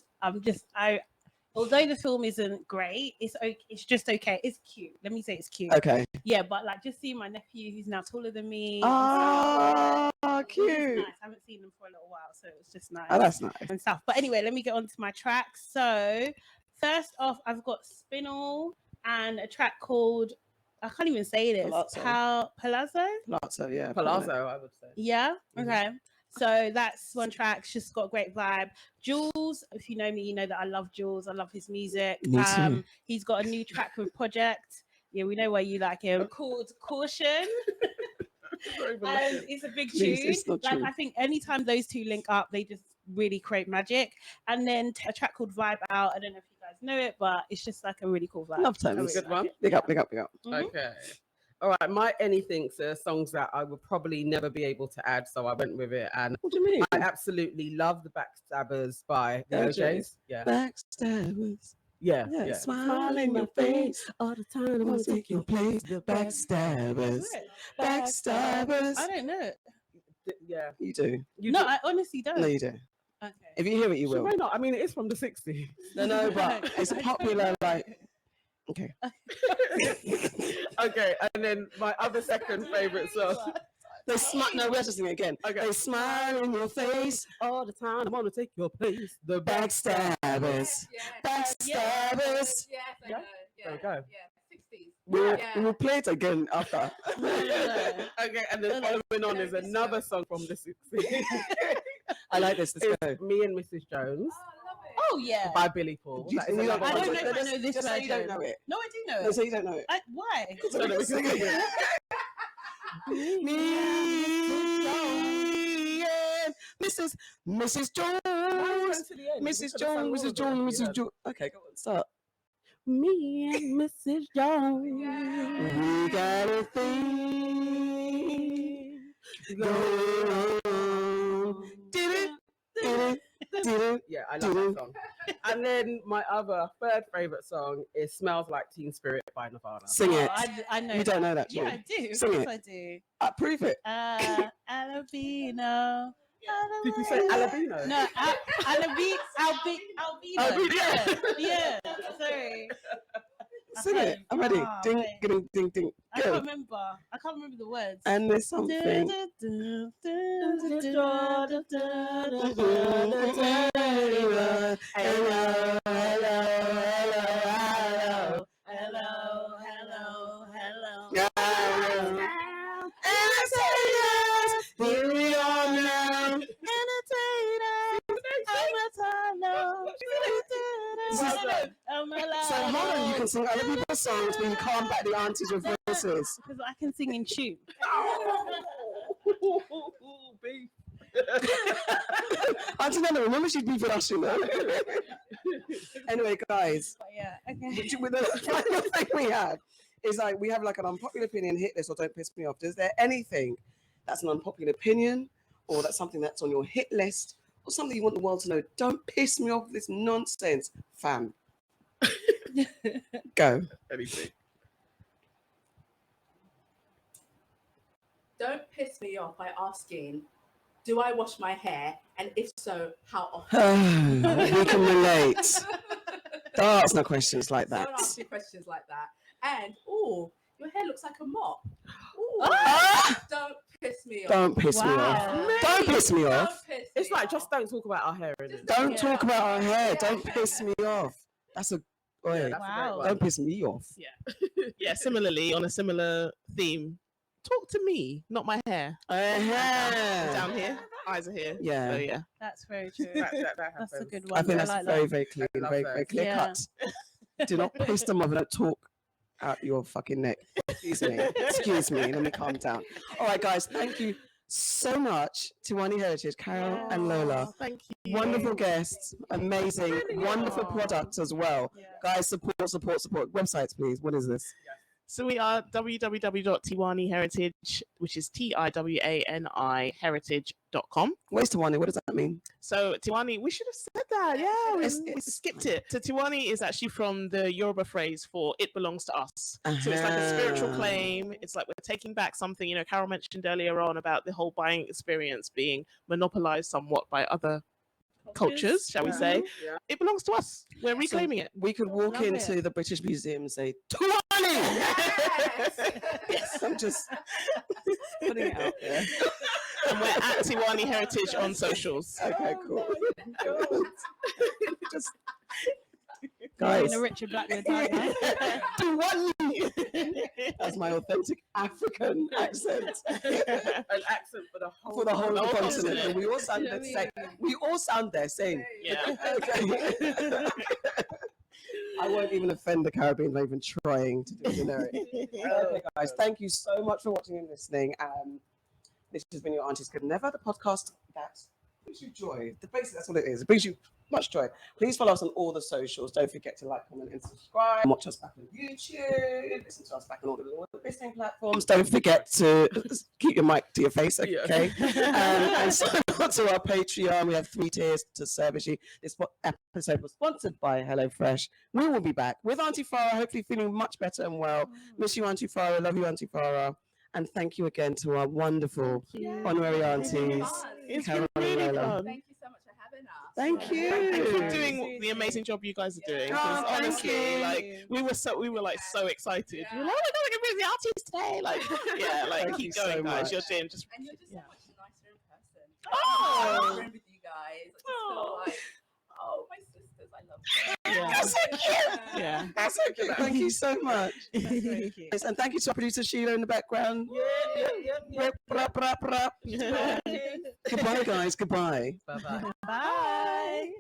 although the film isn't great, it's just okay. It's cute. Let me say it's cute. Okay. Yeah, but like just seeing my nephew who's now taller than me. Ah, it was just cute. nice. I haven't seen them for a little while, so it was just nice. Oh, that's nice. And stuff. But anyway, let me get on to my tracks. So first off, I've got Spinall and a track called, I can't even say this. Palazzo. Palazzo? Palazzo, yeah. Palazzo, I would say. Yeah. Mhm. Okay. So that's one track. It's just got a great vibe. Jules, if you know me, you know that I love Jules. I love his music. Me too. He's got a new track with Project. Yeah, we know why you like him. Called Caution. And it's a big Please, tune. it's not Like true. I think anytime those two link up, they just really create magic. And then a track called Vibe Out. I don't know if you guys know it, but it's just like a really cool vibe. Love I tones. really Good like one. it. Big up, big up, big up. Mhm. Okay. All right. My anythings are songs that I would probably never be able to add, so I went with it. And What do you mean? I absolutely love the Backstabbers by the OJs. OJs. Yeah. Backstabbers. Yeah. Yeah. Yeah. Smile in your face all the time. I want to take your place. The Backstabbers. Backstabbers. I don't know it. Yeah. You do. You No, do- I honestly don't. No, you do. Okay. If you hear it, you Sure, will. why not? I mean, it is from the 60s. No, but it's popular. Like, okay. Okay, and then my other second favorite song. They smile. No, we're just singing again. Okay. They smile in your face. All the time, I want to take your place. The Backstabbers. Backstabbers. Yeah, I know. Yeah, Okay. yeah. 60s. We'll play it again after. Okay, and then following on is another song from the 60s. I like this. Let's It's go. Me and Mrs. Jones Oh, I love it. Oh yeah. by Billy Paul. You- That is you another I one. don't know if I Just- know this just say you don't version. know it. No, I do know No, it. so you don't know it. Why? No, no, it's Sing it. Me and Mrs. Jones. Mrs. Jones, Mrs. Jones, Mrs. Jones. Okay, go on, start. Me and Mrs. Jones. We got a thing going on. Did it? Did it? Yeah, I love that song. And then my other third favorite song is Smells Like Teen Spirit by Nirvana. Sing it. I know. You don't know that, Yeah, tune? I do. Sing Of it. course I do. Prove it. Alabino. Did you say Alabino? No, Albino. Yeah. Sorry. Sing it. I'm ready. Ah, Ding, wait. ding, ding, ding. I can't Go. remember. I can't remember the words. And there's something. Hello, hello, hello, hello. Yeah. Entertainers, here we are now. So hold on, you can sing other people's songs, but you can't back the aunties with voices. Because I can sing in tune. Beef. Auntie Nana, remember she'd be with us, you know. Anyway, guys, But yeah, okay. with the final thing we have is like we have like an unpopular opinion hit list or don't piss me off. Is there anything that's an unpopular opinion or that's something that's on your hit list or something you want the world to know? Don't piss me off with this nonsense, fam. Go. Anything. Don't piss me off by asking, do I wash my hair? And if so, how often? We can relate. Don't ask no questions like that. Don't ask me questions like that. And, oh, your hair looks like a mop. Ooh, Ah! don't piss me off. Don't piss me Wow. off. Don't piss me Don't off. piss It's me like off. just don't talk about our hair. Isn't it? Don't Yeah. talk about our hair. Yeah. Don't piss me off. That's a. Yeah, Oi, that's a Wow. great one. don't piss me off. Yeah, similarly, on a similar theme, talk to me, not my hair. Uh-huh. Down here, eyes are here. Yeah. So yeah. That's very true. That That's a happens. good one. I think that's like very, that. very clean, I love very, that. very clear Yeah. cut. Do not piss them off and don't talk out your fucking neck. Excuse me. Excuse me. Let me calm down. All right, guys. Thank you so much, Tiwani Heritage, Carol and Lola. Oh, thank you. Wonderful guests, amazing, wonderful products as well. Yeah. Guys, support. Websites, please. What is this? So we are www.Tiwani Heritage, which is Tiwani heritage.com. Where's Tiwani? What does that mean? So Tiwani, we should have said that. Yeah, we It's skipped it. So Tiwani is actually from the Yoruba phrase for "it belongs to us." So it's like a spiritual Uh-huh. claim. It's like we're taking back something. You know, Carol mentioned earlier on about the whole buying experience being monopolized somewhat by other cultures, shall we Yeah. say? Yeah. It belongs to us. We're reclaiming it. We could walk Love into it. the British Museum and say, Tiwani! Yes, I'm just putting it out there. And we're at Tiwani Heritage on socials. Okay, cool. Just Guys. doing a Richard Blackwood. aren't you? Tiwani. That's my authentic African accent. An accent for the whole For the whole of the whole continent. continent. And we all sound the same. We all sound the same. Yeah. Okay. I won't even offend the Caribbean by even trying to do generic. Okay, guys, thank you so much for watching and listening. This has been your Aunties Could Never, the podcast that brings you joy. The basic, that's what it is. It brings you much joy. Please follow us on all the socials. Don't forget to like, comment, and subscribe. And watch us back on YouTube. Listen to us back on all the listening platforms. Don't forget to keep your mic to your face, okay? And sign on to our Patreon. We have 3 tiers to service you. This episode was sponsored by HelloFresh. We will be back with Auntie Farah, hopefully feeling much better and well. Miss you, Auntie Farah. Love you, Auntie Farah. And thank you again to our wonderful honorary aunties, It's Carol been and really Lola. fun. Thank you so much for having us. Thank you. Thank you for doing the amazing job you guys are doing. Because Oh, thank honestly, you. like we were so excited. We were like, oh my god, we're gonna be the Aunties today. Like, yeah, like Thank keep you so going, guys. much. You're doing just And you're just so much nicer in person. Oh. I'm with you guys. I just feel like, oh, my sisters, I love them. yeah. That's so cute. Yeah. That's so cute. Thank you so much. Thank you. Yes, and thank you to our producer Sheila in the background. Rap, rap, rap. Yeah. Goodbye, guys. Goodbye. Bye-bye. Bye.